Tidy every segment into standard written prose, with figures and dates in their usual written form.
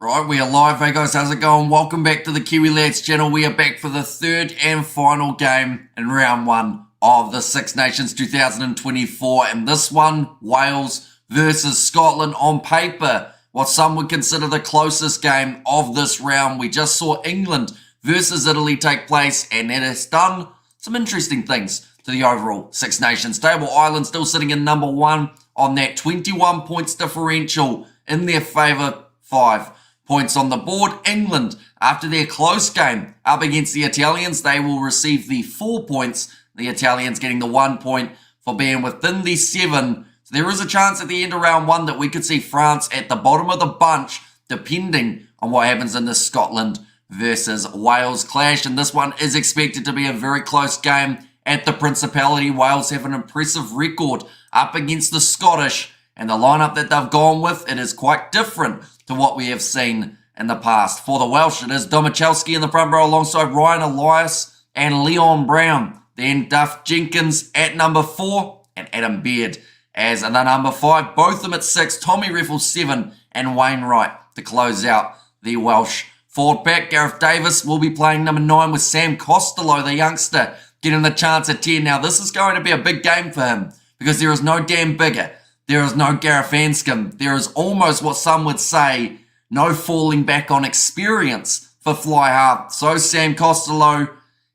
Right, we are live, hey guys, how's it going? Welcome back to the Kiwi Lads channel. We are back for the third and final game in round one of the Six Nations 2024. And this one, Wales versus Scotland on paper. What some would consider the closest game of this round. We just saw England versus Italy take place, and it has done some interesting things to the overall Six Nations table. Ireland still sitting in number one on that 21 points differential in their favour, 5 points on the board. England, after their close game up against the Italians, they will receive the 4 points. The Italians getting the 1 point for being within the 7. So there is a chance at the end of round one that we could see France at the bottom of the bunch, depending on what happens in the Scotland versus Wales clash. And this one is expected to be a very close game at the Principality. Wales have an impressive record up against the Scottish, and the lineup that they've gone with, it is quite different to what we have seen in the past. For the Welsh, it is Domachowski in the front row alongside Ryan Elias and Leon Brown. Then Duff Jenkins at number 4 and Adam Baird as the number 5. Both of them at 6. Tommy Reffel 7 and Wainwright to close out the Welsh forward pack. Gareth Davis will be playing number 9 with Sam Costello, the youngster, getting the chance at 10. Now, this is going to be a big game for him because there is no Dan Biggar. There is no Gareth Anscombe. There is almost what some would say, no falling back on experience for fly half. So Sam Costello,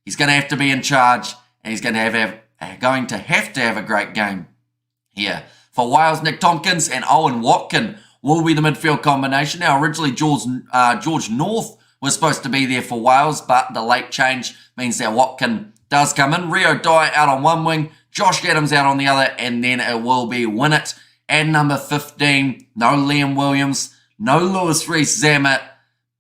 he's going to have to be in charge, and he's going to have to have a great game here. For Wales, Nick Tompkins and Owen Watkin will be the midfield combination. Now, originally George North was supposed to be there for Wales, but the late change means that Watkin does come in. Rio Dyer out on one wing, Josh Adams out on the other, and then it will be Winnett and number 15. No Liam Williams, no Lewis Rees-Zammit,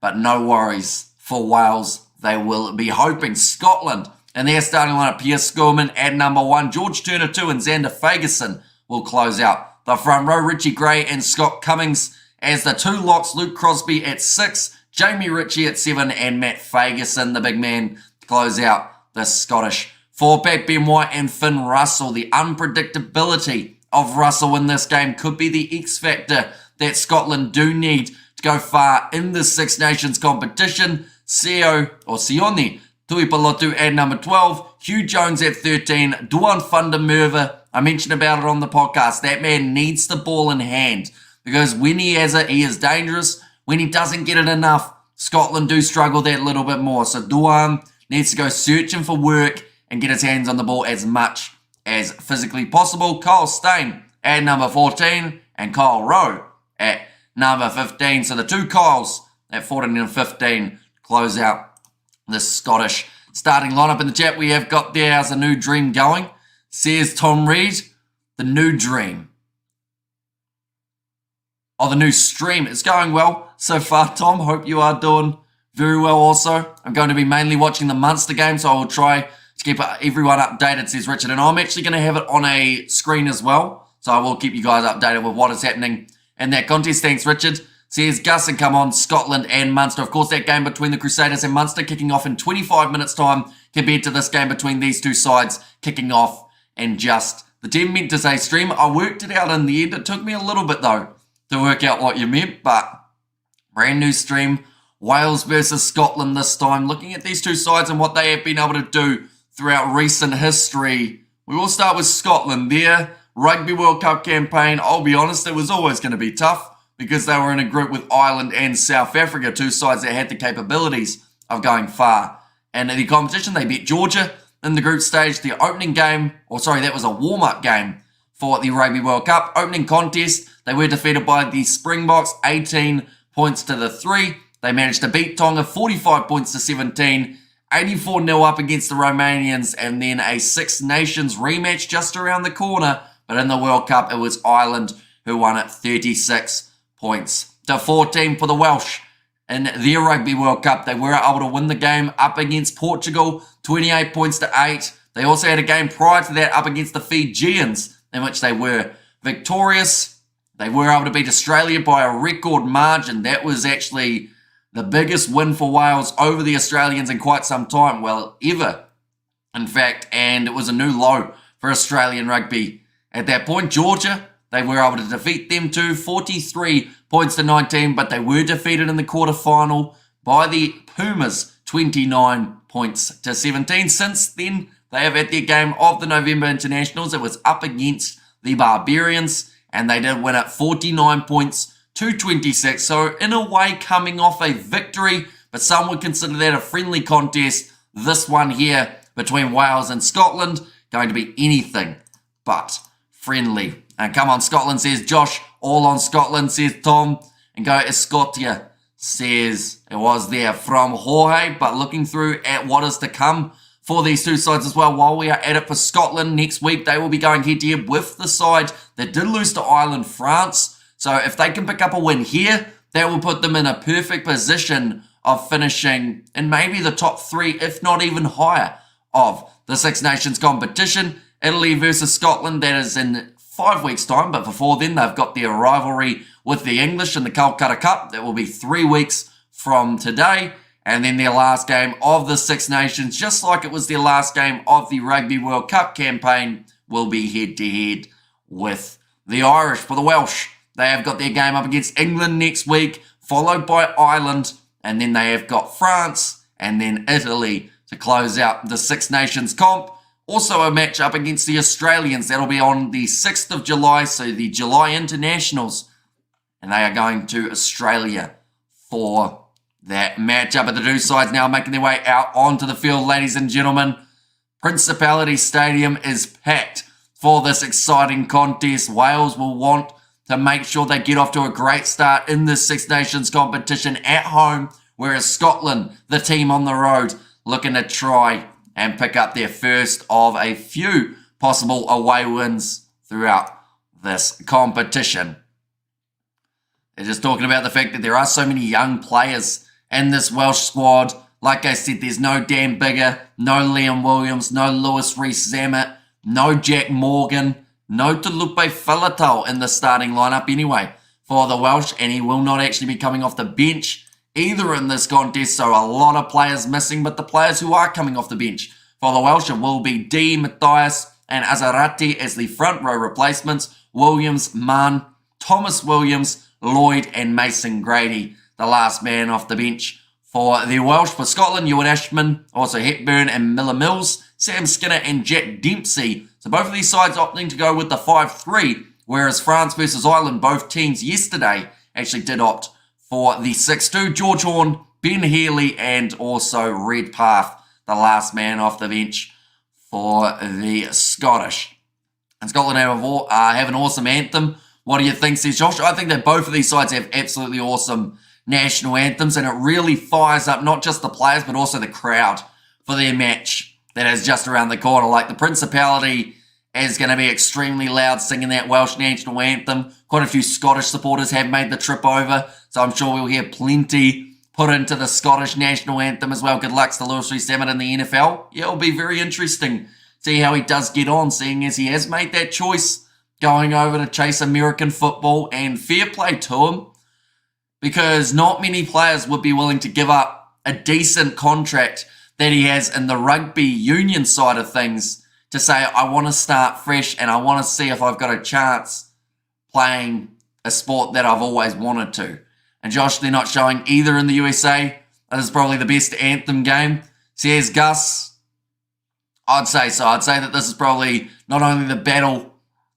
but no worries for Wales. They will be hoping. Scotland, and their starting lineup, Pierre Schoolman at number 1, George Turner 2, and Xander Fagerson will close out the front row. Richie Gray and Scott Cummings as the 2 locks, Luke Crosby at 6, Jamie Ritchie at 7, and Matt Fagerson, the big man, to close out the Scottish four-pack. Ben White and Finn Russell. The unpredictability of Russell in this game could be the X factor that Scotland do need to go far in the Six Nations competition. Sione Tuipolotu at number 12, Hugh Jones at 13, Duan van der Merwe. I mentioned about it on the podcast. That man needs the ball in hand because when he has it, he is dangerous. When he doesn't get it enough, Scotland do struggle that little bit more. So Duan needs to go searching for work and get his hands on the ball as much as physically possible. Kyle Steyn at number 14 and Kyle Rowe at number 15. So the 2 Kyles at 14 and 15 close out the Scottish starting lineup. In the chat we have got there, how's the new dream going? Says Tom Reed, the new dream. Oh, the new stream. It's going well so far, Tom. Hope you are doing very well also. I'm going to be mainly watching the Munster game, so I will try to keep everyone updated, says Richard. And I'm actually going to have it on a screen as well, so I will keep you guys updated with what is happening in that contest. Thanks, Richard. Says Gus and come on, Scotland and Munster. Of course, that game between the Crusaders and Munster kicking off in 25 minutes' time compared to this game between these two sides kicking off in just the 10 meant to say stream. I worked it out in the end. It took me a little bit, though, to work out what you meant, but brand new stream. Wales versus Scotland this time. Looking at these two sides and what they have been able to do throughout recent history. We will start with Scotland. Their Rugby World Cup campaign, I'll be honest, it was always going to be tough because they were in a group with Ireland and South Africa, two sides that had the capabilities of going far. And in the competition, they beat Georgia in the group stage. The opening game, that was a warm-up game for the Rugby World Cup. Opening contest, they were defeated by the Springboks, 18 points to the 3. They managed to beat Tonga 45 points to 17, 84-0 up against the Romanians, and then a Six Nations rematch just around the corner. But in the World Cup, it was Ireland who won it 36 points to 14 for the Welsh. In their Rugby World Cup, they were able to win the game up against Portugal, 28 points to 8. They also had a game prior to that up against the Fijians, in which they were victorious. They were able to beat Australia by a record margin. That was actually the biggest win for Wales over the Australians in quite some time, well, ever, in fact, and it was a new low for Australian rugby. At that point, Georgia, they were able to defeat them too, 43 points to 19, but they were defeated in the quarterfinal by the Pumas, 29 points to 17. Since then, they have had their game of the November Internationals. It was up against the Barbarians, and they did win it 49 points to 26. So in a way, coming off a victory, but some would consider that a friendly contest. This one here between Wales and Scotland, going to be anything but friendly. And come on, Scotland, says Josh. All on Scotland, says Tom. And go Escotia, says it was there from Jorge. But looking through at what is to come for these two sides as well, while we are at it for Scotland, next week they will be going head-to-head with the side that did lose to Ireland, France. So if they can pick up a win here, that will put them in a perfect position of finishing in maybe the top 3, if not even higher, of the Six Nations competition. Italy versus Scotland, that is in 5 weeks' time, but before then they've got their rivalry with the English in the Calcutta Cup. That will be 3 weeks from today. And then their last game of the Six Nations, just like it was their last game of the Rugby World Cup campaign, will be head-to-head with the Irish. For the Welsh, they have got their game up against England next week, followed by Ireland, and then they have got France and then Italy to close out the Six Nations comp. Also a match up against the Australians. That'll be on the 6th of July, so the July Internationals. And they are going to Australia for that matchup. But the two sides now making their way out onto the field, ladies and gentlemen. Principality Stadium is packed for this exciting contest. Wales will want to make sure they get off to a great start in this Six Nations competition at home, whereas Scotland, the team on the road, looking to try and pick up their first of a few possible away wins throughout this competition. They're just talking about the fact that there are so many young players in this Welsh squad. Like I said, there's no Dan Biggar, no Liam Williams, no Lewis Rees-Zammit, no Jack Morgan, no Talupe Faletau in the starting lineup anyway for the Welsh, and he will not actually be coming off the bench either in this contest, so a lot of players missing, but the players who are coming off the bench for the Welsh will be D, Matthias, and Azarati as the front row replacements. Williams, Mann, Thomas Williams, Lloyd, and Mason Grady, the last man off the bench for the Welsh. For Scotland, Ewan Ashman, also Hepburn and Miller Mills, Sam Skinner and Jack Dempsey. So both of these sides opting to go with the 5-3, whereas France versus Ireland, both teams yesterday actually did opt for the 6-2. George Horn, Ben Healy, and also Redpath, the last man off the bench for the Scottish. And Scotland have an awesome anthem. What do you think, says Josh? I think that both of these sides have absolutely awesome national anthems, and it really fires up not just the players, but also the crowd for their match that is just around the corner. Like the Principality is going to be extremely loud singing that Welsh national anthem. Quite a few Scottish supporters have made the trip over, so I'm sure we'll hear plenty put into the Scottish national anthem as well. Good luck to Lewis Rees-Zammit in the NFL. Yeah, it'll be very interesting to see how he does get on, seeing as he has made that choice going over to chase American football, and fair play to him, because not many players would be willing to give up a decent contract that he has in the rugby union side of things to say, I want to start fresh and I want to see if I've got a chance playing a sport that I've always wanted to. And Josh, they're not showing either in the USA. This is probably the best anthem game. Says Gus. I'd say so. I'd say that this is probably not only the battle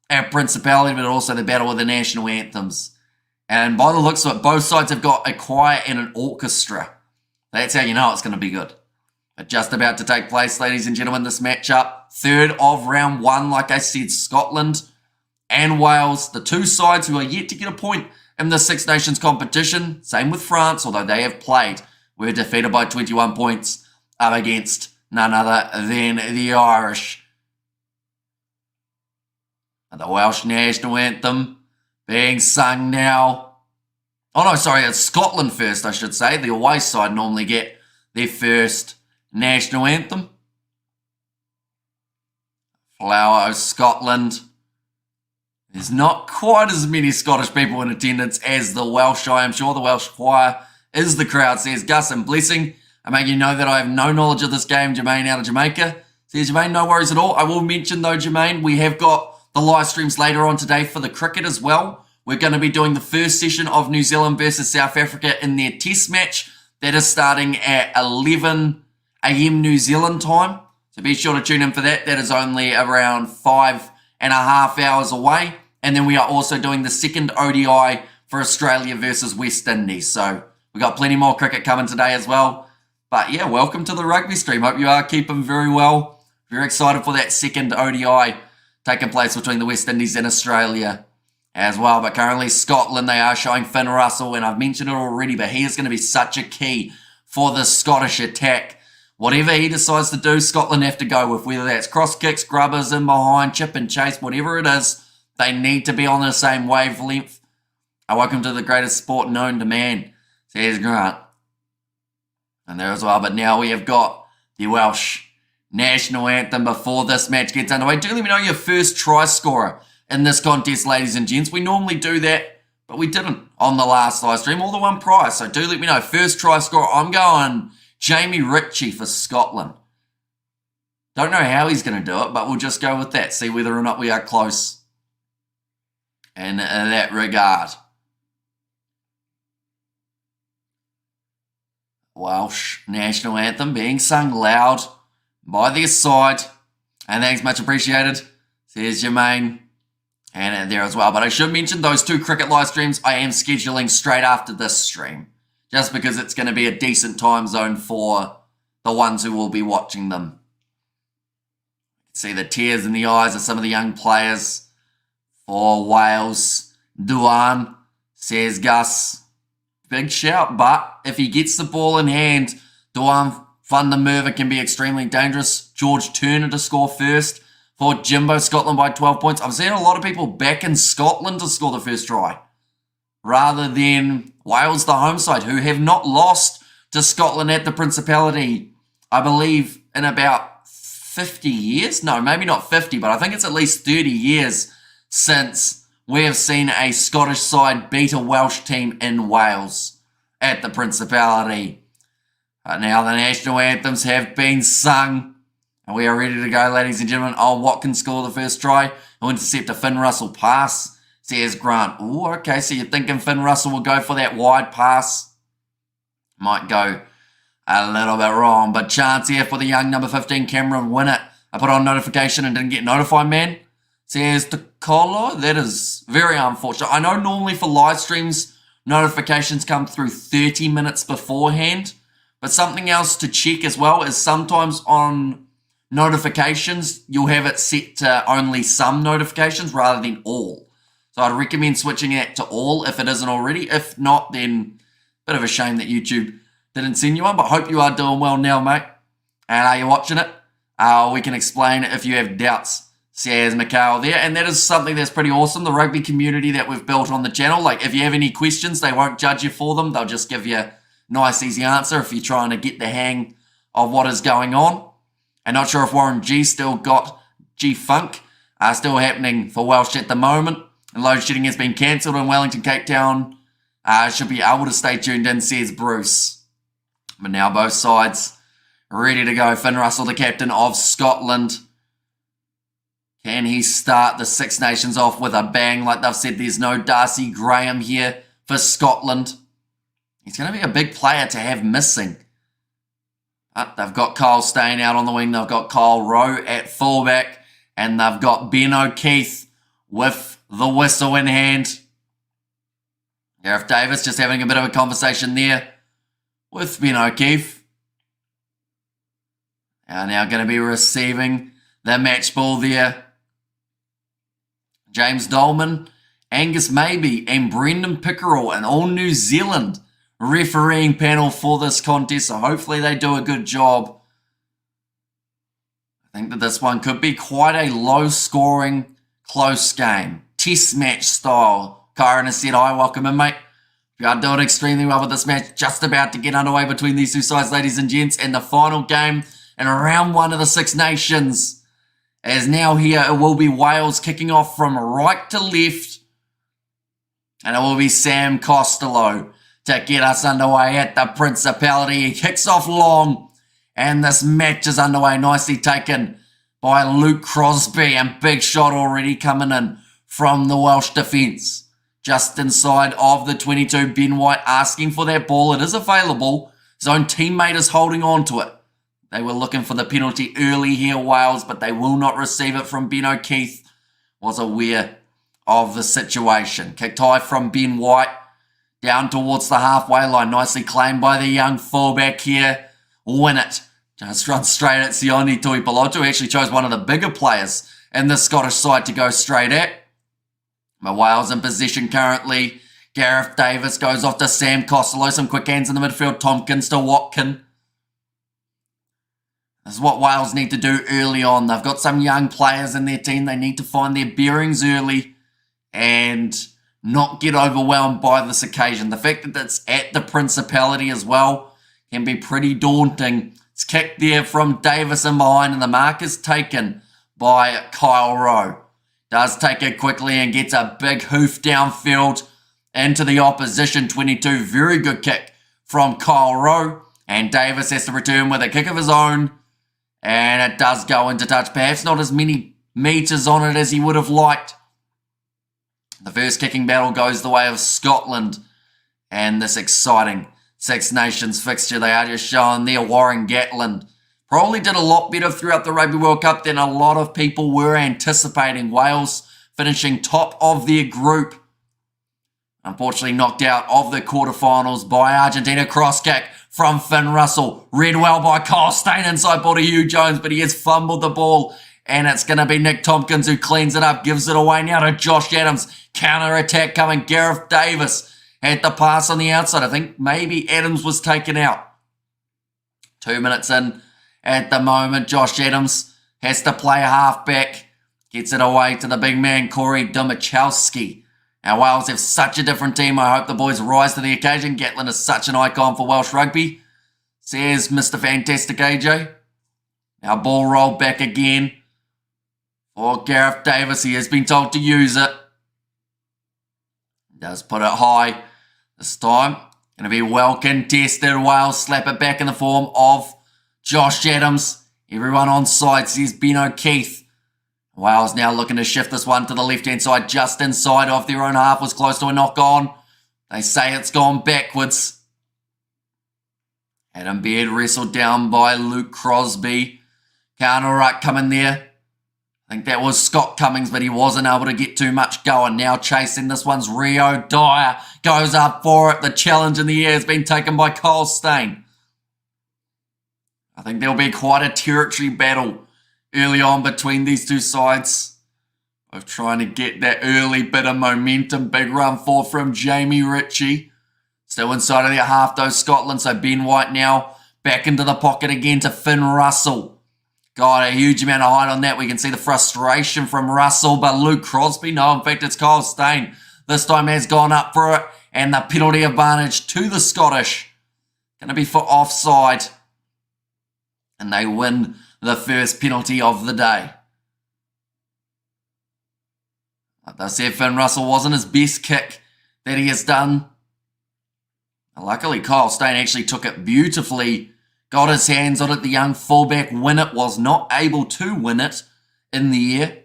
at Principality, but also the battle of the national anthems. And by the looks of it, both sides have got a choir and an orchestra. That's how you know it's going to be good. But just about to take place, ladies and gentlemen, this matchup. Third of round one, like I said, Scotland and Wales, the two sides who are yet to get a point in the Six Nations competition. Same with France, although they have played. We're defeated by 21 points up against none other than the Irish. And the Welsh national anthem being sung now. Oh no, sorry, it's Scotland first, I should say. The away side normally get their first national anthem. Flower of Scotland. There's not quite as many Scottish people in attendance as the Welsh, I am sure. The Welsh choir is the crowd, says Gus, and blessing. I make you know that I have no knowledge of this game, Jermaine out of Jamaica. Says Jermaine, no worries at all. I will mention though, Jermaine, we have got the live streams later on today for the cricket as well, we're going to be doing the first session of New Zealand versus South Africa in their test match. That is starting at 11 a.m. New Zealand time. So be sure to tune in for that. That is only around 5.5 hours away. And then we are also doing the second ODI for Australia versus West Indies. So we got plenty more cricket coming today as well. But yeah, welcome to the rugby stream. Hope you are keeping very well. Very excited for that second ODI taking place between the West Indies and Australia as well. But currently Scotland, they are showing Finn Russell, and I've mentioned it already, but he is going to be such a key for the Scottish attack. Whatever he decides to do, Scotland have to go with, whether that's cross kicks, grubbers, in behind, chip and chase, whatever it is, they need to be on the same wavelength. Welcome to the greatest sport known to man, says Grant. And there as well, but now we have got the Welsh national anthem before this match gets underway. Do let me know your first try scorer in this contest, ladies and gents. We normally do that, but we didn't on the last live stream or the one prior. So do let me know. First try scorer, I'm going Jamie Ritchie for Scotland. Don't know how he's going to do it, but we'll just go with that. See whether or not we are close in that regard. Welsh national anthem being sung loud by their side. And thanks, much appreciated, says Jermaine. And there as well. But I should mention those two cricket live streams I am scheduling straight after this stream, just because it's going to be a decent time zone for the ones who will be watching them. See the tears in the eyes of some of the young players for Wales. Duan, says Gus. Big shout, but if he gets the ball in hand, Duan van der Merwe can be extremely dangerous. George Turner to score first for Jimbo, Scotland by 12 points. I'm seeing a lot of people back in Scotland to score the first try, rather than Wales, the home side, who have not lost to Scotland at the Principality, I believe, in about 50 years. No, maybe not 50, but I think it's at least 30 years since we have seen a Scottish side beat a Welsh team in Wales at the Principality. But now the national anthems have been sung, and we are ready to go, ladies and gentlemen. Oh, Watkins score the first try. He'll intercept a Finn Russell pass, says Grant. Ooh, okay, so you're thinking Finn Russell will go for that wide pass. Might go a little bit wrong, but chance here for the young number 15, Cameron Winnett. I put on notification and didn't get notified, man, says Tocolo. That is very unfortunate. I know normally for live streams, notifications come through 30 minutes beforehand, but something else to check as well is sometimes on notifications, you'll have it set to only some notifications rather than all. So I'd recommend switching that to all if it isn't already. If not, then a bit of a shame that YouTube didn't send you one, but hope you are doing well now, mate. And are you watching it? We can explain if you have doubts, says Mikhail there. And that is something that's pretty awesome, the rugby community that we've built on the channel. Like, if you have any questions, they won't judge you for them. They'll just give you a nice, easy answer if you're trying to get the hang of what is going on. I'm not sure if Warren G still got G-Funk still happening for Welsh at the moment. And load shedding has been cancelled in Wellington, Cape Town. Should be able to stay tuned in, says Bruce. But now both sides ready to go. Finn Russell, the captain of Scotland. Can he start the Six Nations off with a bang? Like they've said, there's no Darcy Graham here for Scotland. He's going to be a big player to have missing. They've got Kyle staying out on the wing. They've got Kyle Rowe at fullback. And they've got Ben O'Keefe with the whistle in hand. Gareth Davis just having a bit of a conversation there with Ben O'Keefe. Now going to be receiving the match ball there. James Dolman, Angus Maybe, and Brendan Pickerel, and all New Zealand refereeing panel for this contest, so hopefully they do a good job. I think that this one could be quite a low-scoring, close game. Test match style. Kyron has said, hi, welcome in, mate. You are doing extremely well with this match. Just about to get underway between these two sides, ladies and gents, and the final game in round one of the Six Nations is now here. It will be Wales kicking off from right to left, and it will be Sam Costello to get us underway at the Principality. He kicks off long, and this match is underway. Nicely taken by Luke Crosby, and big shot already coming in from the Welsh defence. just inside of the 22. Ben White asking for that ball. It is available. His own teammate is holding on to it. They were looking for the penalty early here, Wales, but they will not receive it from Ben O'Keefe. Was aware of the situation. Kicked high from Ben White. Down towards the halfway line. Nicely claimed by the young fullback here. Win it. Just run straight at Sione Tuipulotu. Actually chose one of the bigger players in the Scottish side to go straight at. But Wales in possession currently. Gareth Davis goes off to Sam Costello. Some quick hands in the midfield. Tompkins to Watkin. This is what Wales need to do early on. They've got some young players in their team. They need to find their bearings early and not get overwhelmed by this occasion. The fact that it's at the Principality as well can be pretty daunting. It's kicked there from Davis in behind, and the mark is taken by Kyle Rowe. Does take it quickly and gets a big hoof downfield into the opposition 22. Very good kick from Kyle Rowe, and Davis has to return with a kick of his own, and it does go into touch. Perhaps not as many meters on it as he would have liked. The first kicking battle goes the way of Scotland and this exciting Six Nations fixture. They are just showing there. Warren Gatland probably did a lot better throughout the Rugby World Cup than a lot of people were anticipating. Wales finishing top of their group. Unfortunately knocked out of the quarterfinals by Argentina. Cross kick from Finn Russell. Read well by Kyle Steyn inside ball to Hugh Jones, but he has fumbled the ball. And it's going to be Nick Tompkins who cleans it up, gives it away now to Josh Adams. Counter-attack coming. Gareth Davis had the pass on the outside. I think maybe Adams was taken out. 2 minutes in at the moment. Josh Adams has to play halfback. Gets it away to the big man, Corey Dumachowski. Now, Wales have such a different team. I hope the boys rise to the occasion. Gatland is such an icon for Welsh rugby. Says Mr. Fantastic AJ. Now, ball rolled back again. For Gareth Davis, he has been told to use it. Does put it high this time. Going to be well contested. Wales slap it back in the form of Josh Adams. Everyone on side says Ben O'Keefe. Wales now looking to shift this one to the left-hand side, just inside of their own half. Was close to a knock-on. They say it's gone backwards. Adam Baird wrestled down by Luke Crosby. Counter ruck coming there. I think that was Scott Cummings, but he wasn't able to get too much going. Now chasing this one's Rio Dyer. Goes up for it. The challenge in the air has been taken by Kyle Steyn. I think there'll be quite a territory battle early on between these two sides. Of trying to get that early bit of momentum. Big run forward from Jamie Ritchie. Still inside of their half though, Scotland. So Ben White now back into the pocket again to Finn Russell. Got a huge amount of height on that. We can see the frustration from Russell, but Luke Crosby, no, in fact, it's Kyle Steyn. This time has gone up for it, and the penalty advantage to the Scottish. Going to be for offside. And they win the first penalty of the day. Like I said, Finn Russell wasn't his best kick that he has done. Luckily, Kyle Steyn actually took it beautifully. Got his hands on it. The young fullback Winnett was not able to win it in the air.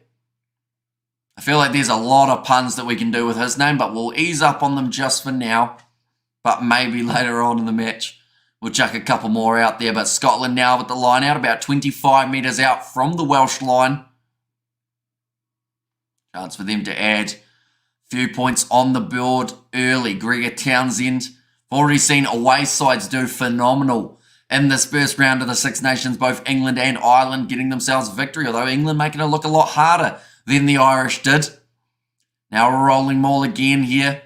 I feel like there's a lot of puns that we can do with his name, but we'll ease up on them just for now. But maybe later on in the match, we'll chuck a couple more out there. But Scotland now with the line out, about 25 metres out from the Welsh line. Chance for them to add a few points on the board early. Gregor Townsend, already seen away sides do phenomenal in this first round of the Six Nations, both England and Ireland getting themselves victory, although England making it look a lot harder than the Irish did. Now a rolling maul again here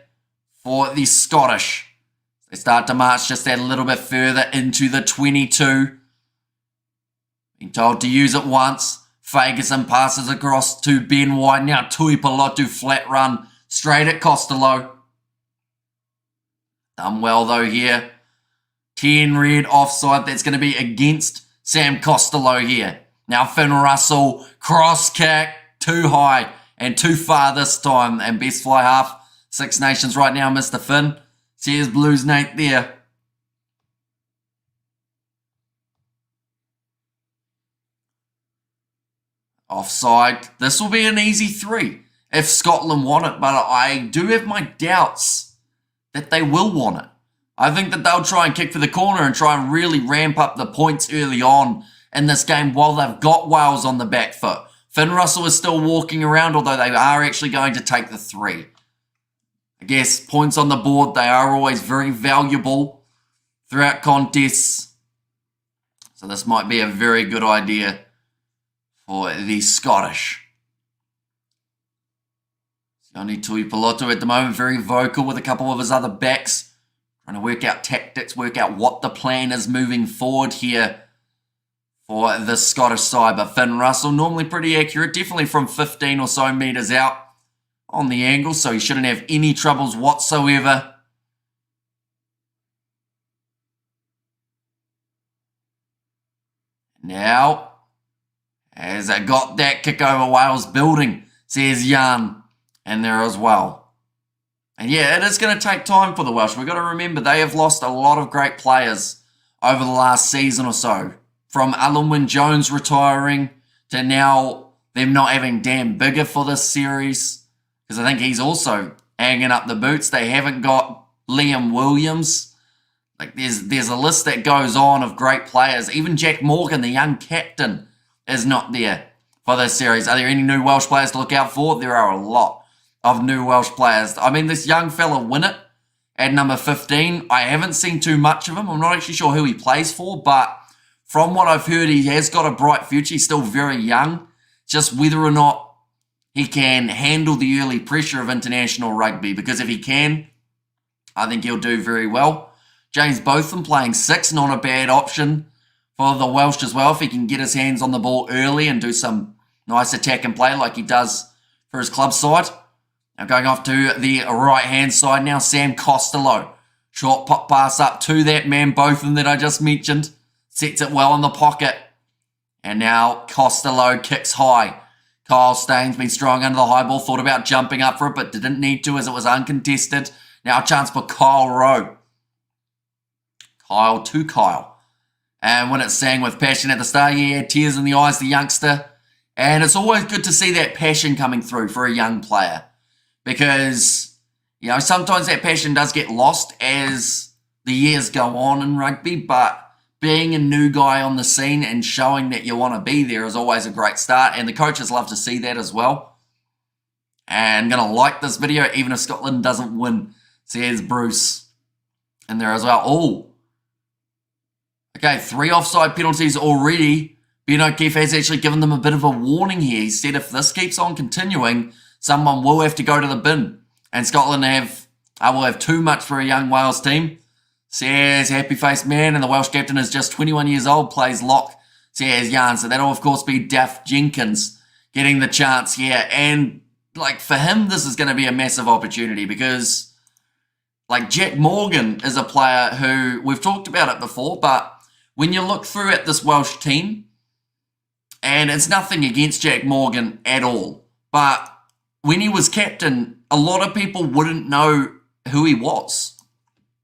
for the Scottish. They start to march just that little bit further into the 22. Being told to use it once. Ferguson passes across to Ben White. Now Tuipulotu flat run straight at Costello. Done well though here. 10 red offside. That's going to be against Sam Costello here. Now Finn Russell, cross kick, too high and too far this time. And best fly half, Six Nations right now, Mr. Finn. Says Blues Nate there. Offside. This will be an easy 3 if Scotland want it, but I do have my doubts that they will want it. I think that they'll try and kick for the corner and try and really ramp up the points early on in this game while they've got Wales on the back foot. Finn Russell is still walking around, although they are actually going to take the 3. I guess points on the board, they are always very valuable throughout contests. So this might be a very good idea for the Scottish. Sione Tuipulotu at the moment, very vocal with a couple of his other backs, trying to work out tactics, work out what the plan is moving forward here for the Scottish side. But Finn Russell, normally pretty accurate, definitely from 15 or so metres out on the angle, so he shouldn't have any troubles whatsoever. Now, as I got that kick over Wales building, says Jan in there as well. And yeah, it is going to take time for the Welsh. We've got to remember they have lost a lot of great players over the last season or so. From Alan Wynne-Jones retiring to now them not having Dan Biggar for this series. Because I think he's also hanging up the boots. They haven't got Liam Williams. Like there's a list that goes on of great players. Even Jack Morgan, the young captain, is not there for this series. Are there any new Welsh players to look out for? There are a lot of new Welsh players. I mean, this young fella Winnett at number 15, I haven't seen too much of him. I'm not actually sure who he plays for, but from what I've heard, he has got a bright future. He's still very young. Just whether or not he can handle the early pressure of international rugby, because if he can, I think he'll do very well. James Botham playing 6, not a bad option for the Welsh as well, if he can get his hands on the ball early and do some nice attack and play like he does for his club side. Now going off to the right-hand side now, Sam Costello. Short pop pass up to that man Botham that I just mentioned. Sets it well in the pocket. And now Costello kicks high. Kyle Staines been strong under the high ball. Thought about jumping up for it, but didn't need to as it was uncontested. Now a chance for Kyle Rowe. Kyle to Kyle. And when it's sang with passion at the start, yeah, tears in the eyes, the youngster. And it's always good to see that passion coming through for a young player. Because, you know, sometimes that passion does get lost as the years go on in rugby, but being a new guy on the scene and showing that you want to be there is always a great start. And the coaches love to see that as well. And I'm going to like this video even if Scotland doesn't win, says Bruce in there as well. Oh, okay, 3 offside penalties already. Ben O'Keefe has actually given them a bit of a warning here. He said if this keeps on continuing, someone will have to go to the bin. And Scotland will have too much for a young Wales team. Says happy-faced man, and the Welsh captain is just 21 years old, plays lock, says Jan. So that'll, of course, be Daff Jenkins getting the chance here. And, like, for him, this is going to be a massive opportunity because, like, Jack Morgan is a player who, we've talked about it before, but when you look through at this Welsh team, and it's nothing against Jack Morgan at all, but when he was captain, a lot of people wouldn't know who he was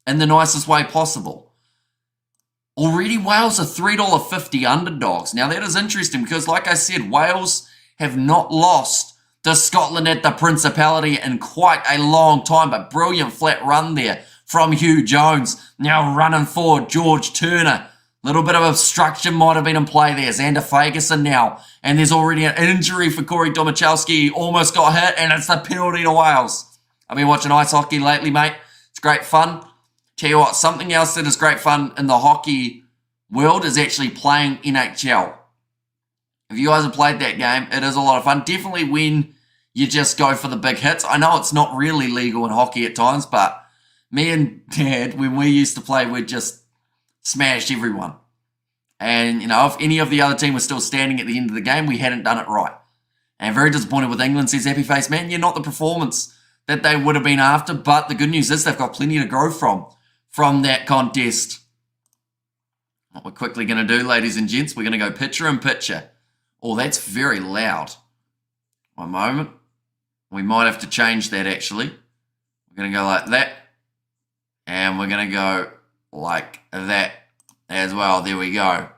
in the nicest way possible. Already Wales are $3.50 underdogs. Now that is interesting because like I said, Wales have not lost to Scotland at the Principality in quite a long time, but brilliant flat run there from Hugh Jones. Now running forward, George Turner. Little bit of obstruction might have been in play there. Xander Fagerson now. And there's already an injury for Corey Domachowski. Almost got hit, and it's the penalty to Wales. I've been watching ice hockey lately, mate. It's great fun. Tell you what, something else that is great fun in the hockey world is actually playing NHL. If you guys have played that game, it is a lot of fun. Definitely when you just go for the big hits. I know it's not really legal in hockey at times, but me and Dad, when we used to play, we'd just smash everyone. And, you know, if any of the other team was still standing at the end of the game, we hadn't done it right. And very disappointed with England, says Happy Face Man. Yeah, not the performance that they would have been after, but the good news is they've got plenty to grow from that contest. What we're quickly going to do, ladies and gents, we're going to go picture in picture. Oh, that's very loud. One moment. We might have to change that, actually. We're going to go like that. And we're going to go like that as well. There we go.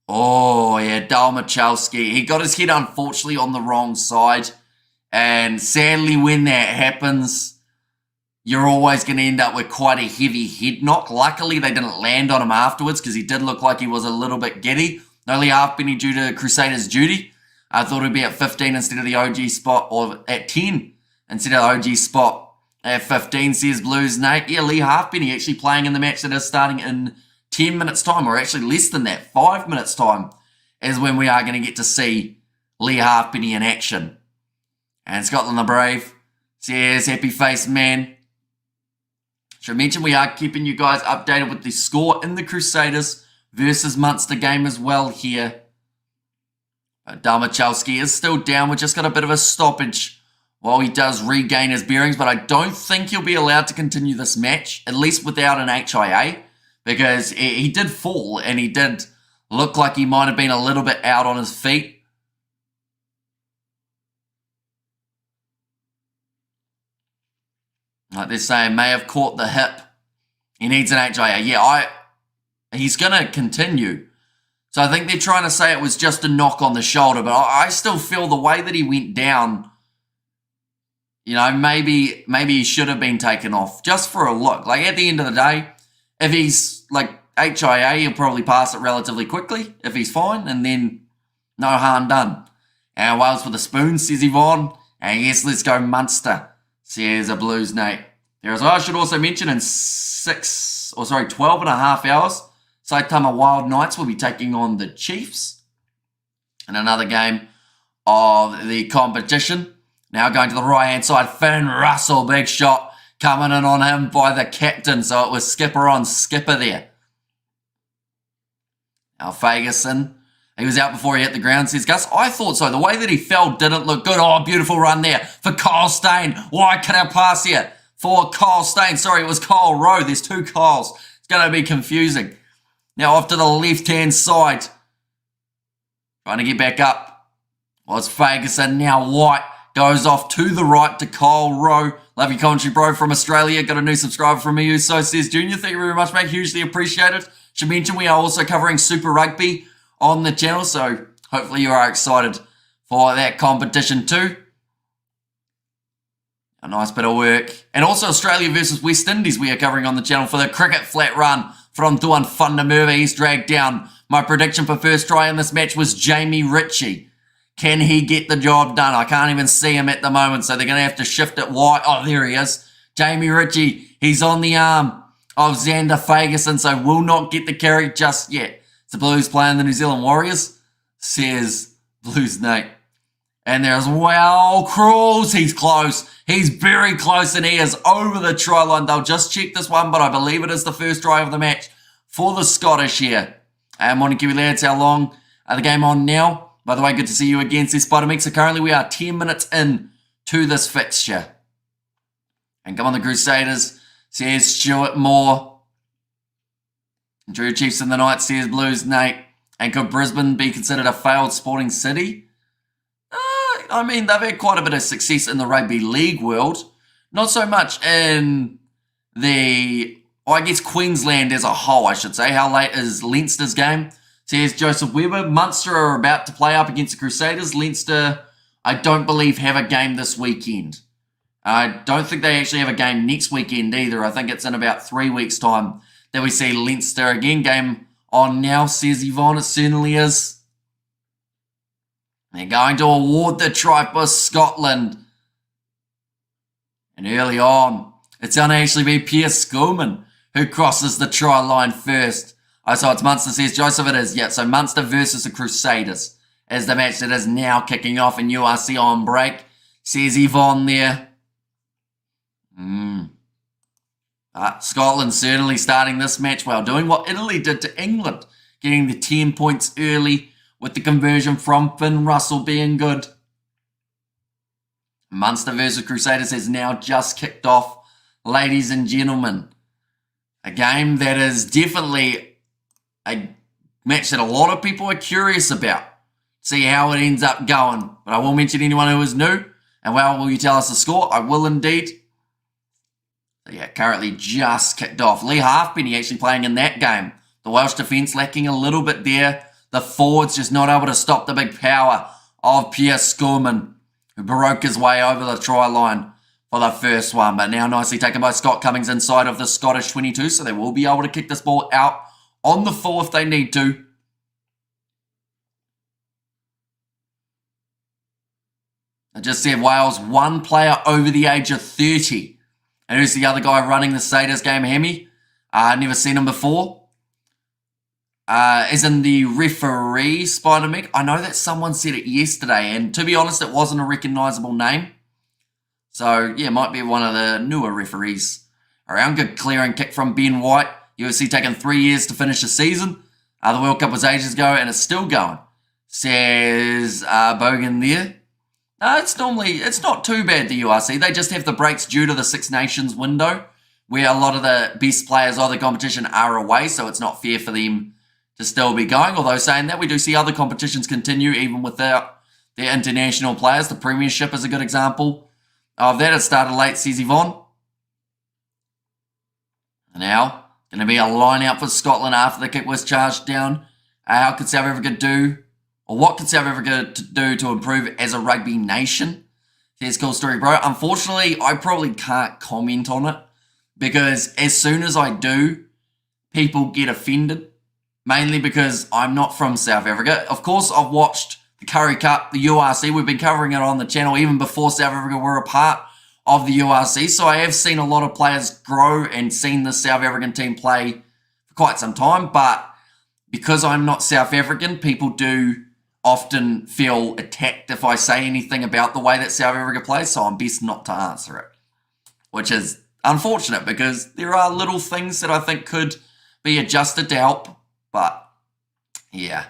Oh, yeah, Dal Michalski. He got his head, unfortunately, on the wrong side And sadly, when that happens, you're always going to end up with quite a heavy head knock. Luckily, they didn't land on him afterwards because he did look like he was a little bit giddy. Only halfpenny due to Crusaders' duty. I thought he'd be at 15 instead of the OG spot, or at 10 instead of the OG spot at 15, says Blues Nate. Yeah, Lee Halfpenny actually playing in the match that is starting in 10 minutes' time, or actually less than that, 5 minutes' time, is when we are going to get to see Lee Halfpenny in action. And Scotland the Brave says, happy face man. Should mention we are keeping you guys updated with the score in the Crusaders versus Munster game as well here. Darmachowski is still down. We just got a bit of a stoppage while he does regain his bearings, but I don't think he'll be allowed to continue this match, at least without an HIA, because he did fall and he did look like he might have been a little bit out on his feet. Like they're saying, may have caught the hip. He needs an HIA. Yeah, he's going to continue. So I think they're trying to say it was just a knock on the shoulder, but I still feel the way that he went down, you know, maybe he should have been taken off just for a look. Like at the end of the day, if he's like HIA, he'll probably pass it relatively quickly if he's fine, and then no harm done. And Wales for the spoon, says Yvonne. And yes, let's go Munster, says a Blues Nate. There as well. I should also mention in 12 and a half hours, Saitama Wild Knights will be taking on the Chiefs in another game of the competition. Now going to the right-hand side, Finn Russell, big shot coming in on him by the captain. So it was skipper on skipper there. Now Ferguson, he was out before he hit the ground, says Gus. I thought so. The way that he fell didn't look good. Oh, beautiful run there for Kyle Steyn. Why can I pass here for Kyle Steyn? Sorry, it was Kyle Rowe. There's two Kyles. It's going to be confusing. Now off to the left-hand side. Trying to get back up was Ferguson. Now White goes off to the right to Kyle Rowe. Love your commentary, bro, from Australia. Got a new subscriber from me, so says Junior. Thank you very much, mate. Hugely appreciated. Should mention we are also covering Super Rugby on the channel, so hopefully you are excited for that competition too. A nice bit of work. And also Australia versus West Indies we are covering on the channel for the cricket flat run from Duan Fundamerva. He's dragged down. My prediction for first try in this match was Jamie Ritchie. Can he get the job done? I can't even see him at the moment, so they're going to have to shift it wide. Oh, there he is. Jamie Ritchie. He's on the arm of Xander Ferguson, so will not get the carry just yet. It's the Blues playing the New Zealand Warriors, says Blues Nate. And there's Well Crawls. He's close. He's very close, and he is over the try line. They'll just check this one, but I believe it is the first try of the match for the Scottish here. And morning, Kiwi lads. How long are the game on now? By the way, good to see you again, says Spider Mix. So currently we are 10 minutes in to this fixture. And come on, the Crusaders, says Stuart Moore. Drew Chiefs and the Knights, says Blues Nate. And could Brisbane be considered a failed sporting city? I mean, they've had quite a bit of success in the rugby league world. Not so much in the, I guess, Queensland as a whole, I should say. How late is Leinster's game? Says Joseph Weber. Munster are about to play up against the Crusaders. Leinster, I don't believe, have a game this weekend. I don't think they actually have a game next weekend either. I think it's in about 3 weeks' time that we see Leinster again. Game on now, says Yvonne. It certainly is. They're going to award the try for Scotland. And early on, it's going to actually be Pierce Schoolman who crosses the try line first. Oh, so it's Munster, says Joseph. It is, yeah. So Munster versus the Crusaders is the match that is now kicking off in URC on break, says Yvonne there. Scotland certainly starting this match well, doing what Italy did to England, getting the 10 points early with the conversion from Finn Russell being good. Munster versus Crusaders has now just kicked off, ladies and gentlemen. A game that is definitely a match that a lot of people are curious about. See how it ends up going. But I will mention anyone who is new. And well, will you tell us the score? I will indeed. So yeah, currently just kicked off. Lee Halfpenny actually playing in that game. The Welsh defence lacking a little bit there. The forwards just not able to stop the big power of Pierce Schoolman, who broke his way over the try line for the first one. But now nicely taken by Scott Cummings inside of the Scottish 22, so they will be able to kick this ball out on the full if they need to. I just said Wales, one player over the age of 30. And who's the other guy running the Satyrs game, Hemi? Never seen him before. Isn't the referee Spider-Mick? I know that someone said it yesterday, and to be honest, it wasn't a recognisable name. So, yeah, might be one of the newer referees around. Good clearing kick from Ben White. UFC taking 3 years to finish the season. The World Cup was ages ago, and it's still going, says Bogan there. No, it's not too bad, the URC. They just have the breaks due to the Six Nations window, where a lot of the best players of the competition are away, so it's not fair for them to still be going. Although saying that, we do see other competitions continue even without their international players. The Premiership is a good example of that. It started late, says Yvonne. Now, going to be a line out for Scotland after the kick was charged down. How could South Africa do, or what could South Africa do to improve as a rugby nation? Says Cool Story Bro. Unfortunately, I probably can't comment on it, because as soon as I do, people get offended. Mainly because I'm not from South Africa. Of course, I've watched the Curry Cup, the URC. We've been covering it on the channel even before South Africa were a part of the URC. So I have seen a lot of players grow and seen the South African team play for quite some time. But because I'm not South African, people do often feel attacked if I say anything about the way that South Africa plays. So I'm best not to answer it, which is unfortunate because there are little things that I think could be adjusted to help. But, yeah,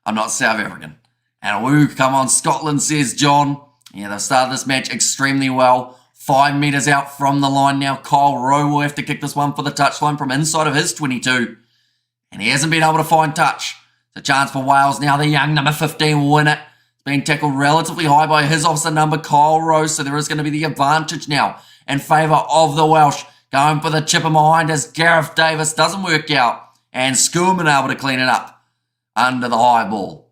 I'm not South African. And woo, come on, Scotland, says John. Yeah, they've started this match extremely well. 5 metres out from the line now. Kyle Rowe will have to kick this one for the touchline from inside of his 22. And he hasn't been able to find touch. It's a chance for Wales now. The young number 15 will win it. It's been tackled relatively high by his officer number, Kyle Rowe. So there is going to be the advantage now in favour of the Welsh. Going for the chipper behind as Gareth Davis doesn't work out. And Schoolman able to clean it up under the high ball.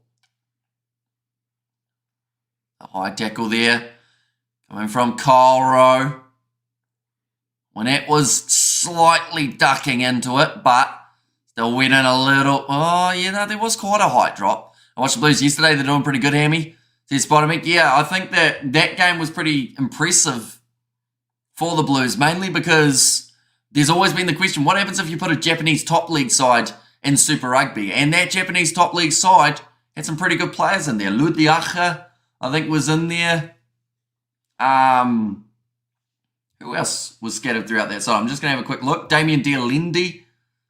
The high tackle there. Coming from Kyle Rowe. When it was slightly ducking into it, but still went in a little. Oh, yeah, no, there was quite a height drop. I watched the Blues yesterday. They're doing pretty good, Hammy. Says Spider-Mick. Yeah, I think that game was pretty impressive for the Blues, mainly because there's always been the question, what happens if you put a Japanese top league side in Super Rugby? And that Japanese top league side had some pretty good players in there. Ludiacha, I think, was in there. Who else was scattered throughout that side? I'm just going to have a quick look. Damien Dialendi.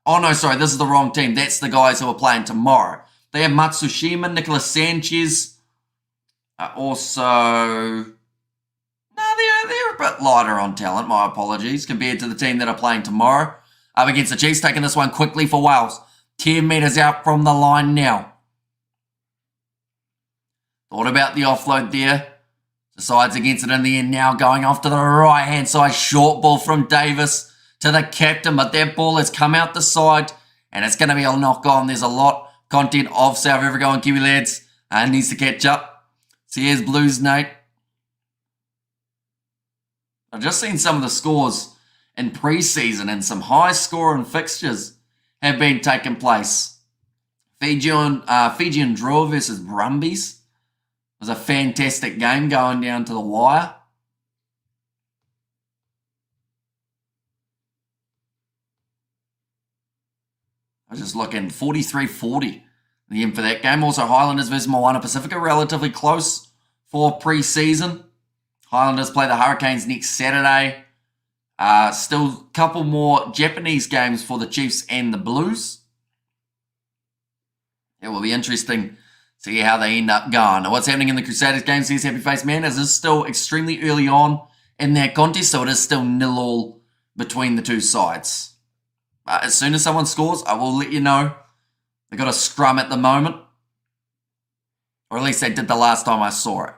Oh, no, sorry, this is the wrong team. That's the guys who are playing tomorrow. They have Matsushima, Nicolas Sanchez. Also... No, they're a bit lighter on talent, my apologies, compared to the team that are playing tomorrow. Up against the Chiefs, taking this one quickly for Wales. 10 metres out from the line now. Thought about the offload there. Decides against it in the end now, going off to the right-hand side. Short ball from Davis to the captain, but that ball has come out the side, and it's going to be a knock-on. There's a lot of content of South Africa on Kiwi lads, and needs to catch up. So here's Blues, Nate. I've just seen some of the scores in pre-season, and some high-scoring fixtures have been taking place. Fijian draw versus Brumbies was a fantastic game going down to the wire. I was just looking, 43-40 in the end for that game. Also, Highlanders versus Moana Pacifica, relatively close for pre-season. Highlanders play the Hurricanes next Saturday. Still a couple more Japanese games for the Chiefs and the Blues. It will be interesting to see how they end up going. Now, what's happening in the Crusaders game, says Happy Face Man, is it's still extremely early on in that contest, so it is still 0-0 between the two sides. As soon as someone scores, I will let you know. They've got a scrum at the moment. Or at least they did the last time I saw it.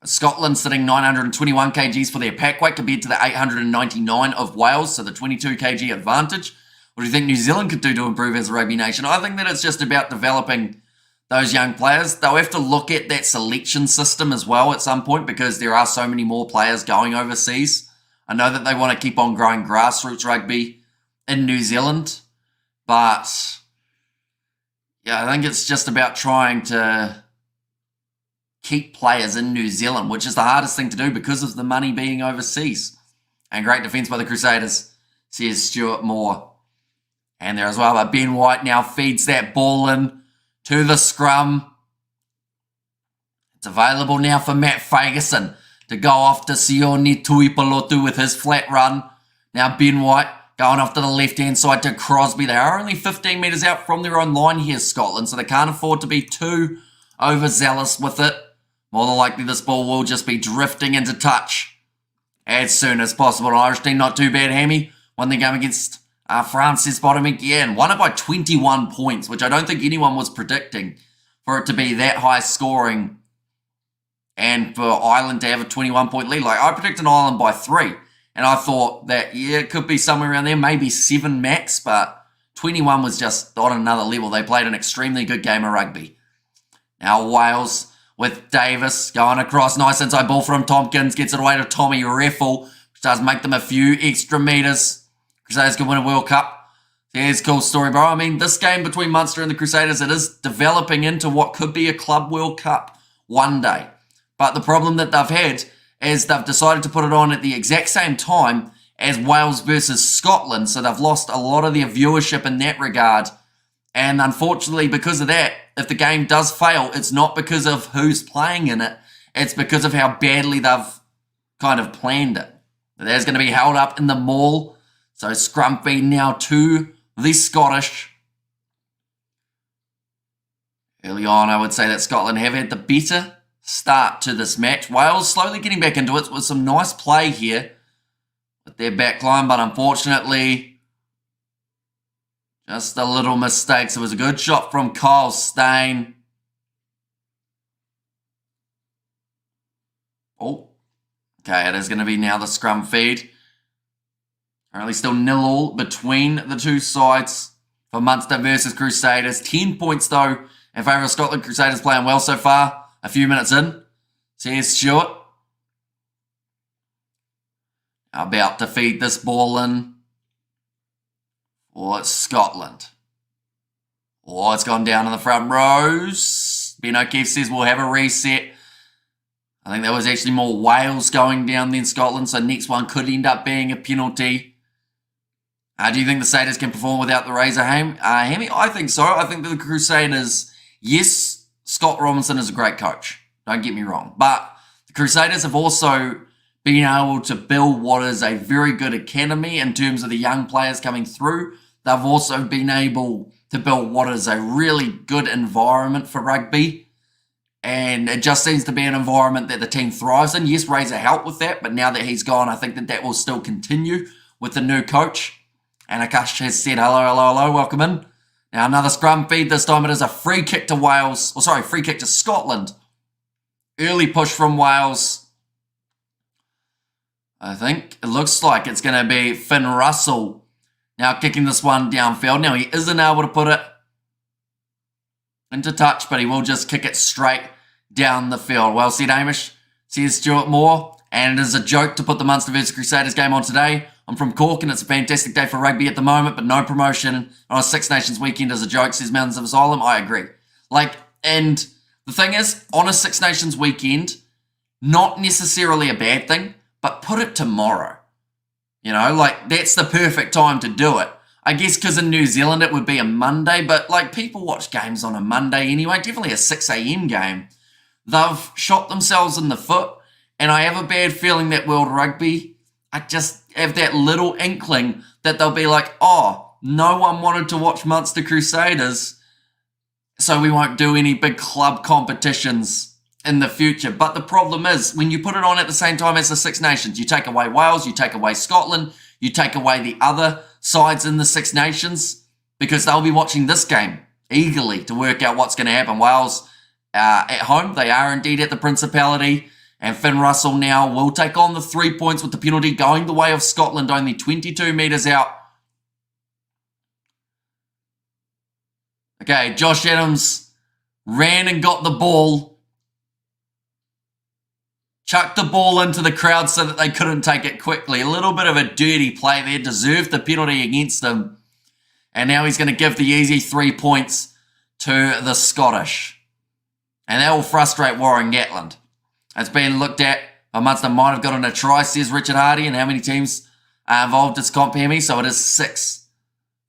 Scotland sitting 921 kgs for their pack weight compared to the 899 of Wales, so the 22 kg advantage. What do you think New Zealand could do to improve as a rugby nation? I think that it's just about developing those young players. They'll have to look at that selection system as well at some point because there are so many more players going overseas. I know that they want to keep on growing grassroots rugby in New Zealand, but yeah, I think it's just about trying to keep players in New Zealand, which is the hardest thing to do because of the money being overseas. And great defence by the Crusaders, says Stuart Moore. And there as well, but Ben White now feeds that ball in to the scrum. It's available now for Matt Fagerson to go off to Sione Tuipulotu with his flat run. Now Ben White going off to the left-hand side to Crosby. They are only 15 metres out from their own line here, Scotland, so they can't afford to be too overzealous with it. More than likely, this ball will just be drifting into touch as soon as possible. An Irish team, not too bad, Hammy. Won the game against France's bottom again. Won it by 21 points, which I don't think anyone was predicting for it to be that high scoring and for Ireland to have a 21-point lead. Like, I predicted Ireland by 3. And I thought that, yeah, it could be somewhere around there, maybe 7 max, but 21 was just on another level. They played an extremely good game of rugby. Now Wales with Davis going across. Nice inside ball from Tompkins. Gets it away to Tommy Reffel, which does make them a few extra metres. Crusaders can win a World Cup. There's a cool story, bro. I mean, this game between Munster and the Crusaders, it is developing into what could be a Club World Cup one day. But the problem that they've had is they've decided to put it on at the exact same time as Wales versus Scotland. So they've lost a lot of their viewership in that regard. And unfortunately, because of that, if the game does fail, it's not because of who's playing in it. It's because of how badly they've kind of planned it. There's going to be held up in the maul. So scrum feed now to the Scottish. Early on, I would say that Scotland have had the better start to this match. Wales slowly getting back into it with some nice play here with their backline, but unfortunately, just a little mistakes. It was a good shot from Kyle Steyn. Oh, okay, it is going to be now the scrum feed. Currently still 0-0 between the two sides for Munster versus Crusaders. 10 points, though, in favour of Scotland. Crusaders playing well so far. A few minutes in. Says Stewart. About to feed this ball in for Scotland. Oh, it's gone down in the front rows. Ben O'Keefe says we'll have a reset. I think there was actually more Wales going down than Scotland, so next one could end up being a penalty. Do you think the Crusaders can perform without the Razor Hammy? I think so. I think that the Crusaders, yes, Scott Robinson is a great coach. Don't get me wrong. But the Crusaders have also been able to build what is a very good academy in terms of the young players coming through. They've also been able to build what is a really good environment for rugby. And it just seems to be an environment that the team thrives in. Yes, Razor helped with that, but now that he's gone, I think that that will still continue with the new coach. And Akash has said, hello, welcome in. Now another scrum feed. This time it is a free kick to Wales. Free kick to Scotland. Early push from Wales. I think it looks like it's going to be Finn Russell now kicking this one downfield. Now he isn't able to put it into touch, but he will just kick it straight down the field. Well said, Hamish, says Stuart Moore. And it is a joke to put the Munster vs Crusaders game on today. I'm from Cork and it's a fantastic day for rugby at the moment, but no promotion on a Six Nations weekend is a joke, says Mountains of Asylum. I agree. And the thing is, on a Six Nations weekend, not necessarily a bad thing, but put it tomorrow. You know, that's the perfect time to do it. I guess because in New Zealand it would be a Monday, but people watch games on a Monday anyway, definitely a 6 a.m. game. They've shot themselves in the foot, and I have a bad feeling that World Rugby, I just have that little inkling that they'll be like, oh, no one wanted to watch Munster Crusaders, so we won't do any big club competitions in the future. But the problem is, when you put it on at the same time as the Six Nations, you take away Wales, you take away Scotland, you take away the other sides in the Six Nations, because they'll be watching this game eagerly to work out what's going to happen. Wales at home, they are indeed at the Principality. And Finn Russell now will take on the 3 points with the penalty going the way of Scotland, only 22 metres out. Okay, Josh Adams ran and got the ball, chucked the ball into the crowd so that they couldn't take it quickly. A little bit of a dirty play there, deserved the penalty against him. And now he's going to give the easy 3 points to the Scottish. And that will frustrate Warren Gatland. It's been looked at. Munster might have gotten a try, says Richard Hardy, and how many teams are involved in Comp Hemi. So it is 6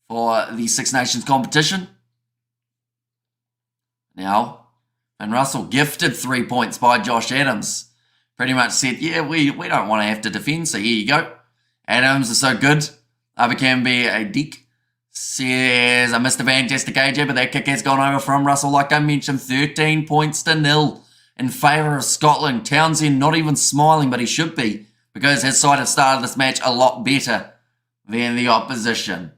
for the Six Nations competition. Now, and Russell gifted 3 points by Josh Adams. Pretty much said, yeah, we don't want to have to defend, so here you go. Adams is so good. Can be a dick. Says, I missed a fantastic AJ, but that kick has gone over from Russell. Like I mentioned, 13 points to 0 in favour of Scotland. Townsend not even smiling, but he should be, because his side have started this match a lot better than the opposition.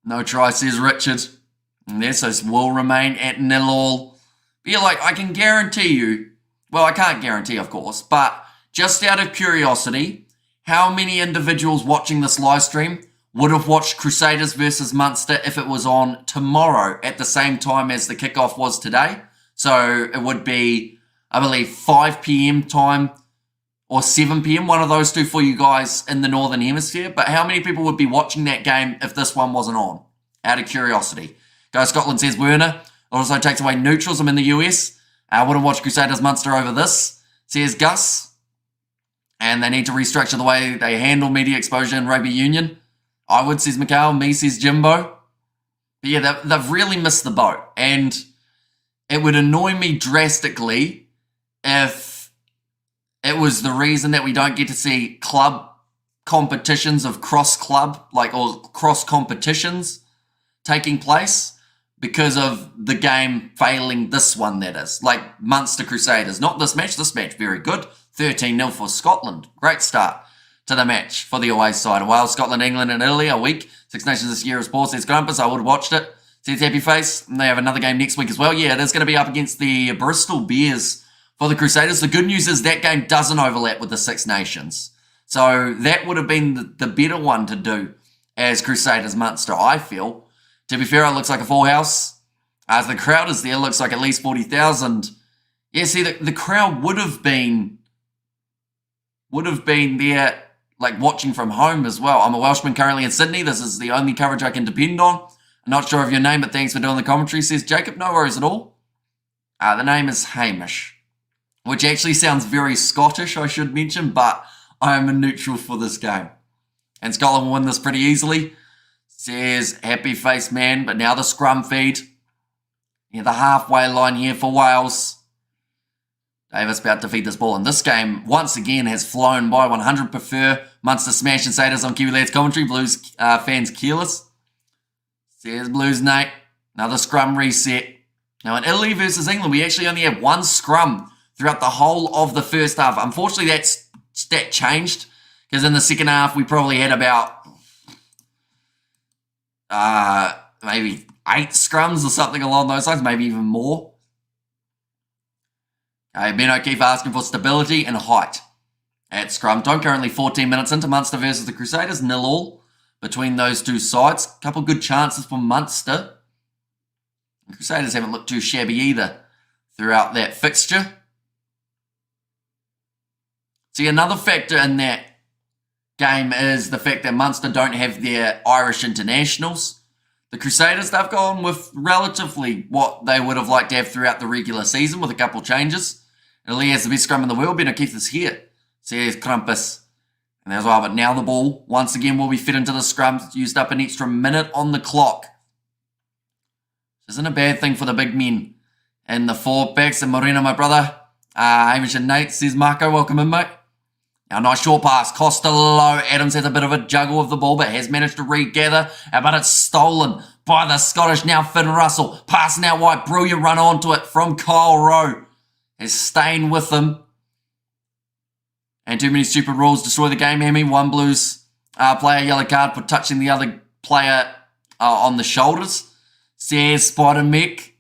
No try, says Richard. And this will remain at 0-all. But yeah, like, I can guarantee you, well, I can't guarantee, of course, but just out of curiosity, how many individuals watching this live stream would have watched Crusaders versus Munster if it was on tomorrow at the same time as the kickoff was today? So it would be, I believe, 5 p.m. time or 7 p.m., one of those two for you guys in the Northern Hemisphere. But how many people would be watching that game if this one wasn't on? Out of curiosity. Go Scotland, says Werner. Also takes away neutrals. I'm in the US. I wouldn't watch Crusaders Munster over this, says Gus. And they need to restructure the way they handle media exposure in rugby union. I would, says Mikhail. Me, says Jimbo. But yeah, they've really missed the boat. And it would annoy me drastically if it was the reason that we don't get to see club competitions of cross-club, like, or cross-competitions taking place because of the game failing this one, that is. Like Munster Crusaders. Not this match. This match, very good. 13-0 for Scotland. Great start to the match for the away side. Wales, Scotland, England, and Italy a week. Six Nations this year, as Paul says. Grumpus, I would have watched it. Says Happy Face. And they have another game next week as well. Yeah, it is going to be up against the Bristol Bears for the Crusaders. The good news is that game doesn't overlap with the Six Nations. So that would have been the better one to do as Crusaders Munster, I feel. To be fair, it looks like a full house. As the crowd is there, looks like at least 40,000. Yeah, see, the crowd would have been there, like, watching from home as well. I'm a Welshman currently in Sydney. This is the only coverage I can depend on. I'm not sure of your name, but thanks for doing the commentary, says Jacob. No worries at all. The name is Hamish, which actually sounds very Scottish, I should mention, but I am a neutral for this game. And Scotland will win this pretty easily, says Happy Face Man. But now the scrum feed. Yeah, the halfway line here for Wales. Davis about to feed this ball. And this game, once again, has flown by. 100 prefer. Munster smash and Saders on Kiwi Lads commentary. Blues fans careless. Says Blues Nate. Another scrum reset. Now in Italy versus England, we actually only have one scrum throughout the whole of the first half. Unfortunately, that stat changed. Because in the second half, we probably had about maybe 8 scrums or something along those lines. Maybe even more. Ben O'Keefe asking for stability and height at scrum time. Currently 14 minutes into Munster versus the Crusaders. 0-all between those two sides. Couple good chances for Munster. The Crusaders haven't looked too shabby either throughout that fixture. See, another factor in that game is the fact that Munster don't have their Irish internationals. The Crusaders, they've gone with relatively what they would have liked to have throughout the regular season with a couple changes. Italy has the best scrum in the world. Ben O'Keefe is here, says Krampus. And as well, but now the ball, once again, will be fed into the scrum. It's used up an extra minute on the clock. This isn't a bad thing for the big men. And the 4 backs, and Moreno, my brother. Hamish and Nate, says Marco. Welcome in, mate. Now, nice short pass. Costa low. Adams has a bit of a juggle of the ball, but has managed to regather. But it's stolen by the Scottish. Now Finn Russell. Pass now wide. Brilliant run onto it from Kyle Rowe. Is staying with them. And too many stupid rules destroy the game, Hammy. One Blues player yellow card for touching the other player on the shoulders. Says Spider Mech.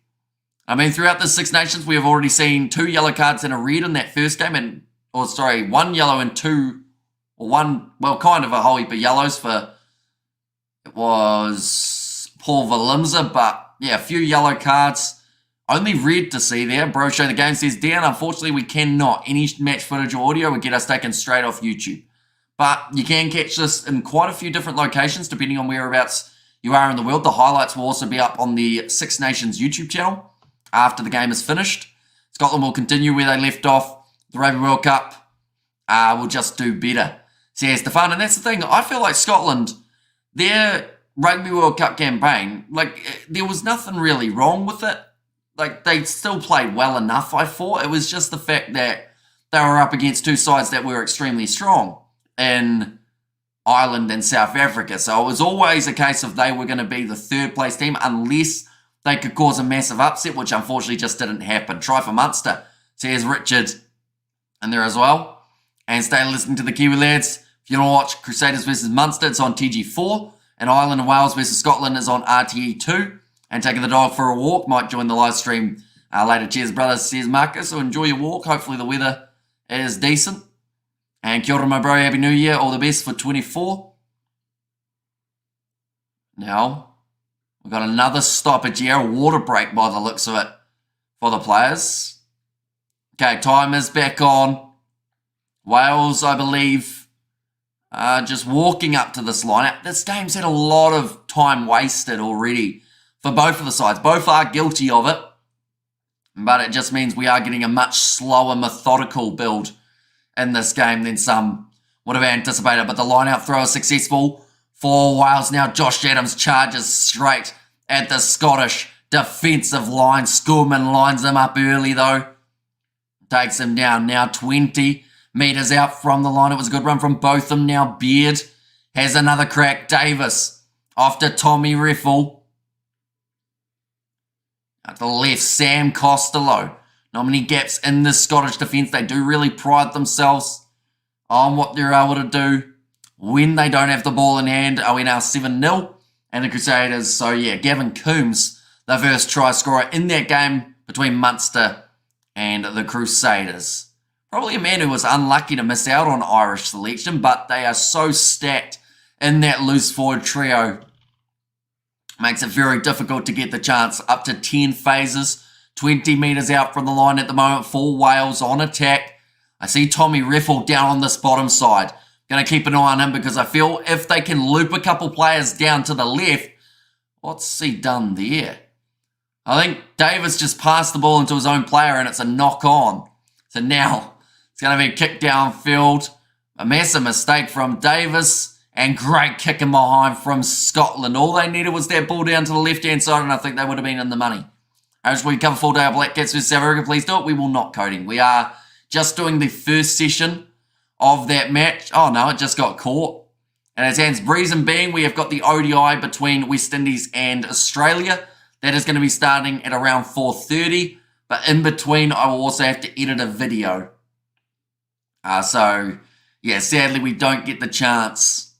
I mean, throughout the Six Nations, we have already seen 2 yellow cards and a red in that first game. Or 1 yellow and 2, or 1, well, kind of a whole heap of yellows for, it was Paul Valimza, but yeah, a few yellow cards. Only red to see there. Bro Show the Game says, Dan, unfortunately we cannot. Any match footage or audio would get us taken straight off YouTube. But you can catch this in quite a few different locations depending on whereabouts you are in the world. The highlights will also be up on the Six Nations YouTube channel after the game is finished. Scotland will continue where they left off. The Rugby World Cup will just do better. Says Stefan, and that's the thing. I feel like Scotland, their Rugby World Cup campaign, like, there was nothing really wrong with it. Like, they still played well enough, I thought. It was just the fact that they were up against two sides that were extremely strong in Ireland and South Africa. So it was always a case of they were going to be the third place team unless they could cause a massive upset, which unfortunately just didn't happen. Try for Munster, says Richard in there as well. And stay listening to the Kiwi lads. If you want to watch Crusaders versus Munster, it's on TG4. And Ireland and Wales versus Scotland is on RTE2. And taking the dog for a walk, might join the live stream later. Cheers, brothers, says Marcus. So enjoy your walk. Hopefully the weather is decent. And kia ora, my bro. Happy New Year. All the best for 24. Now, we've got another stoppage here. A water break by the looks of it for the players. Okay, time is back on. Wales, I believe, just walking up to this lineup. This game's had a lot of time wasted already for both of the sides. Both are guilty of it, but it just means we are getting a much slower, methodical build in this game than some would have anticipated. But the line-out throw is successful for Wales. Now Josh Adams charges straight at the Scottish defensive line. Schoolman lines him up early, though. Takes him down. Now 20 metres out from the line. It was a good run from both of them. Now Beard has another crack. Davis off to Tommy Reffel. At the left, Sam Costello. Not many gaps in the Scottish defence. They do really pride themselves on what they're able to do when they don't have the ball in hand. Are we now 7-0? And the Crusaders. So yeah, Gavin Coombs, the first try scorer in that game between Munster and the Crusaders. Probably a man who was unlucky to miss out on Irish selection, but they are so stacked in that loose forward trio. Makes it very difficult to get the chance. Up to 10 phases, 20 metres out from the line at the moment for Wales on attack. I see Tommy Reffel down on this bottom side. Going to keep an eye on him because I feel if they can loop a couple players down to the left, what's he done there? I think Davis just passed the ball into his own player and it's a knock on. So now it's going to be kicked downfield. A massive mistake from Davis and great kicking behind from Scotland. All they needed was that ball down to the left-hand side and I think they would have been in the money. As we cover full day of Black Cats versus South Africa, please do it. We will not coding. We are just doing the first session of that match. Oh no, it just got caught. And as hands breeze and being, we have got the ODI between West Indies and Australia. That is going to be starting at around 4:30. But in between, I will also have to edit a video. So, yeah, sadly, we don't get the chance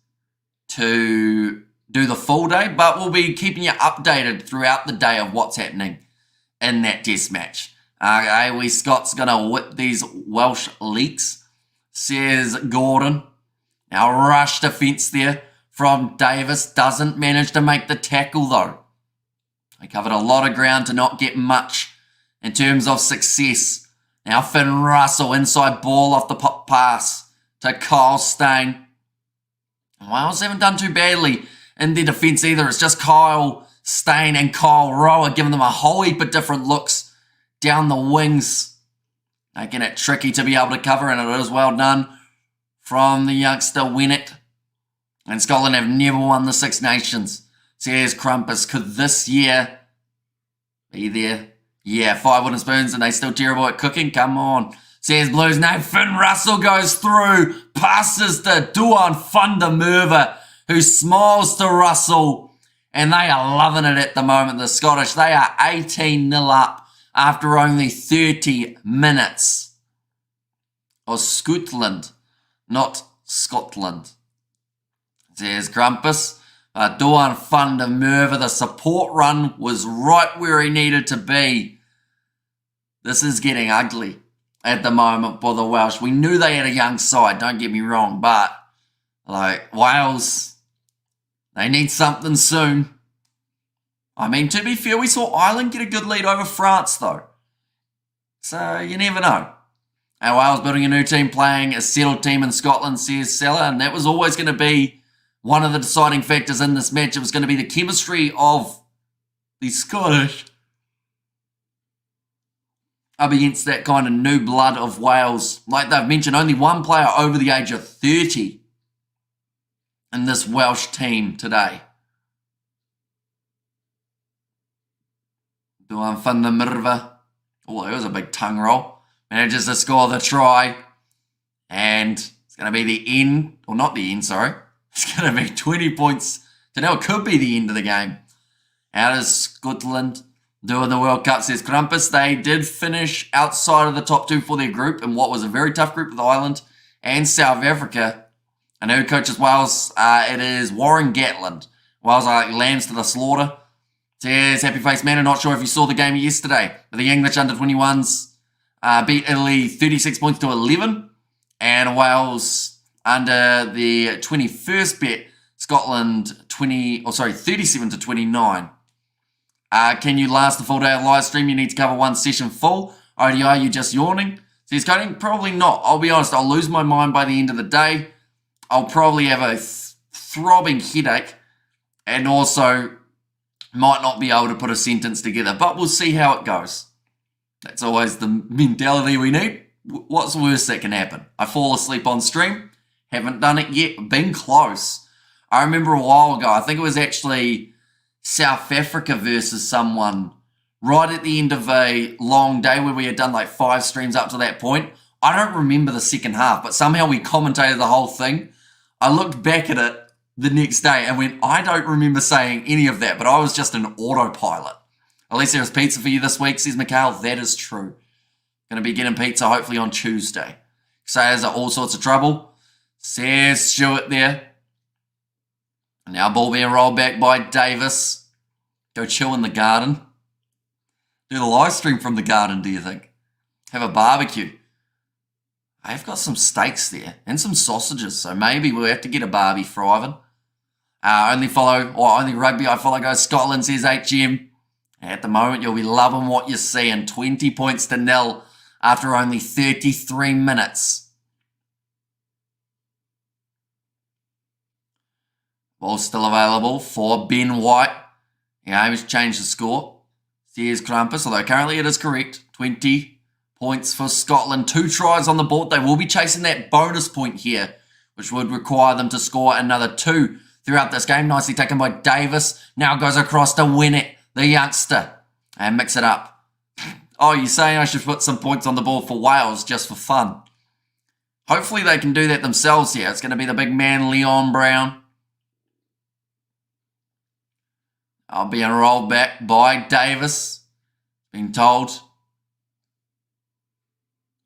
to do the full day. But we'll be keeping you updated throughout the day of what's happening in that test match. We Scott's going to whip these Welsh leaks, says Gordon. Now, rush defence there from Davis. Doesn't manage to make the tackle, though. They covered a lot of ground to not get much in terms of success. Now Finn Russell, inside ball off the pop pass to Kyle Steyn. Wales haven't done too badly in their defence either. It's just Kyle Steyn and Kyle Rowe giving them a whole heap of different looks down the wings. Making it tricky to be able to cover, and it is well done from the youngster Winnett. And Scotland have never won the Six Nations. Says Crumpus, could this year be there? Yeah, 5 wooden spoons and they still terrible at cooking? Come on. Says Blues. No, Finn Russell goes through. Passes to Duan van der Merwe, who smiles to Russell. And they are loving it at the moment, the Scottish. They are 18-0 up after only 30 minutes. Or Scotland, not Scotland. Says Grumpus. Duan van der Merwe, the support run was right where he needed to be. This is getting ugly at the moment for the Welsh. We knew they had a young side, don't get me wrong, but like Wales, they need something soon. I mean, to be fair, we saw Ireland get a good lead over France, though. So you never know. And Wales building a new team, playing a settled team in Scotland, says Salah, and that was always going to be one of the deciding factors in this match. It was going to be the chemistry of the Scottish up against that kind of new blood of Wales. Like they've mentioned, only one player over the age of 30 in this Welsh team today. Duan van der Merwe. Oh, that was a big tongue roll. Manages to score the try. And it's going to be the end. Or not the end, sorry. It's going to be 20 points. So now it could be the end of the game. How does Scotland do in the World Cup, says Krampus? They did finish outside of the top two for their group in what was a very tough group with Ireland and South Africa. And who coaches Wales? It is Warren Gatland. Wales lands to the slaughter. Says Happy Face Man. I'm not sure if you saw the game yesterday, but the English under-21s beat Italy 36 points to 11. And Wales under the 21st bet, Scotland 37 to 29. Can you last the full day of live stream? You need to cover one session full. ODI, you just yawning? Says Coding, probably not. I'll be honest, I'll lose my mind by the end of the day. I'll probably have a throbbing headache and also might not be able to put a sentence together, but we'll see how it goes. That's always the mentality we need. What's the worst that can happen? I fall asleep on stream. Haven't done it yet. Been close. I remember a while ago, I think it was actually South Africa versus someone right at the end of a long day where we had done like 5 streams up to that point. I don't remember the second half, but somehow we commentated the whole thing. I looked back at it the next day and went, I don't remember saying any of that, but I was just an autopilot. At least there is pizza for you this week, says Mikhail. That is true. Going to be getting pizza hopefully on Tuesday. Sayers are all sorts of trouble, says Stewart there. Now ball being rolled back by Davis. Go chill in the garden. Do the live stream from the garden, do you think? Have a barbecue. I've got some steaks there and some sausages, so maybe we'll have to get a barbie for Ivan. Only rugby I follow goes Scotland, says HM. At the moment, you'll be loving what you're seeing. 20 points to 0 after only 33 minutes. Ball still available for Ben White. Yeah, he's changed the score. Says Krampus, although currently it is correct. 20 points for Scotland. 2 tries on the board. They will be chasing that bonus point here, which would require them to score another 2 throughout this game. Nicely taken by Davis. Now goes across to win it. The youngster. And mix it up. Oh, you're saying I should put some points on the board for Wales just for fun. Hopefully they can do that themselves here. It's going to be the big man, Leon Brown. Being rolled back by Davis. Being told.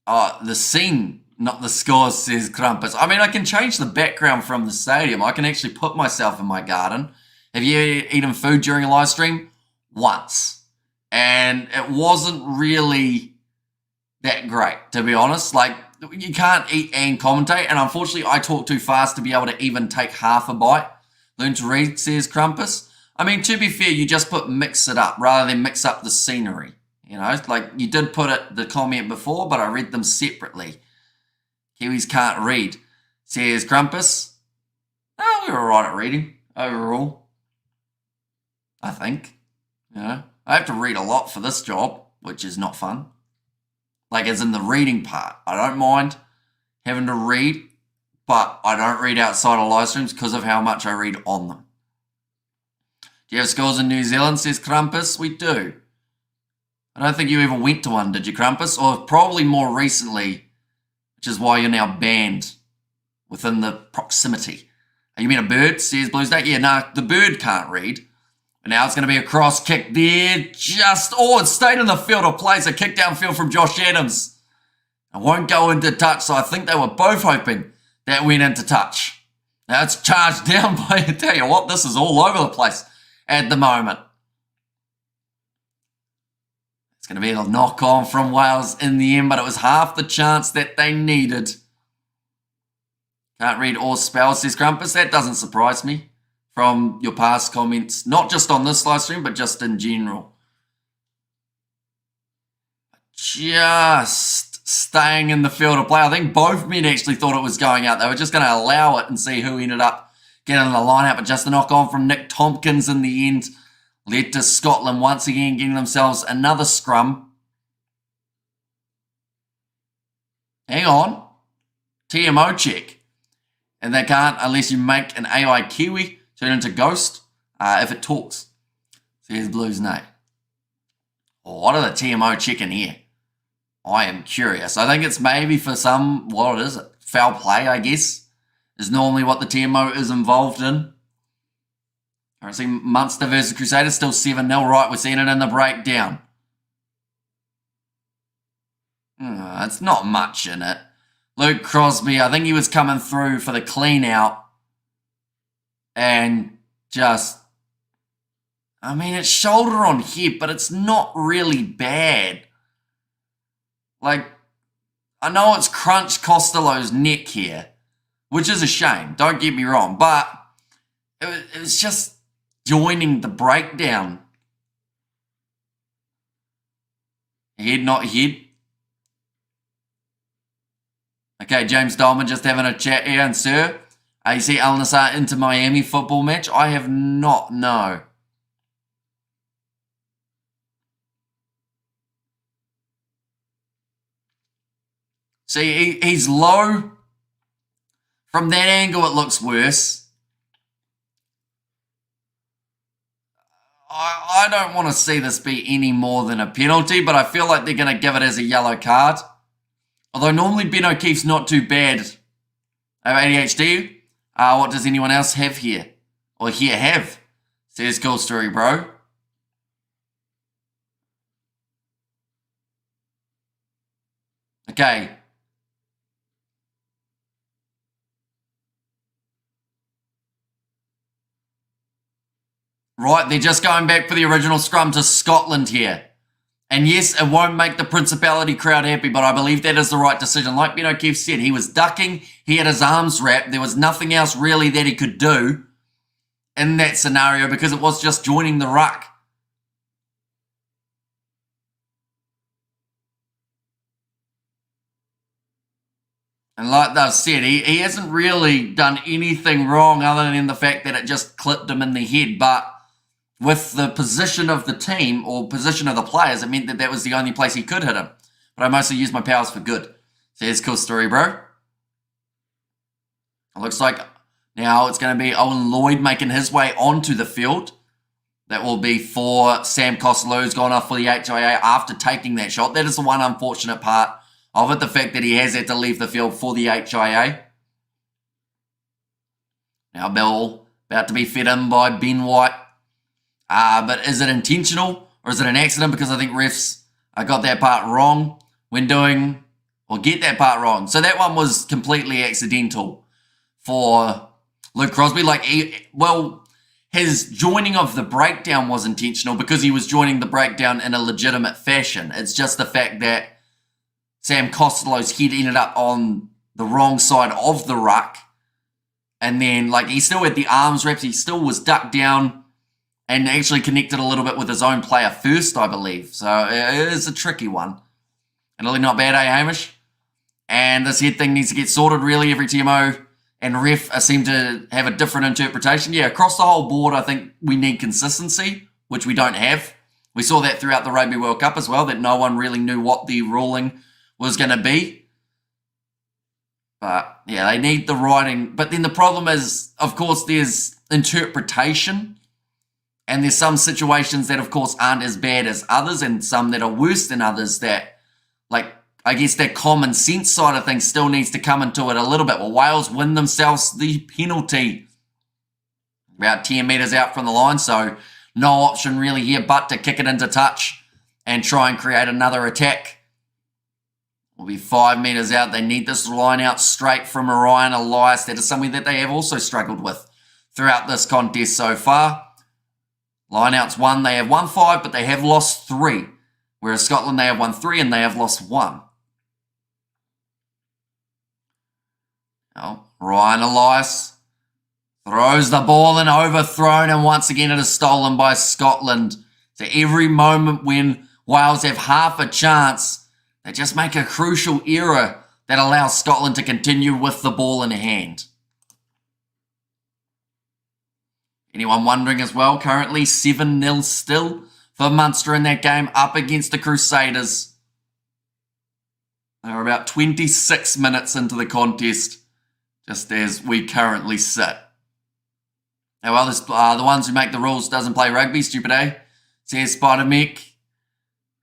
The scene, not the scores, says Krampus. I mean, I can change the background from the stadium. I can actually put myself in my garden. Have you eaten food during a live stream? Once. And it wasn't really that great, to be honest. Like, you can't eat and commentate. And unfortunately, I talk too fast to be able to even take half a bite. Learn to read, says Krampus. I mean, to be fair, you just put mix it up rather than mix up the scenery. You know, like you did put it the comment before, but I read them separately. Kiwis can't read, says Krampus. Oh, we were all right at reading overall. I think. You know, I have to read a lot for this job, which is not fun. Like, as in the reading part. I don't mind having to read, but I don't read outside of live streams because of how much I read on them. Do you have scores in New Zealand, says Krampus? We do. I don't think you ever went to one, did you, Krampus? Or probably more recently, which is why you're now banned within the proximity. You mean a bird, says Bluesday? Yeah, no, the bird can't read. And now it's going to be a cross kick there. It stayed in the field of play. A kick downfield from Josh Adams. It won't go into touch, so I think they were both hoping that went into touch. Now it's charged down by, I tell you what, this is all over the place at the moment. It's going to be a knock-on from Wales in the end, but it was half the chance that they needed. Can't read or spell, says Krampus. That doesn't surprise me. from your past comments, not just on this live stream, but just in general. Just staying in the field of play. I think both men actually thought it was going out. They were just going to allow it and see who ended up getting the line-out, but just a knock-on from Nick Tompkins in the end led to Scotland once again getting themselves another scrum. Hang on. TMO check. And they can't unless you make an AI Kiwi turn into Ghost if it talks. So here's Blues Nate. Oh, what are the TMO checking here? I am curious. I think it's maybe for some, what is it? Foul play, I guess, is normally what the TMO is involved in. Currently, Munster versus Crusaders still 7-0, right? We're seeing it in the breakdown. It's not much in it. Luke Crosby, I think he was coming through for the clean out. And just, I mean, it's shoulder on hip, but it's not really bad. Like, I know it's crunched Costello's neck here, which is a shame, don't get me wrong, but it was just joining the breakdown. Head, not head. Okay, James Dolman just having a chat here, and sir, you see Al Nassr into Miami football match? I have not, no. See, he's low. From that angle, it looks worse. I don't want to see this be any more than a penalty, but I feel like they're going to give it as a yellow card. Although normally Ben O'Keefe's not too bad. ADHD, what does anyone else have here? Or here have? Says cool story, bro. Okay. Right, they're just going back for the original scrum to Scotland here. And yes, it won't make the Principality crowd happy, but I believe that is the right decision. Like Ben O'Keefe said, he was ducking, he had his arms wrapped, there was nothing else really that he could do in that scenario because it was just joining the ruck. And like they've said, he hasn't really done anything wrong other than the fact that it just clipped him in the head, but with the position of the team or position of the players, it meant that that was the only place he could hit him. But I mostly used my powers for good. So here's a cool story, bro. It looks like now it's going to be Owen Lloyd making his way onto the field. That will be for Sam Costello, who's gone off for the HIA after taking that shot. That is the one unfortunate part of it, the fact that he has had to leave the field for the HIA. Now Bill about to be fed in by Ben White. But is it intentional or is it an accident? Because I think refs got that part wrong when doing, or get that part wrong. So that one was completely accidental for Luke Crosby. Like, his joining of the breakdown was intentional because he was joining the breakdown in a legitimate fashion. It's just the fact that Sam Costello's head ended up on the wrong side of the ruck. And then, like, he still had the arms wrapped. He still was ducked down and actually connected a little bit with his own player first, I believe. So it is a tricky one. And really not bad, Hamish? And this head thing needs to get sorted, really. Every TMO and ref seem to have a different interpretation. Yeah, across the whole board, I think we need consistency, which we don't have. We saw that throughout the Rugby World Cup as well, that no one really knew what the ruling was going to be. But, yeah, they need the writing. But then the problem is, of course, there's interpretation. And there's some situations that, of course, aren't as bad as others and some that are worse than others that, like, I guess that common sense side of things still needs to come into it a little bit. Well, Wales win themselves the penalty about 10 metres out from the line, so no option really here but to kick it into touch and try and create another attack. Will be 5 metres out. They need this line out straight from Orion Elias. That is something that they have also struggled with throughout this contest so far. Lineouts won, they have won 5, but they have lost 3. Whereas Scotland, they have won 3 and they have lost 1. Now, Ryan Elias, Throws the ball and overthrown, and once again it is stolen by Scotland. So every moment when Wales have half a chance, they just make a crucial error that allows Scotland to continue with the ball in hand. Anyone wondering as well, currently 7-0 still for Munster in that game up against the Crusaders. They're about 26 minutes into the contest, just as we currently sit. Now, well, the ones who make the rules doesn't play rugby, stupid, eh? Says Spider-Mick.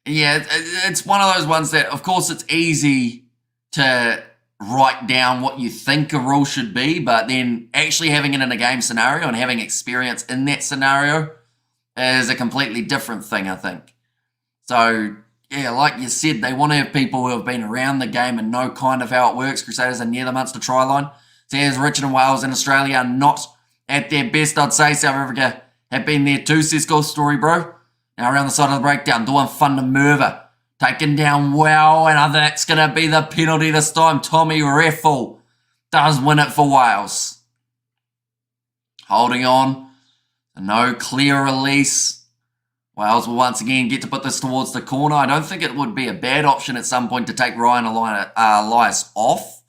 Yeah, it's one of those ones that, of course, it's easy to write down what you think a rule should be, but then actually having it in a game scenario and having experience in that scenario is a completely different thing, I think. So, yeah, like you said, they want to have people who have been around the game and know kind of how it works. Crusaders are near the Munster try line. Says Richard and Wales and Australia are not at their best, I'd say. South Africa have been there too, says Ghost Story, bro. Now around the side of the breakdown, doing fun to Merva. Taken down well, and that's going to be the penalty this time. Tommy Reffel does win it for Wales. Holding on. No clear release. Wales will once again get to put this towards the corner. I don't think it would be a bad option at some point to take Ryan Elias off.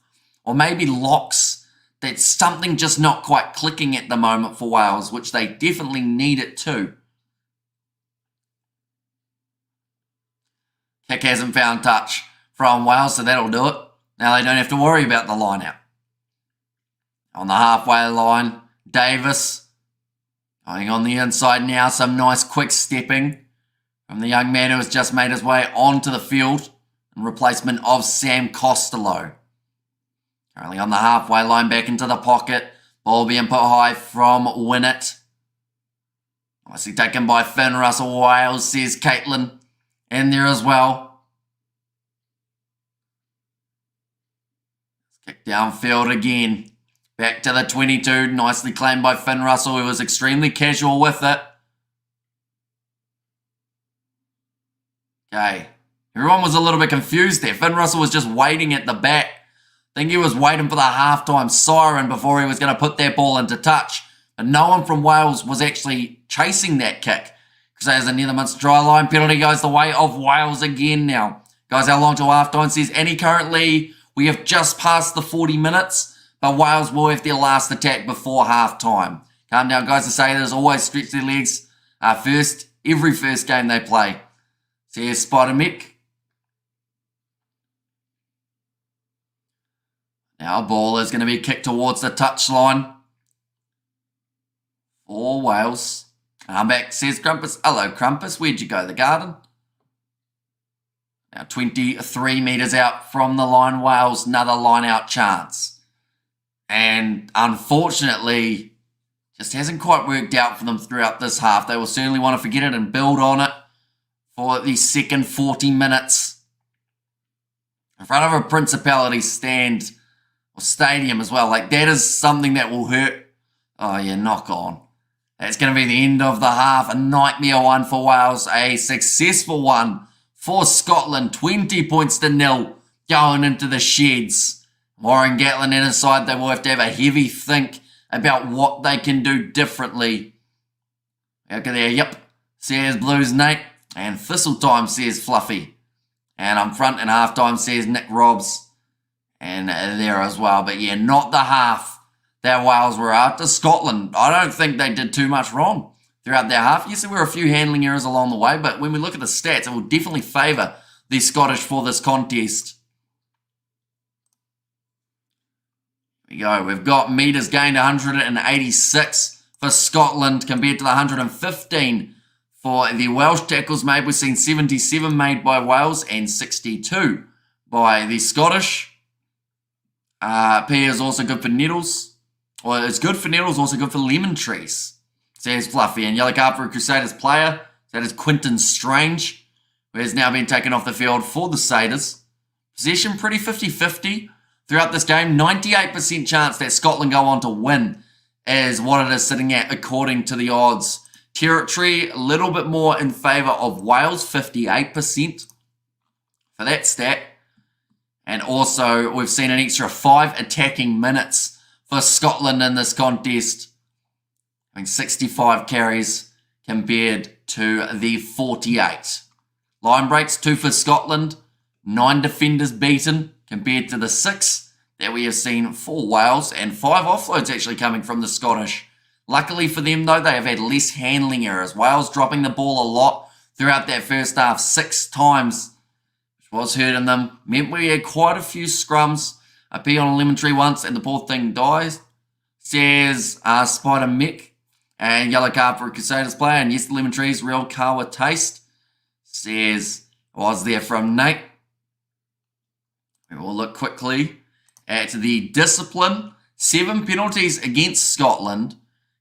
Or maybe locks. That's something just not quite clicking at the moment for Wales, which they definitely need it to. Kick hasn't found touch from Wales, so that'll do it. Now they don't have to worry about the line out. On the halfway line, Davis going on the inside now. Some nice quick stepping from the young man who has just made his way onto the field in replacement of Sam Costello. Currently on the halfway line, back into the pocket. Ball being put high from Winnett. Nicely taken by Finn Russell. Wales, says Caitlin. In there as well. Kick downfield again. Back to the 22. Nicely claimed by Finn Russell, who was extremely casual with it. Okay. Everyone was a little bit confused there. Finn Russell was just waiting at the back. I think he was waiting for the halftime siren before he was going to put that ball into touch. But no one from Wales was actually chasing that kick. Crusaders are near the Munster try line. Penalty goes the way of Wales again now. Guys, how long till halftime? Says Annie. Currently, we have just passed the 40 minutes, but Wales will have their last attack before halftime. Calm down, guys. To say there's always stretch their legs first. Every first game they play. Says Spider-Mick. Now a ball is going to be kicked towards the touchline for Wales. I'm back, says Crumpus. Hello, Crumpus. Where'd you go? The garden? Now 23 metres out from the line. Wales, another line-out chance. And unfortunately, just hasn't quite worked out for them throughout this half. They will certainly want to forget it and build on it for the second 40 minutes. In front of a Principality stand or stadium as well. Like, that is something that will hurt. Oh, yeah, knock on. That's going to be the end of the half. A nightmare one for Wales. A successful one for Scotland. 20 points to 0 going into the sheds. Warren Gatlin in his side. They will have to have a heavy think about what they can do differently. Look at there. Yep. Says Blues Nate. And Thistletime, says Fluffy. And I'm front and half time, says Nick Robbs. And there as well. But yeah, not the half that Wales were after. Scotland, I don't think they did too much wrong throughout their half. Yes, there were a few handling errors along the way, but when we look at the stats, it will definitely favour the Scottish for this contest. Here we go. We've got metres gained 186 for Scotland compared to the 115 for the Welsh tackles made. We've seen 77 made by Wales and 62 by the Scottish. P is also good for Nettles. Well, it's good for Nettles, also good for Lemon Trees, says Fluffy. And yellow card for a Crusaders player. That is Quinton Strange, who has now been taken off the field for the Satyrs. Possession pretty 50-50 throughout this game. 98% chance that Scotland go on to win is what it is sitting at according to the odds. Territory, a little bit more in favour of Wales, 58% for that stat. And also, we've seen an extra 5 attacking minutes for Scotland in this contest having 65 carries compared to the 48. Line breaks, 2 for Scotland, 9 defenders beaten compared to the 6 that we have seen for Wales, and 5 offloads actually coming from the Scottish. Luckily for them, though, they have had less handling errors. Wales dropping the ball a lot throughout that first half, 6 times, which was hurting them. Meant we had quite a few scrums. I pee on a lemon tree once, and the poor thing dies, says Spider Mick. And yellow card for a Crusaders player. And yes, the lemon tree's real Kawa taste, says was there from Nate. We will look quickly at the discipline. 7 penalties against Scotland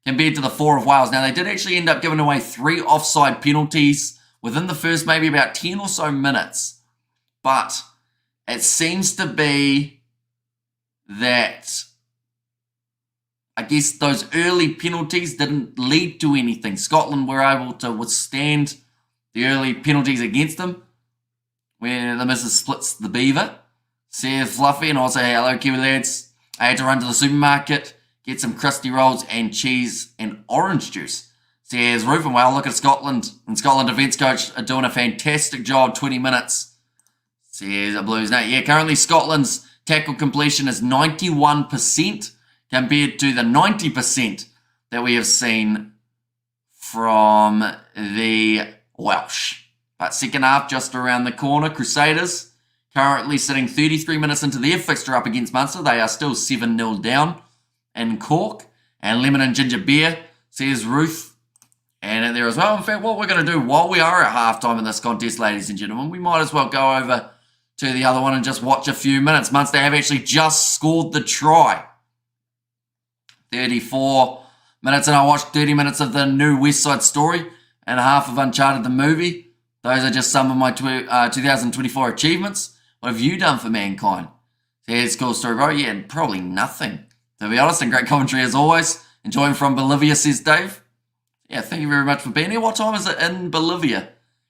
compared to the 4 of Wales. Now, they did actually end up giving away 3 offside penalties within the first maybe about 10 or so minutes. But it seems to be that, I guess, those early penalties didn't lead to anything. Scotland were able to withstand the early penalties against them, where the missus splits the beaver. Says Fluffy, and also, hello Kiwi lads. I had to run to the supermarket, get some crusty rolls and cheese and orange juice. Says Roof, and well, look at Scotland. And Scotland defence coach are doing a fantastic job, 20 minutes. Says a Blues Nate. Yeah, currently Scotland's tackle completion is 91% compared to the 90% that we have seen from the Welsh. But second half just around the corner. Crusaders currently sitting 33 minutes into their fixture up against Munster. They are still 7-0 down in Cork. And Lemon and Ginger Beer, says Ruth. And in there as well. In fact, what we're going to do while we are at halftime in this contest, ladies and gentlemen, we might as well go over to the other one and just watch a few minutes. Munster have actually just scored the try. 34 minutes, and I watched 30 minutes of the new West Side Story and half of Uncharted the movie. Those are just some of my 2024 achievements. What have you done for mankind? Here's a cool story, bro. Yeah, probably nothing, to be honest, and great commentary as always. Enjoying from Bolivia, says Dave. Yeah, thank you very much for being here. What time is it in Bolivia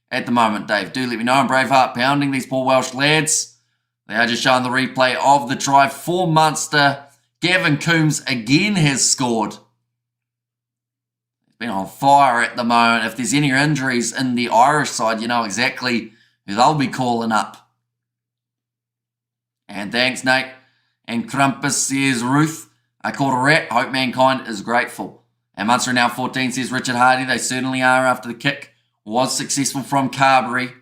at the moment, Dave? Do let me know. I'm Braveheart pounding these poor Welsh lads. They are just showing the replay of the try for Munster. Gavin Coombs again has scored. He's been on fire at the moment. If there's any injuries in the Irish side, you know exactly who they'll be calling up. And thanks, Nate. And Krampus, says Ruth. I caught a rat. Hope mankind is grateful. And Munster are now 14, says Richard Hardy. They certainly are after the kick was successful from Carberry.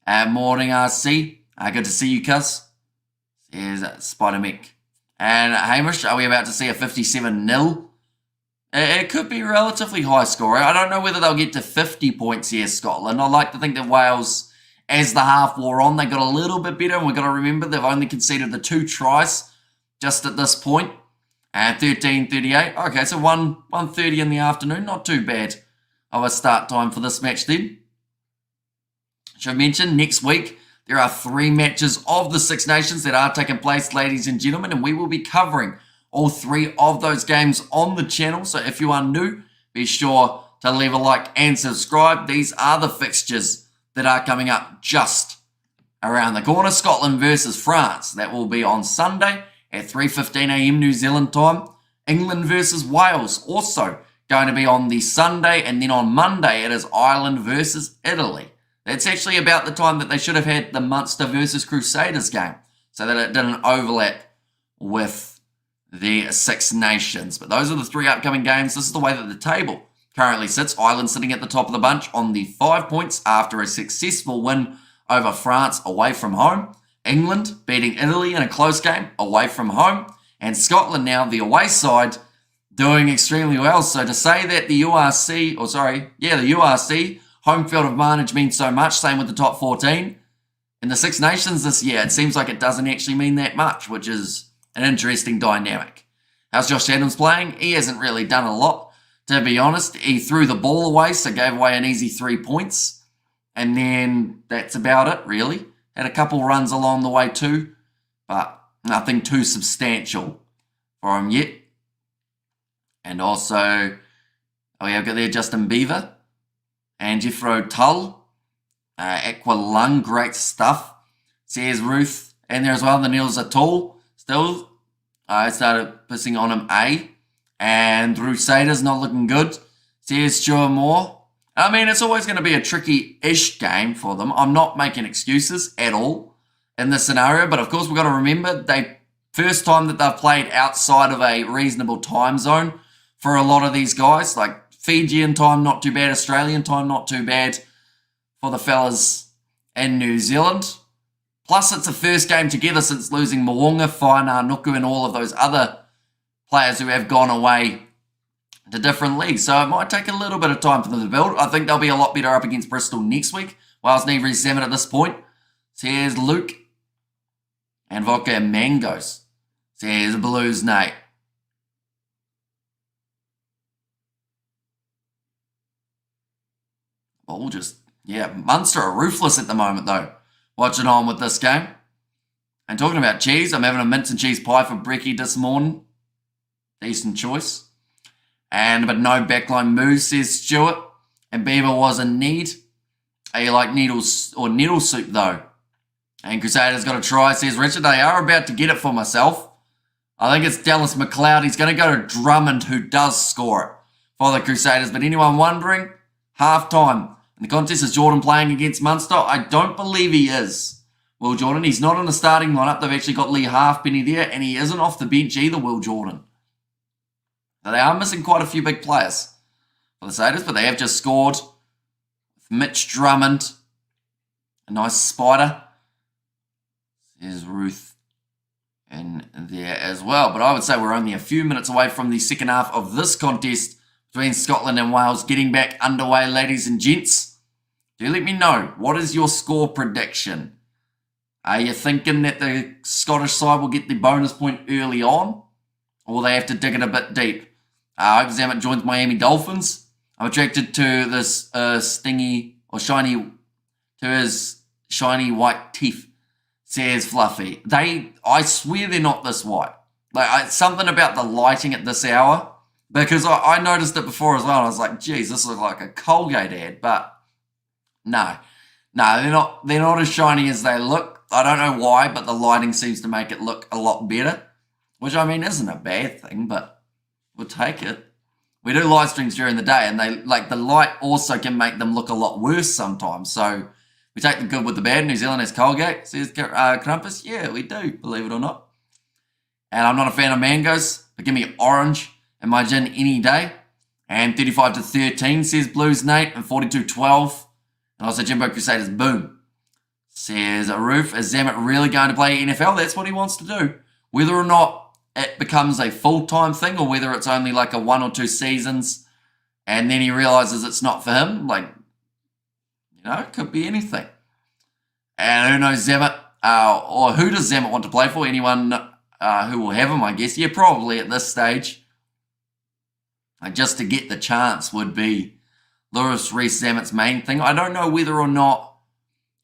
Morning, RC. Good to see you, cuz. Says Spider Mick. And Hamish, are we about to see a 57-0? It could be relatively high score. I don't know whether they'll get to 50 points here, Scotland. I like to think that Wales, as the half wore on, they got a little bit better. And we've got to remember they've only conceded the 2 tries just at this point. 13:38. Okay, so 1:30 in the afternoon. Not too bad of a start time for this match then. Should mention, next week, there are 3 matches of the Six Nations that are taking place, ladies and gentlemen, and we will be covering all 3 of those games on the channel. So if you are new, be sure to leave a like and subscribe. These are the fixtures that are coming up just around the corner. Scotland versus France. That will be on Sunday at 3:15 a.m. New Zealand time. England versus Wales also going to be on the Sunday. And then on Monday, it is Ireland versus Italy. That's actually about the time that they should have had the Munster versus Crusaders game, so that it didn't overlap with the Six Nations. But those are the 3 upcoming games. This is the way that the table currently sits. Ireland sitting at the top of the bunch on the 5 points after a successful win over France away from home. England beating Italy in a close game away from home. And Scotland now, the away side, doing extremely well. So to say that the URC, the URC, home field advantage means so much, same with the top 14. In the Six Nations this year, it seems like it doesn't actually mean that much, which is an interesting dynamic. How's Josh Adams playing? He hasn't really done a lot, to be honest. He threw the ball away, so gave away an easy 3 points. And then that's about it, really. Had a couple runs along the way too, but nothing too substantial for him yet. And also, we have got there Justin Beaver and Jeffro Tull. Aqua Lung, great stuff. Says Ruth. And there as well, the Niels Atoll. Still, I started pissing on him, And Crusaders not looking good. Says Stuart Moore. I mean, it's always going to be a tricky-ish game for them. I'm not making excuses at all in this scenario, but of course we've got to remember first time that they've played outside of a reasonable time zone for a lot of these guys. Like Fijian time, not too bad. Australian time, not too bad for the fellas in New Zealand. Plus, it's the first game together since losing Mo'unga, Whainā, Nuku, and all of those other players who have gone away to different leagues. So it might take a little bit of time for them to build. I think they'll be a lot better up against Bristol next week. Wales need Reece Zammit at this point. Says Luke. And vodka and mangoes. Says Blues Nate. All just, Munster are ruthless at the moment though. Watching on with this game. And talking about cheese, I'm having a mince and cheese pie for brekkie this morning. Decent choice. But no backline moves, says Stuart. And Beaver was in need. You like needles or needle soup though? And Crusaders got a try, says Richard. They are about to get it for myself. I think it's Dallas McLeod. He's going to go to Drummond, who does score it for the Crusaders. But anyone wondering? Half-time. In the contest, is Jordan playing against Munster? I don't believe he is. Will Jordan. He's not in the starting lineup. They've actually got Lee Halfpenny there, and he isn't off the bench either, Will Jordan. So they are missing quite a few big players for the Crusaders, but they have just scored. Mitch Drummond. A nice spider. There's Ruth in there as well. But I would say we're only a few minutes away from the second half of this contest between Scotland and Wales getting back underway, ladies and gents. Do let me know, what is your score prediction? Are you thinking that the Scottish side will get the bonus point early on? Or will they have to dig it a bit deep? I hope Zammit joins Miami Dolphins. I'm attracted to this to his shiny white teeth, says Fluffy. I swear they're not this white. Something about the lighting at this hour, because I noticed it before as well. I was like, geez, this looks like a Colgate ad, but no, they're not as shiny as they look. I don't know why, but the lighting seems to make it look a lot better, which I mean isn't a bad thing, but we'll take it. We do live streams during the day, and the light also can make them look a lot worse sometimes. So we take the good with the bad. New Zealand has Colgate, says Krampus. Yeah, we do, believe it or not. And I'm not a fan of mangoes, but give me orange in my gin any day. And 35-13, says Blues Nate, and 42-12. And also Jimbo Crusaders, boom. Says Roof, is Zammit really going to play NFL? That's what he wants to do. Whether or not it becomes a full-time thing, or whether it's only like a 1 or 2 seasons, and then he realizes it's not for him, it could be anything. And who knows Zammit, or who does Zammit want to play for? Anyone who will have him, I guess. Yeah, probably at this stage. Just to get the chance would be Lewis Reece Zammit's main thing. I don't know whether or not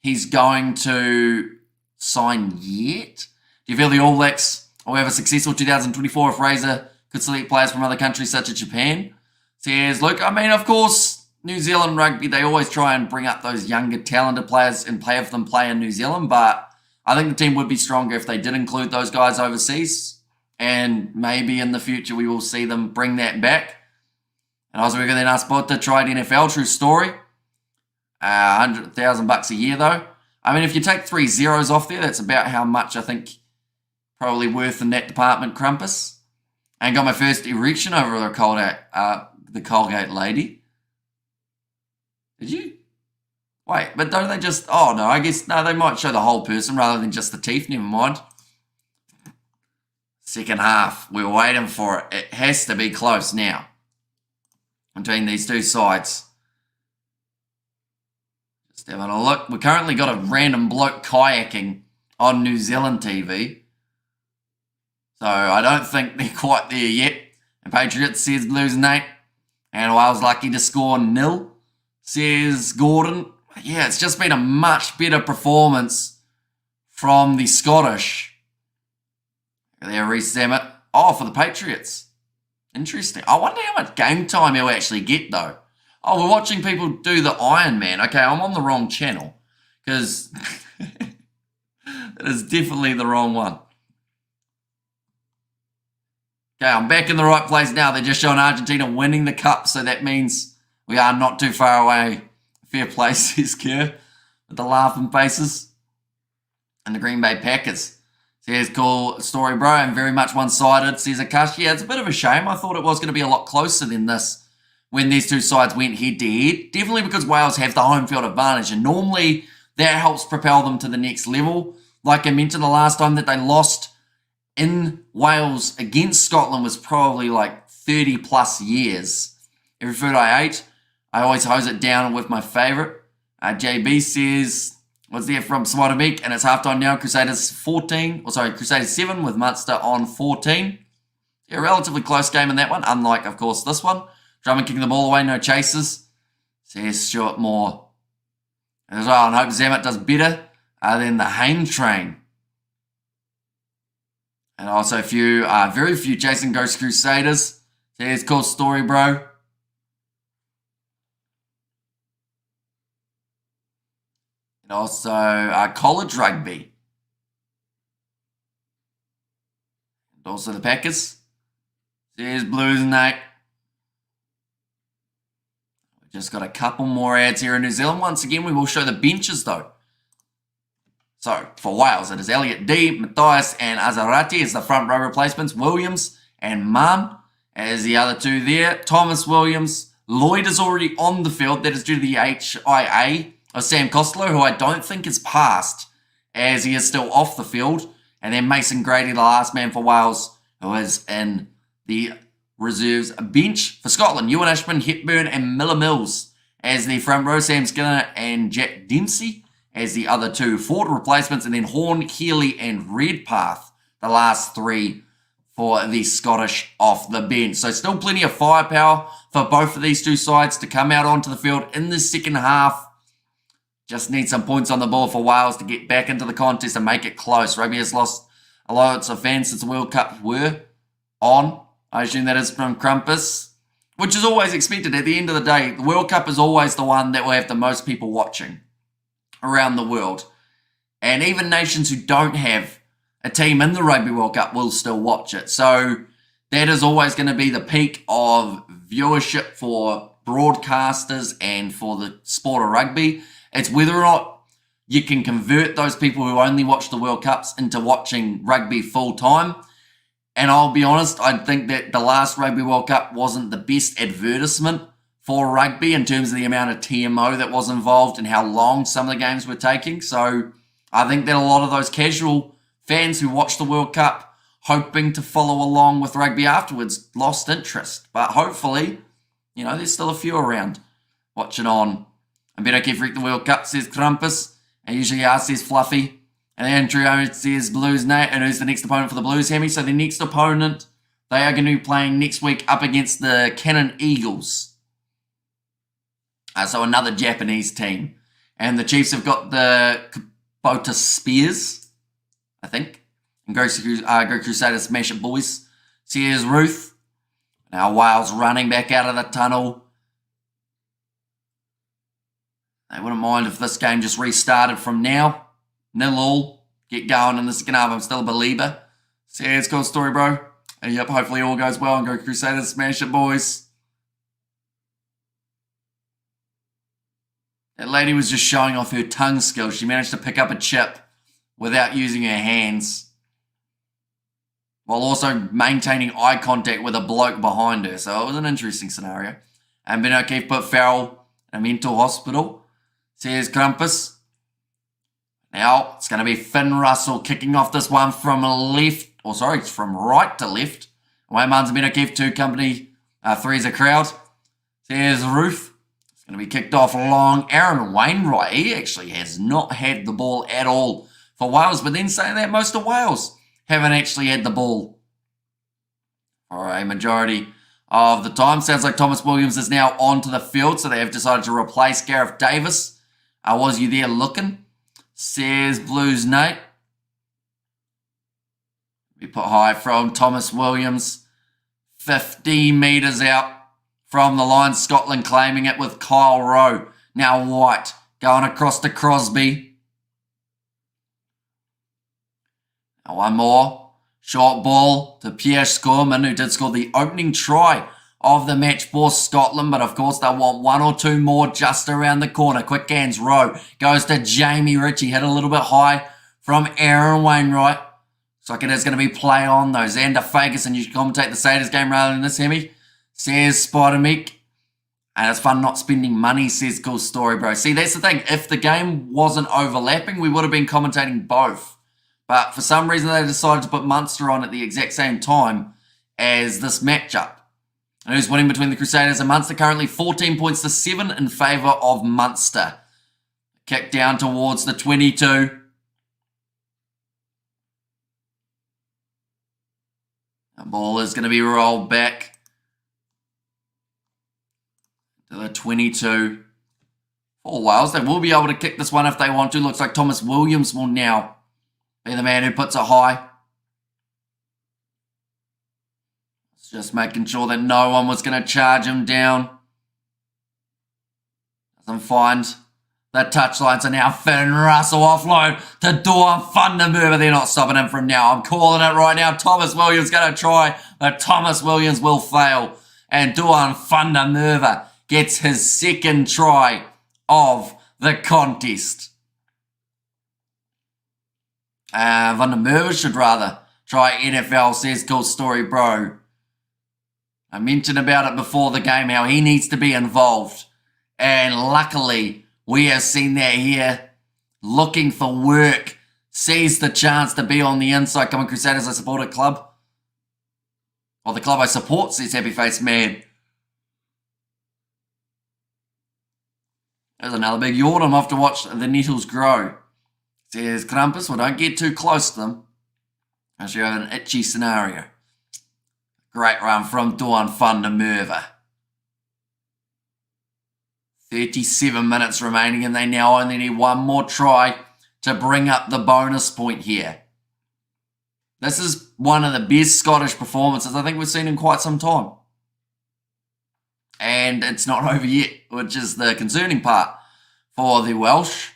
he's going to sign yet. Do you feel the All Blacks will have a successful 2024 if Razor could select players from other countries such as Japan? Says, look, I mean, of course, New Zealand rugby, they always try and bring up those younger, talented players and have them play in New Zealand, but I think the team would be stronger if they did include those guys overseas, and maybe in the future we will see them bring that back. And I was going to then ask Bob to try the NFL, true story. $100,000 a year, though. I mean, if you take 3 zeros off there, that's about how much I think probably worth in that department, Krampus. And got my first erection over the Colgate lady. Did you? Wait, but don't they just... Oh, no, I guess... No, they might show the whole person rather than just the teeth. Never mind. Second half. We're waiting for it. It has to be close now between these two sides. Just having a look. We currently got a random bloke kayaking on New Zealand TV. So I don't think they're quite there yet. And Patriots says Blues Nate. And Wales lucky to score 0, says Gordon. Yeah, it's just been a much better performance from the Scottish. There, Reece Zammit. Oh, for the Patriots. Interesting. I wonder how much game time he'll actually get, though. Oh, we're watching people do the Iron Man. Okay, I'm on the wrong channel. Because that is definitely the wrong one. Okay, I'm back in the right place now. They're just showing Argentina winning the cup, so that means We are not too far away. Fair play, says Kerr, with the laughing faces. And the Green Bay Packers. Says, cool story, bro, and very much one-sided, says Akash. Yeah, it's a bit of a shame. I thought it was going to be a lot closer than this when these two sides went head-to-head. Definitely because Wales have the home field advantage, and normally that helps propel them to the next level. Like I mentioned, the last time that they lost in Wales against Scotland was probably like 30-plus years. Every food I ate, I always hose it down with my favourite. JB says, what's there from Swadabek? And it's halftime now. Crusaders 7 with Munster on 14. Yeah, relatively close game in that one, unlike, of course, this one. Drummond kicking the ball away, no chases. Says Stuart Moore. As well, and hope Zammit does better than the Hain train. And also very few chasing Ghost Crusaders. Says, cool story, bro. And also college rugby. And also the Packers. There's Blues, Nate. We've just got a couple more ads here in New Zealand. Once again, we will show the benches though. So for Wales, it is Elliot D, Matthias, and Azarati as the front row replacements. Williams and Mann as the other two there. Thomas Williams. Lloyd is already on the field. That is due to the HIA of Sam Costello, who I don't think is passed, as he is still off the field. And then Mason Grady, the last man for Wales, who is in the reserves bench. For Scotland, Ewan Ashman, Hepburn, and Miller Mills as the front row. Sam Skinner and Jack Dempsey as the other two forward replacements. And then Horn, Healy, and Redpath, the last three for the Scottish off the bench. So still plenty of firepower for both of these two sides to come out onto the field in the second half. Just need some points on the board for Wales to get back into the contest and make it close. Rugby has lost a lot of fans since the World Cup were on. I assume that is from Crumpus, which is always expected. At the end of the day, the World Cup is always the one that will have the most people watching around the world. And even nations who don't have a team in the Rugby World Cup will still watch it. So that is always going to be the peak of viewership for broadcasters and for the sport of rugby. It's whether or not you can convert those people who only watch the World Cups into watching rugby full time. And I'll be honest, I think that the last Rugby World Cup wasn't the best advertisement for rugby in terms of the amount of TMO that was involved and how long some of the games were taking. So I think that a lot of those casual fans who watched the World Cup hoping to follow along with rugby afterwards lost interest. But hopefully, there's still a few around watching on. I bet I can freak the World Cup, says Krampus. And usually R says Fluffy. And then Andrew says Blues Nate. And who's the next opponent for the Blues, Hammy? So the next opponent, they are going to be playing next week up against the Cannon Eagles. So another Japanese team. And the Chiefs have got the Kubota Spears, I think. And Go Crusaders smash it, boys. Here's Ruth. Now Wales running back out of the tunnel. They wouldn't mind if this game just restarted from now. 0-0. Get going in the second half. I'm still a believer. So yeah, it's a cool story, bro. And yep, hopefully all goes well and Go Crusaders smash it, boys. That lady was just showing off her tongue skills. She managed to pick up a chip without using her hands, while also maintaining eye contact with a bloke behind her. So it was an interesting scenario. And Ben O'Keefe put Farrell in a mental hospital. Says Krampus. Now it's going to be Finn Russell kicking off this one from from right to left. Wayman's Ben O'Keefe, 2 company, 3 is a crowd. Says Ruth. It's going to be kicked off long. Aaron Wainwright, he actually has not had the ball at all for Wales. But then saying that, most of Wales haven't actually had the ball for a majority of the time. Sounds like Thomas Williams is now onto the field, so they have decided to replace Gareth Davis. Was you there looking? Says Blues Nate. We put high from Thomas Williams. 15 metres out from the line. Scotland claiming it with Kyle Rowe. Now White going across to Crosby. Now one more. Short ball to Pierre Scorman, who did score the opening try of the match for Scotland, but of course they'll want one or two more just around the corner. Quick hands, Rowe goes to Jamie Ritchie, hit a little bit high from Aaron Wainwright. Looks like it is going to be play on though. Xander Ferguson, you should commentate the Satyrs game rather than this, Hemi, says Spider-Meek. And it's fun not spending money, says Cool Story, bro. See, that's the thing. If the game wasn't overlapping, we would have been commentating both. But for some reason, they decided to put Munster on at the exact same time as this matchup. And who's winning between the Crusaders and Munster? Currently 14 points to 7 in favour of Munster. Kick down towards the 22. The ball is going to be rolled back to the 22. For Wales, they will be able to kick this one if they want to. Looks like Thomas Williams will now be the man who puts it high. It's just making sure that no one was going to charge him down. Doesn't find the touchline, so now Finn Russell offload to Dawn Fundermover. They're not stopping him from now. I'm calling it right now. Thomas Williams going to try, but Thomas Williams will fail. And Dawn Fundermover gets his second try of the contest. Fundermover should rather try NFL, says Cool Story, bro. I mentioned about it before the game, how he needs to be involved. And luckily, we have seen that here. Looking for work. Sees the chance to be on the inside. Come on, Crusaders, I support a club. Or the club I support, says Happy Face Man. There's another big yawn. I'm off to watch the nettles grow. Says Krampus, well, don't get too close to them. I'll show you an itchy scenario. Great run from Dawn Fundermover. 37 minutes remaining, and they now only need one more try to bring up the bonus point here. This is one of the best Scottish performances I think we've seen in quite some time. And it's not over yet, which is the concerning part for the Welsh.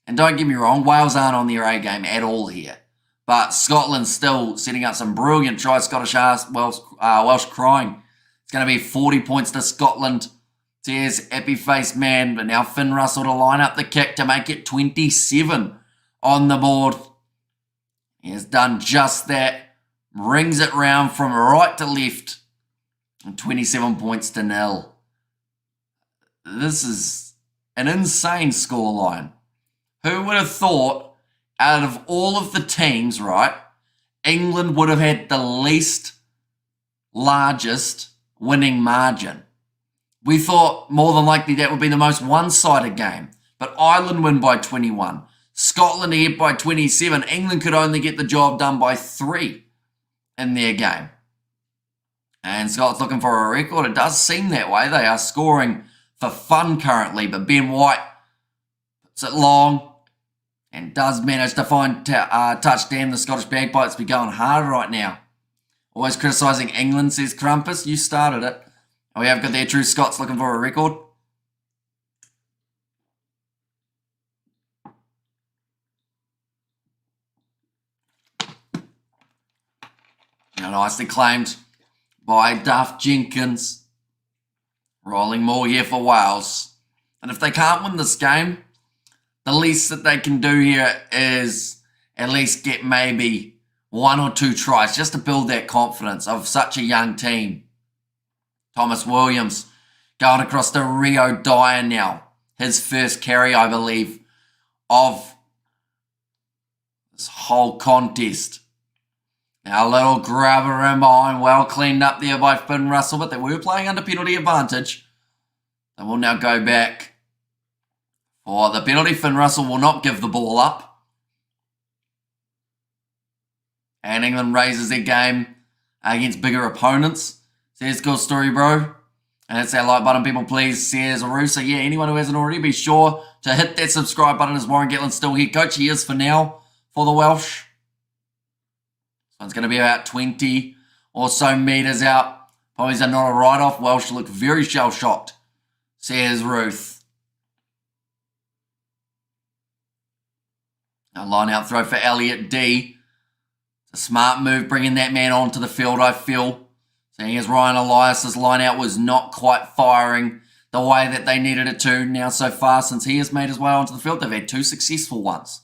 And don't get me wrong, Wales aren't on their A game at all here. But Scotland's still setting up some brilliant tries. Scottish Welsh crying. It's going to be 40 points to Scotland. Says Happy Face Man. But now Finn Russell to line up the kick to make it 27 on the board. He has done just that. Rings it round from right to left. And 27 points to 0. This is an insane scoreline. Who would have thought, out of all of the teams, right, England would have had the least largest winning margin? We thought more than likely that would be the most one-sided game. But Ireland win by 21. Scotland ahead by 27. England could only get the job done by 3 in their game. And Scott's looking for a record. It does seem that way. They are scoring for fun currently. But Ben White puts it long and does manage to find touch. Damn, the Scottish bagpipes be going hard right now. Always criticising England, says Krampus. You started it. We have got their true Scots looking for a record. Now, nicely claimed by Duff Jenkins. Rolling more here for Wales. And if they can't win this game, the least that they can do here is at least get maybe 1 or 2 tries just to build that confidence of such a young team. Thomas Williams going across to Rio Dyer now. His first carry, I believe, of this whole contest. Now a little grabber in behind, well cleaned up there by Finn Russell, but they were playing under penalty advantage. They will now go back for the penalty. Finn Russell will not give the ball up. And England raises their game against bigger opponents. Says Cool Story, bro. And hit that like button, people, please. Says Arusa. Yeah, anyone who hasn't already, be sure to hit that subscribe button. As Warren Gatland's still here. Coach, he is for now for the Welsh. So it's going to be about 20 or so metres out. Probably not a write-off. Welsh look very shell-shocked, says Ruth. A line-out throw for Elliot D. It's a smart move bringing that man onto the field, I feel. Seeing as Ryan Elias's line-out was not quite firing the way that they needed it to now so far since he has made his way onto the field. They've had 2 successful ones.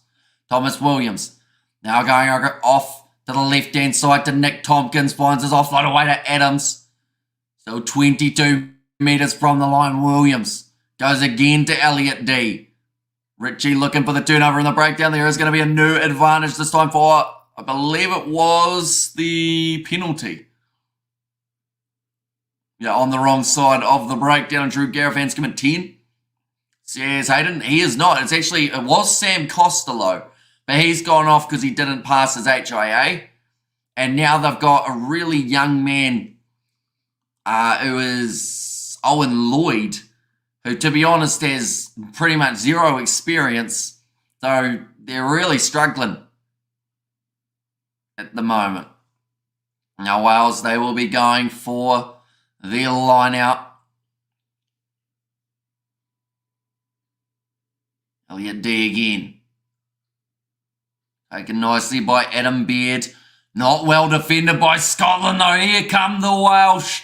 Thomas Williams now going off to the left-hand side to Nick Tompkins. Finds his offload away to Adams. Still 22 metres from the line. Williams goes again to Elliot D. Ritchie looking for the turnover in the breakdown. There is going to be a new advantage this time for, I believe it was the penalty. Yeah, on the wrong side of the breakdown. Drew Garafanscom at 10. Says Hayden. He is not. It was Sam Costello. But he's gone off because he didn't pass his HIA. And now they've got a really young man who is Owen Lloyd, who, to be honest, has pretty much 0 experience. So they're really struggling at the moment. Now, Wales, they will be going for the line out. Elliot D again. Taken nicely by Adam Beard. Not well defended by Scotland though. Here come the Welsh.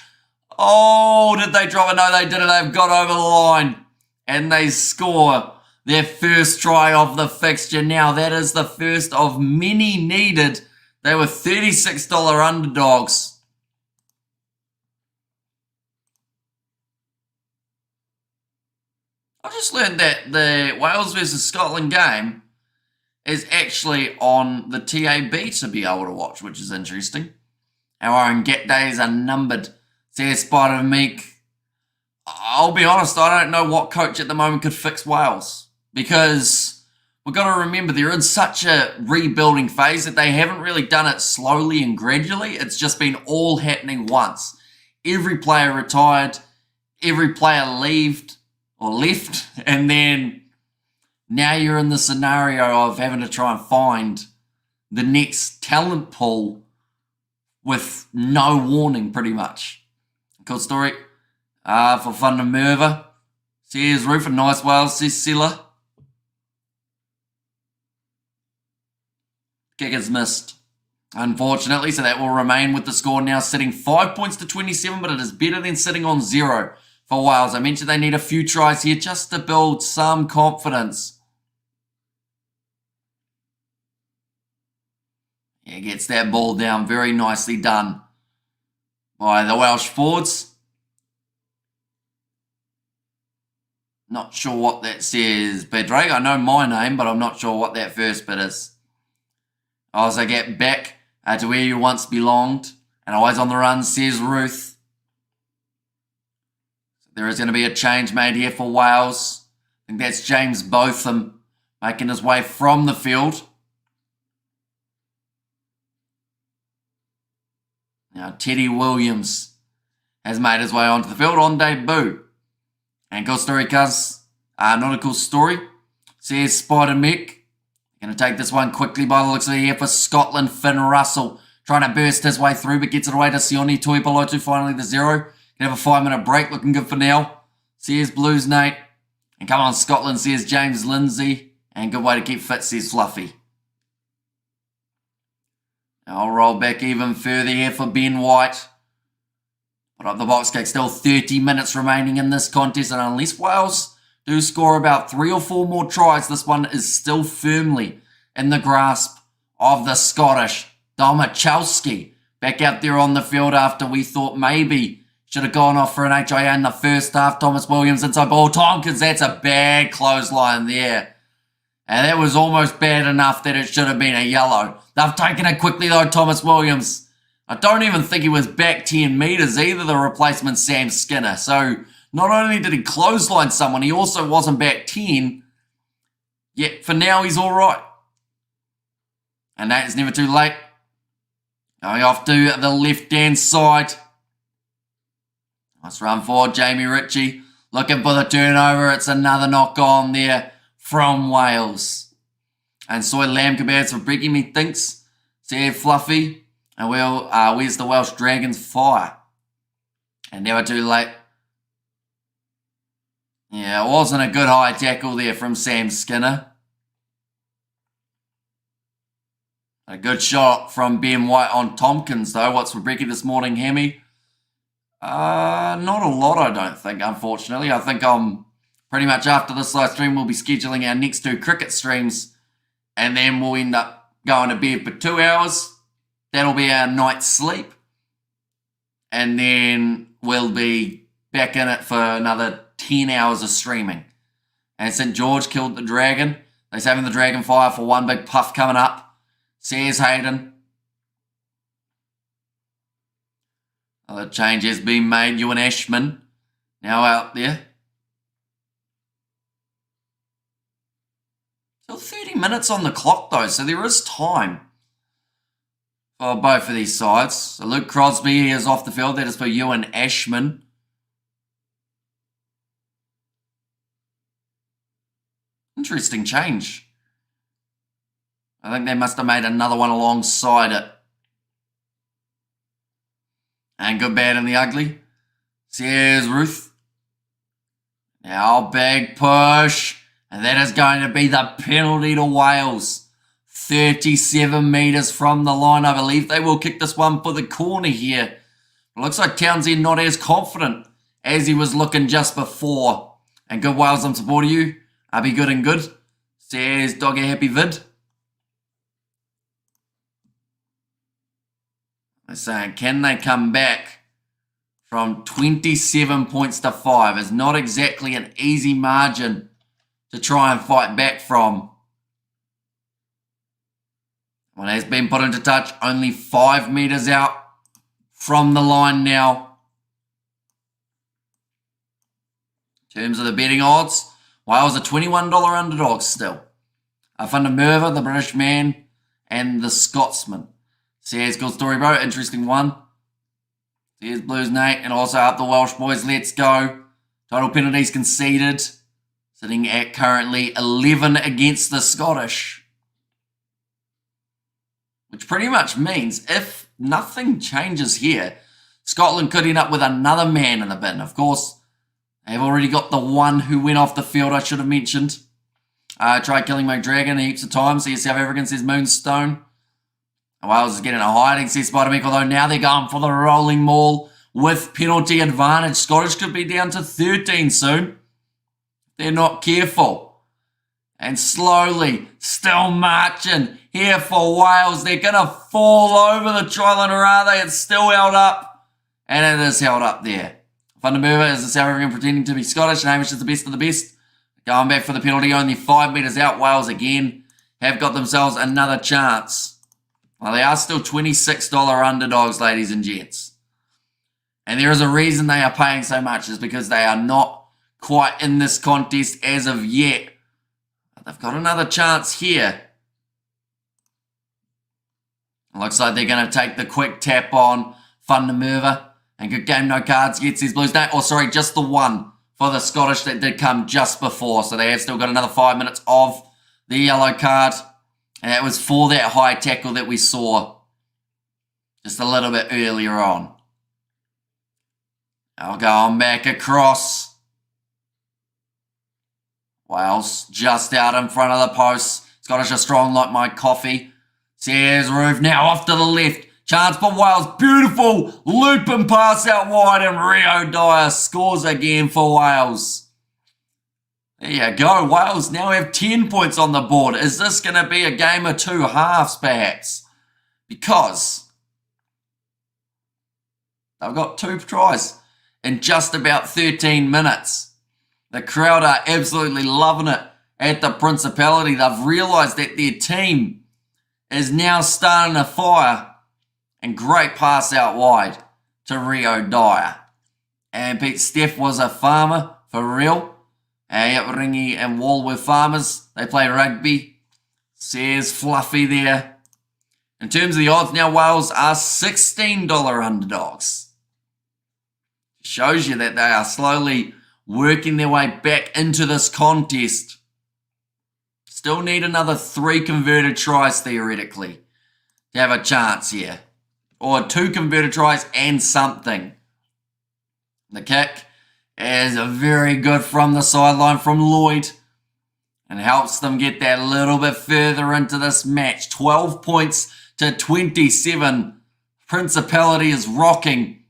Oh, did they drop it? No, they didn't. They've got over the line. And they score their first try of the fixture. Now, that is the first of many needed. They were $36 underdogs. I just learned that the Wales versus Scotland game is actually on the TAB to be able to watch, which is interesting. Our own get days are numbered, says Spider Meek. I'll be honest, I don't know what coach at the moment could fix Wales, because we've got to remember they're in such a rebuilding phase that they haven't really done it slowly and gradually. It's just been all happening once. Every player retired, every player left, and then now you're in the scenario of having to try and find the next talent pool with no warning, pretty much. Cool story. For Fun to Merva. Says Roof and Nice Wales, says Silla. Kick is missed, unfortunately, so that will remain with the score now sitting 5 points to 27, but it is better than sitting on 0 for Wales. I mentioned they need a few tries here just to build some confidence. Yeah, gets that ball down. Very nicely done by the Welsh forwards. Not sure what that says, Pedro. I know my name, but I'm not sure what that first bit is. As I get back to where you once belonged, and always on the run, says Ruth. There is going to be a change made here for Wales. I think that's James Botham making his way from the field. Now, Teddy Williams has made his way onto the field on debut. And cool story, cuz. Not a cool story. Says Spider Mick. Going to take this one quickly by the looks of it here for Scotland. Finn Russell trying to burst his way through, but gets it away to Sione Tuipulotu. Finally the 0. Can have a 5-minute break. Looking good for now. Says Blues Nate. And come on, Scotland, says James Lindsay. And good way to keep fit, says Fluffy. Now I'll roll back even further here for Ben White. Put up the box kick. Still 30 minutes remaining in this contest. And unless Wales do score about 3 or 4 more tries, this one is still firmly in the grasp of the Scottish. Domachowski back out there on the field after we thought maybe should have gone off for an HIA in the first half. Thomas Williams inside ball. Tompkins, that's a bad clothesline there. And that was almost bad enough that it should have been a yellow. They've taken it quickly though, Thomas Williams. I don't even think he was back 10 metres either, the replacement Sam Skinner. So not only did he clothesline someone, he also wasn't back 10. Yet for now, he's all right. And that is never too late. Going off to the left-hand side. Nice run forward, Jamie Ritchie. Looking for the turnover. It's another knock on there from Wales. And Soy Lamb Kebabs for breaking me thinks. Said Fluffy. And where's the Welsh Dragons fire? And never too late. Yeah, it wasn't a good high tackle there from Sam Skinner. A good shot from Ben White on Tompkins, though. What's for Brecky this morning, Hemi? Not a lot, I don't think, unfortunately. I think pretty much after this live stream, we'll be scheduling our next 2 cricket streams, and then we'll end up going to bed for 2 hours. That'll be our night's sleep. And then we'll be back in it for another 10 hours of streaming. And St. George killed the dragon. They're saving the dragon fire for one big puff coming up. Says Hayden. Another change has been made. Ewan Ashman now out there. Still 30 minutes on the clock though, so there is time for both of these sides. So Luke Crosby is off the field. That is for Ewan Ashman. Interesting change. I think they must have made another one alongside it. And good, bad, and the ugly. Here's Ruth. Now big push. And that is going to be the penalty to Wales. 37 metres from the line. I believe they will kick this one for the corner here. It looks like Townsend not as confident as he was looking just before. And good Wales, I'm supporting you. I'll be good and good. Says Doggy Happy Vid. They're saying, can they come back from 27 points to 5? It's not exactly an easy margin to try and fight back from. One has been put into touch, only 5 metres out from the line now. In terms of the betting odds, Wales are $21 underdogs still. Van der Merwe, the British man, and the Scotsman. Says good story, bro. Interesting one. There's Blues Nate, and also up the Welsh boys. Let's go. Total penalties conceded. Sitting at currently 11 against the Scottish. Which pretty much means if nothing changes here, Scotland could end up with another man in the bin. Of course, they've already got the one who went off the field, I should have mentioned. Tried killing my dragon heaps of times. See South African, says Moonstone. Wales is getting a hiding, says Spider-Mick, although now they're going for the rolling maul with penalty advantage. Scottish could be down to 13 soon. They're not careful. And slowly, still marching here for Wales. They're going to fall over the try line, or are they? It's still held up. And it is held up there. Van der Merwe is the South African pretending to be Scottish. And Hamish is the best of the best. Going back for the penalty, only 5 metres out. Wales again have got themselves another chance. Well, they are still $26 underdogs, ladies and gents. And there is a reason they are paying so much, is because they are not quite in this contest as of yet. But they've got another chance here. It looks like they're going to take the quick tap on Van der Merwe. And good game, no cards, gets his Blues. Oh, sorry, just the one for the Scottish that did come just before. So they have still got another 5 minutes of the yellow card. And that was for that high tackle that we saw just a little bit earlier on. I'll go on back across. Wales just out in front of the post. Scottish are strong like my coffee. Says Roof now off to the left. Chance for Wales. Beautiful looping pass out wide, and Rio Dyer scores again for Wales. There you go. Wales now have 10 points on the board. Is this going to be a game of 2 halves, perhaps? Because they've got 2 tries in just about 13 minutes. The crowd are absolutely loving it at the Principality. They've realised that their team is now starting a fire. And great pass out wide to Rio Dyer. And Pete Steph was a farmer, for real. Yep, Ringy and Wall were farmers. They play rugby. Says Fluffy there. In terms of the odds, now Wales are $16 underdogs. Shows you that they are slowly working their way back into this contest. Still need another 3 converted tries, theoretically, to have a chance here. Or 2 converted tries and something. The kick is very good from the sideline from Lloyd. And helps them get that little bit further into this match. 12 points to 27. Principality is rocking.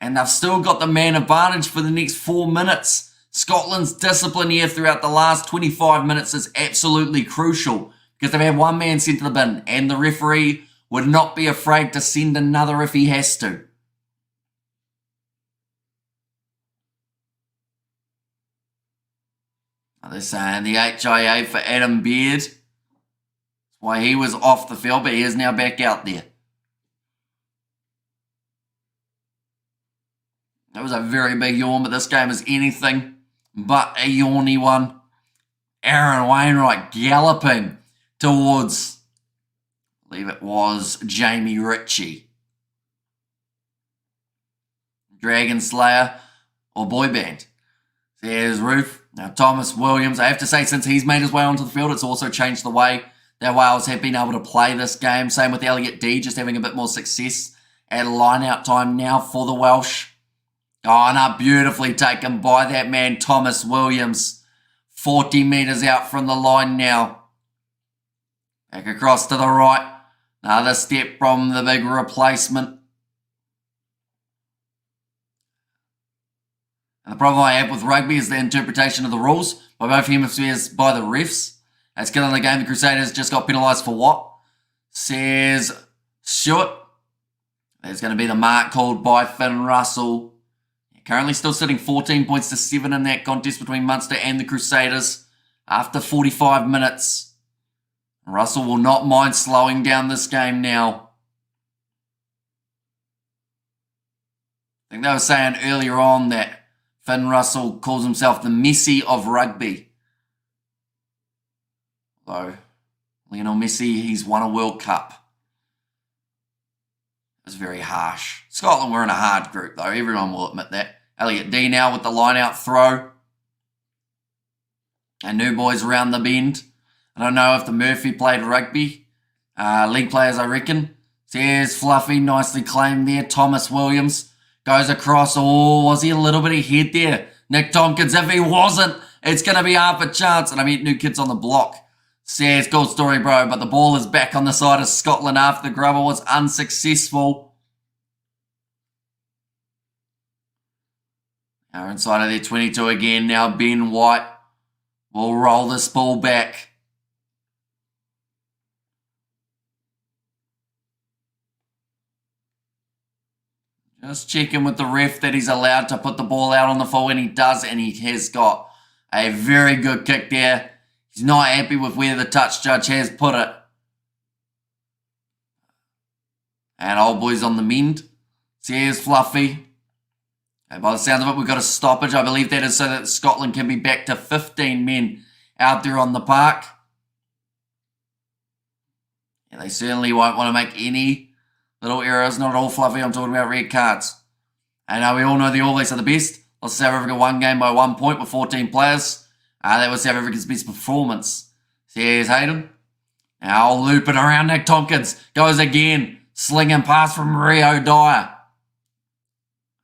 And they've still got the man advantage for the next 4 minutes. Scotland's discipline here throughout the last 25 minutes is absolutely crucial because they've had one man sent to the bin and the referee would not be afraid to send another if he has to. They're saying the HIA for Adam Beard. That's why he was off the field, but he is now back out there. That was a very big yawn, but this game is anything but a yawny one. Aaron Wainwright galloping towards, I believe it was Jamie Ritchie. Dragon Slayer or Boy Band. There's Roof. Now Thomas Williams, I have to say, since he's made his way onto the field, it's also changed the way that Wales have been able to play this game. Same with Elliot D, just having a bit more success at line-out time now for the Welsh. Oh, and up beautifully taken by that man, Thomas Williams. 40 metres out from the line now. Back across to the right. Another step from the big replacement. And the problem I have with rugby is the interpretation of the rules by both hemispheres by the refs. It's killing the game. The Crusaders just got penalised for what? Says Stewart. There's going to be the mark called by Finn Russell. Currently still sitting 14 points to 7 in that contest between Munster and the Crusaders after 45 minutes. Russell will not mind slowing down this game now. I think they were saying earlier on that Finn Russell calls himself the Messi of rugby. Though Lionel Messi, he's won a World Cup. It was very harsh. Scotland were in a hard group though, everyone will admit that. Elliot D now with the line-out throw. And new boys around the bend. I don't know if the Murphy played rugby. League players, I reckon. There's Fluffy, nicely claimed there. Thomas Williams goes across. Oh, was he a little bit ahead there? Nick Tompkins, if he wasn't, it's going to be half a chance. And I mean, new kids on the block. Says, cool story, bro. But the ball is back on the side of Scotland after the grubber was unsuccessful. Now inside of their 22 again. Now Ben White will roll this ball back. Just checking with the ref that he's allowed to put the ball out on the full, and he does, and he has got a very good kick there. He's not happy with where the touch judge has put it. And old boy's on the mend. So here's Fluffy. And by the sounds of it, we've got a stoppage. I believe that is so that Scotland can be back to 15 men out there on the park. Yeah, they certainly won't want to make any little errors. Not at all Fluffy. I'm talking about red cards. And we all know the All Blacks are the best. Lost South Africa one game by 1 point with 14 players. That was South Africa's best performance. So here's Hayden. Now looping around. Nick Tompkins goes again. Slinging pass from Rio Dyer.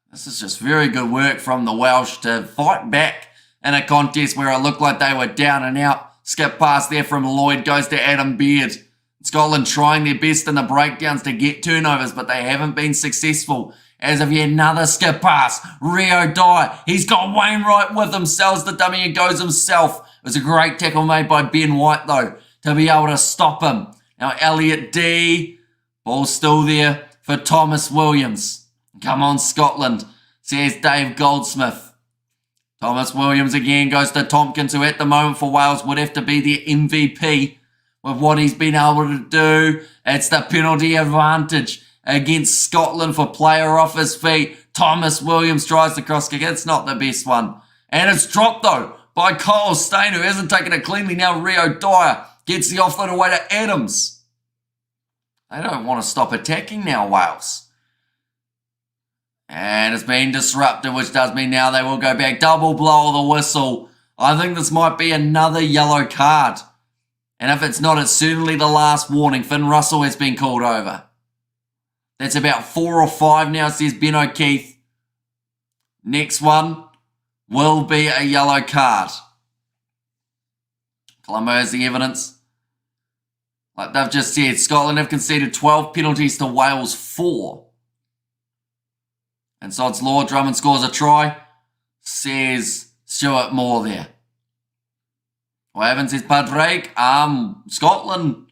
This is just very good work from the Welsh to fight back in a contest where it looked like they were down and out. Skip pass there from Lloyd goes to Adam Beard. Scotland trying their best in the breakdowns to get turnovers, but they haven't been successful. As of yet another skip pass. Rio Dyer. He's got Wainwright with him. Sells the dummy and goes himself. It was a great tackle made by Ben White though to be able to stop him. Now Elliot D. Ball's still there for Thomas Williams. Come on Scotland, says Dave Goldsmith. Thomas Williams again goes to Tompkins, who at the moment for Wales would have to be the MVP with what he's been able to do. It's the penalty advantage against Scotland for player off his feet. Thomas Williams tries the cross kick. It's not the best one. And it's dropped though by Kyle Stain, who hasn't taken it cleanly. Now Rio Dyer gets the offload away to Adams. They don't want to stop attacking now, Wales. And it's been disrupted, which does mean now they will go back. Double blow of the whistle. I think this might be another yellow card. And if it's not, it's certainly the last warning. Finn Russell has been called over. That's about 4 or 5 now, says Ben O'Keefe. Next one will be a yellow card. Colombo has the evidence. Like they've just said, Scotland have conceded 12 penalties to Wales 4. And so it's Lord Drummond scores a try, says Stuart Moore there. What happens is Padraig. Scotland,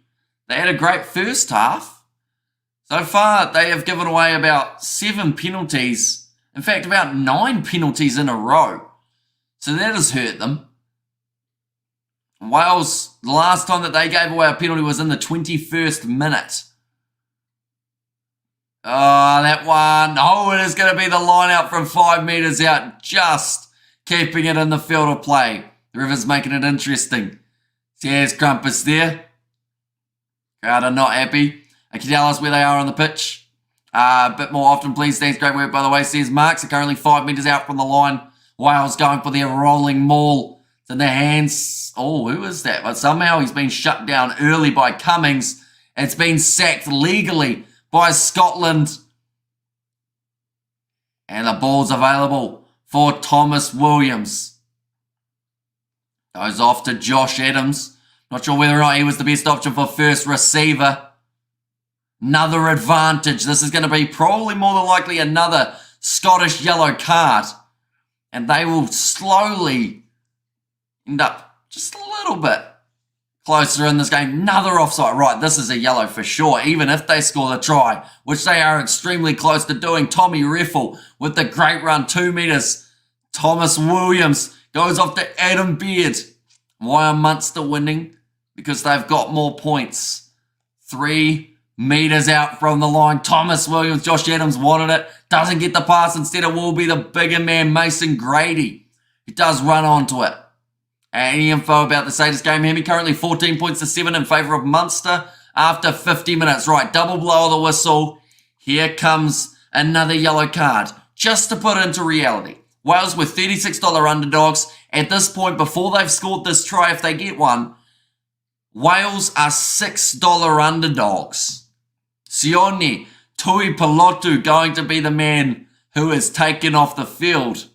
they had a great first half. So far, they have given away about 7 penalties. In fact, about 9 penalties in a row. So that has hurt them. Wales, the last time that they gave away a penalty was in the 21st minute. Oh, that one. Oh, it is going to be the line out from 5 metres out. Just keeping it in the field of play. The River's making it interesting. There's Crumpus there. Crowd are not happy. Can you tell us where they are on the pitch? A bit more often, please. Thanks. Great work, by the way. Says Marks are currently 5 metres out from the line. Wales going for their rolling maul. It's in their hands. Oh, who is that? But somehow he's been shut down early by Cummings. It's been sacked legally by Scotland. And the ball's available for Thomas Williams. Goes off to Josh Adams. Not sure whether or not he was the best option for first receiver. Another advantage. This is going to be probably more than likely another Scottish yellow card. And they will slowly end up just a little bit closer in this game. Another offside. Right, this is a yellow for sure. Even if they score the try, which they are extremely close to doing. Tommy Reffel with the great run, 2 metres. Thomas Williams goes off to Adam Beard. Why are Munster winning? Because they've got more points. 3 metres out from the line. Thomas Williams, Josh Adams wanted it. Doesn't get the pass. Instead it will be the bigger man, Mason Grady. He does run onto it. Any info about the Satyrs game? Hemi currently 14 points to 7 in favour of Munster after 50 minutes. Right, double blow of the whistle. Here comes another yellow card. Just to put it into reality. Wales were $36 underdogs. At this point, before they've scored this try, if they get one, Wales are $6 underdogs. Sione Tuipulotu going to be the man who is taken off the field.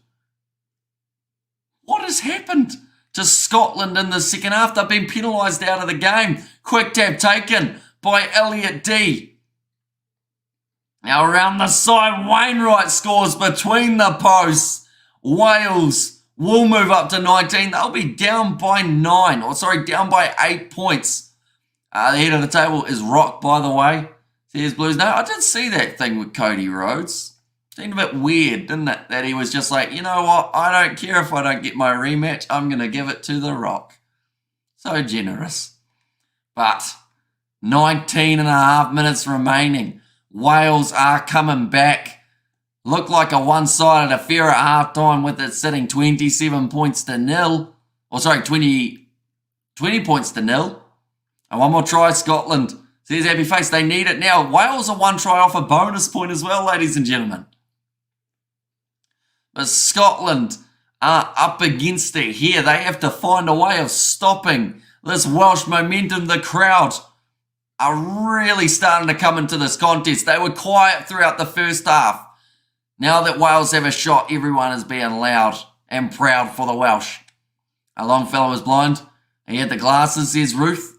What has happened to Scotland in the second half? They've been penalised out of the game. Quick tap taken by Elliot D. Now around the side, Wainwright scores between the posts. Wales will move up to 19. They'll be down by 8 points. The head of the table is rocked, by the way. There's Blues. No, I did see that thing with Cody Rhodes. Seemed a bit weird, didn't it? That he was just like, you know what? I don't care if I don't get my rematch. I'm going to give it to The Rock. So generous. But 19 and a half minutes remaining. Wales are coming back. Looked like a one-sided affair at half-time with it sitting 27 points to nil. 20 points to nil. And one more try, Scotland. Says Happy Face, they need it now. Wales are 1 try off a bonus point as well, ladies and gentlemen. But Scotland are up against it here. They have to find a way of stopping this Welsh momentum. The crowd are really starting to come into this contest. They were quiet throughout the first half. Now that Wales have a shot, everyone is being loud and proud for the Welsh. A Longfellow was blind. He had the glasses, says Ruth.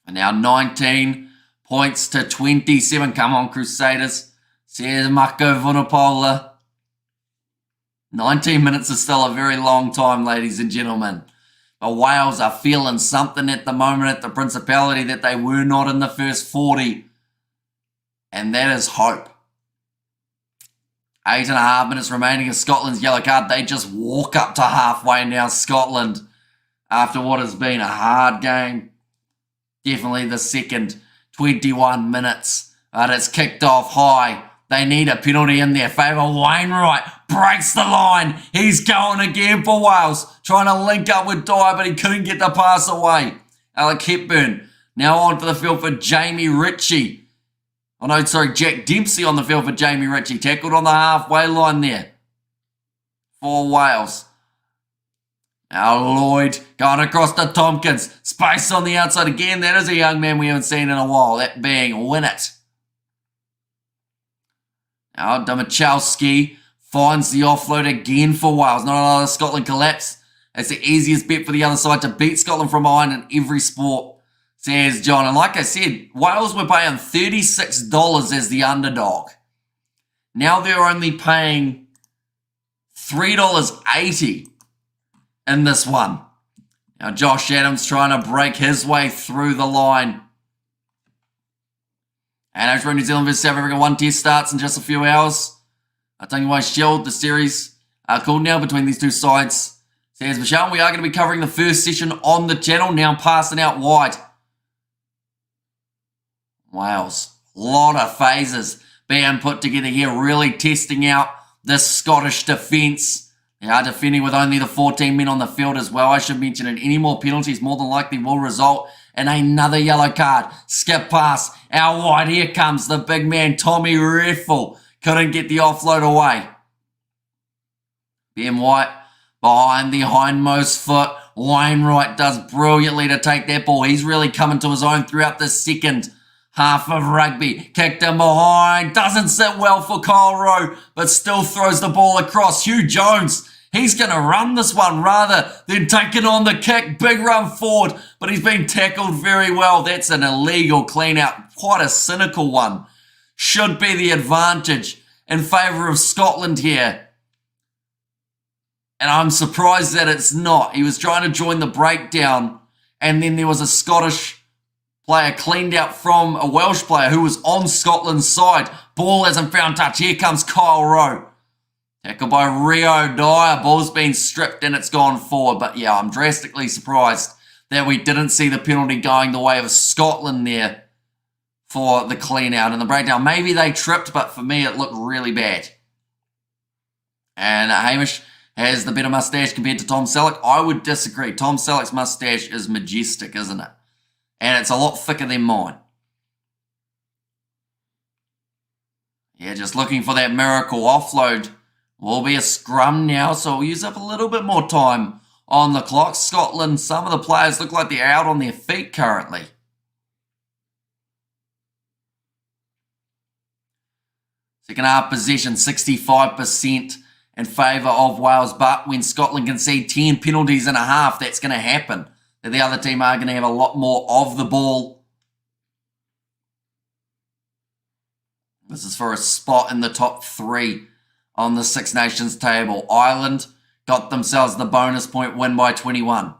And now 19 points to 27. Come on, Crusaders. Says Mako Vunapola. 19 minutes is still a very long time, ladies and gentlemen. But Wales are feeling something at the moment at the Principality that they were not in the first 40. And that is hope. 8.5 minutes remaining of Scotland's yellow card. They just walk up to halfway now, Scotland, after what has been a hard game. Definitely the second 21 minutes. But it's kicked off high. They need a penalty in their favour. Wainwright breaks the line. He's going again for Wales. Trying to link up with Dyer, but he couldn't get the pass away. Alec Hepburn now on for the field for Jamie Ritchie. Jack Dempsey on the field for Jamie Ritchie. Tackled on the halfway line there for Wales. Now Lloyd going across to Tompkins. Space on the outside again. That is a young man we haven't seen in a while. That being Winnett. Now Domachowski finds the offload again for Wales. Not another Scotland collapse. It's the easiest bet for the other side to beat Scotland from behind in every sport, says John. And like I said, Wales were paying $36 as the underdog. Now they're only paying $3.80 in this one. Now Josh Adams trying to break his way through the line. And over New Zealand vs South Africa, one test starts in just a few hours. Tangiwai Shield, the series called now between these two sides. Says Michelle, we are going to be covering the first session on the channel, now passing out wide. Wales, a lot of phases being put together here, really testing out this Scottish defence. They are defending with only the 14 men on the field as well. I should mention it. Any more penalties more than likely will result in another yellow card. Skip pass, out wide. Here comes the big man, Tommy Reffel. Couldn't get the offload away. Ben White behind the hindmost foot. Wainwright does brilliantly to take that ball. He's really coming to his own throughout the second half of rugby. Kicked him behind. Doesn't sit well for Kyle Rowe, but still throws the ball across. Hugh Jones, he's going to run this one rather than taking on the kick. Big run forward, but he's been tackled very well. That's an illegal clean out. Quite a cynical one. Should be the advantage in favour of Scotland here. And I'm surprised that it's not. He was trying to join the breakdown, and then there was a Scottish player cleaned out from a Welsh player who was on Scotland's side. Ball hasn't found touch. Here comes Kyle Rowe. Tackled by Rio Dyer. Ball's been stripped and it's gone forward. But yeah, I'm drastically surprised that we didn't see the penalty going the way of Scotland there for the clean out and the breakdown. Maybe they tripped, but for me it looked really bad. And Hamish has the better mustache compared to Tom Selleck. I would disagree. Tom Selleck's mustache is majestic, isn't it? And it's a lot thicker than mine. Yeah, just looking for that miracle offload. Will be a scrum now, so we'll use up a little bit more time on the clock. Scotland, some of the players look like they're out on their feet currently. Second half possession, 65% in favour of Wales. But when Scotland concede 10 penalties in a half, that's going to happen. The other team are going to have a lot more of the ball. This is for a spot in the top 3 on the Six Nations table. Ireland got themselves the bonus point win by 21.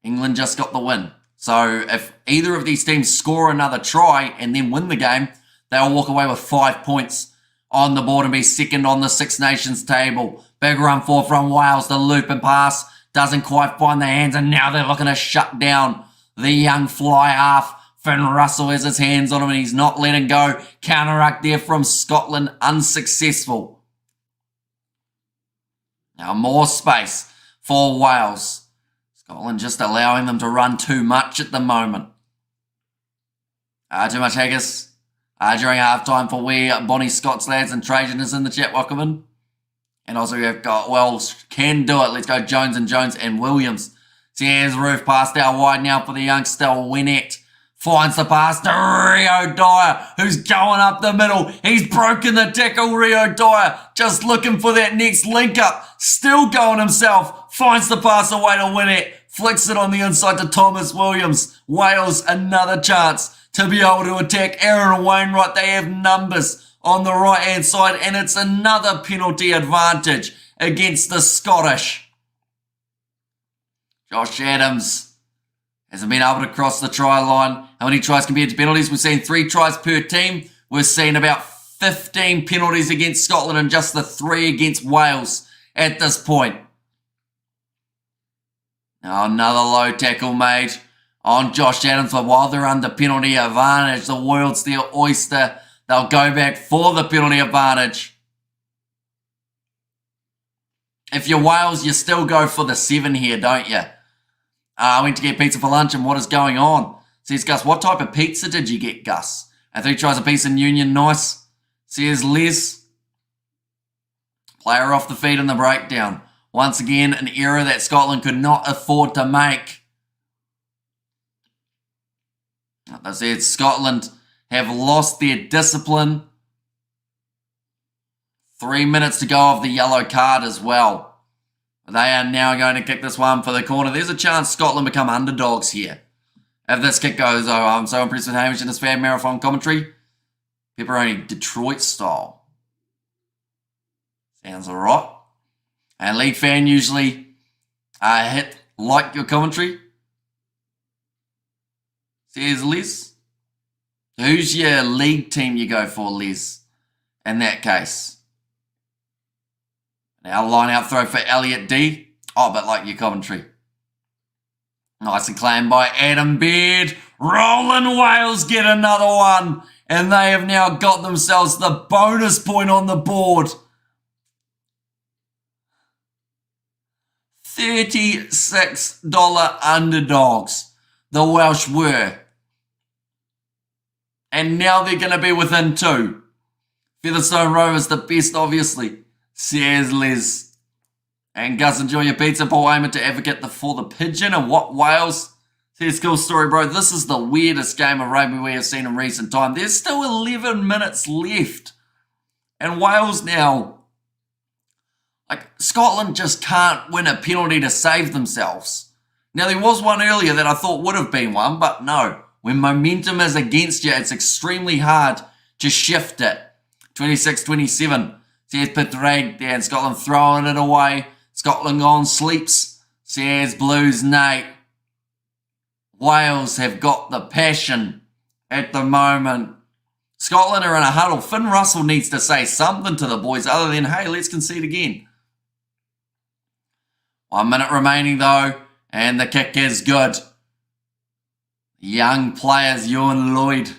England just got the win. So if either of these teams score another try and then win the game, they'll walk away with 5 points on the board and be second on the Six Nations table. Big run forward from Wales. The loop and pass doesn't quite find their hands, and now they're looking to shut down the young fly half. Finn Russell has his hands on him and he's not letting go. Counteract there from Scotland, unsuccessful. Now more space for Wales. Scotland just allowing them to run too much at the moment. Too much haggis during halftime for where Bonnie Scott's lads and Trajan is in the chat. Welcome in. And also we've got Wells can do it. Let's go Jones and Williams. Sears Roof passed out wide now for the youngster Winnett. Finds the pass to Rio Dyer, who's going up the middle. He's broken the tackle, Rio Dyer. Just looking for that next link up. Still going himself. Finds the pass away to Winnett. Flicks it on the inside to Thomas Williams. Wales another chance to be able to attack Aaron Wainwright. They have numbers on the right-hand side, and it's another penalty advantage against the Scottish. Josh Adams hasn't been able to cross the try line. How many tries compared to penalties? We've seen 3 tries per team. We've seen about 15 penalties against Scotland and just the 3 against Wales at this point. Now another low tackle made on Josh Adams, but while they're under penalty advantage, the world's their oyster. They'll go back for the penalty advantage. If you're Wales, you still go for the 7 here, don't you? I went to get pizza for lunch, and what is going on? Says Gus, what type of pizza did you get, Gus? I think he tries a piece in Union, nice. Says Les. Player off the feet in the breakdown. Once again, an error that Scotland could not afford to make. Like I said, Scotland have lost their discipline. 3 minutes to go of the yellow card as well. They are now going to kick this one for the corner. There's a chance Scotland become underdogs here. If this kick goes, oh, I'm so impressed with Hamish and his fan marathon commentary. Pepperoni Detroit style. Sounds alright. And league fan usually hit like your commentary. Says Liz. Who's your league team you go for, Liz, in that case? Now line out throw for Elliot D. Oh, but like your commentary. Nice and claimed by Adam Beard. Rolling Wales get another one. And they have now got themselves the bonus point on the board. $36 underdogs. The Welsh were. And now they're going to be within 2. Featherstone Rovers the best, obviously. Says Liz. And Gus, enjoy your pizza. Paul aiming to advocate for the pigeon. And what Wales? Says cool story, bro. This is the weirdest game of rugby we have seen in recent time. There's still 11 minutes left. And Wales now, like, Scotland just can't win a penalty to save themselves. Now, there was one earlier that I thought would have been one, but no. When momentum is against you, it's extremely hard to shift it. 26-27. Says Pitrade there, and Scotland throwing it away. Scotland on sleeps. Says Blues Nate. Wales have got the passion at the moment. Scotland are in a huddle. Finn Russell needs to say something to the boys other than, hey, let's concede again. 1 minute remaining though, and the kick is good. Young players, Ewan Lloyd.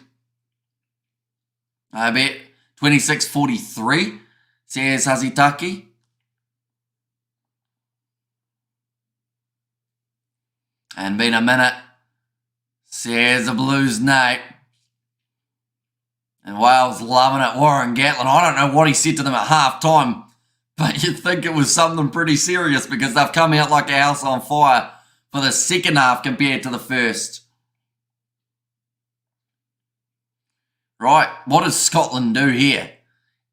I bet 26-43, says Hazitaki. And been a minute, says the Blues Nate. And Wales loving it. Warren Gatlin, I don't know what he said to them at half time, but you'd think it was something pretty serious because they've come out like a house on fire for the second half compared to the first. Right, what does Scotland do here?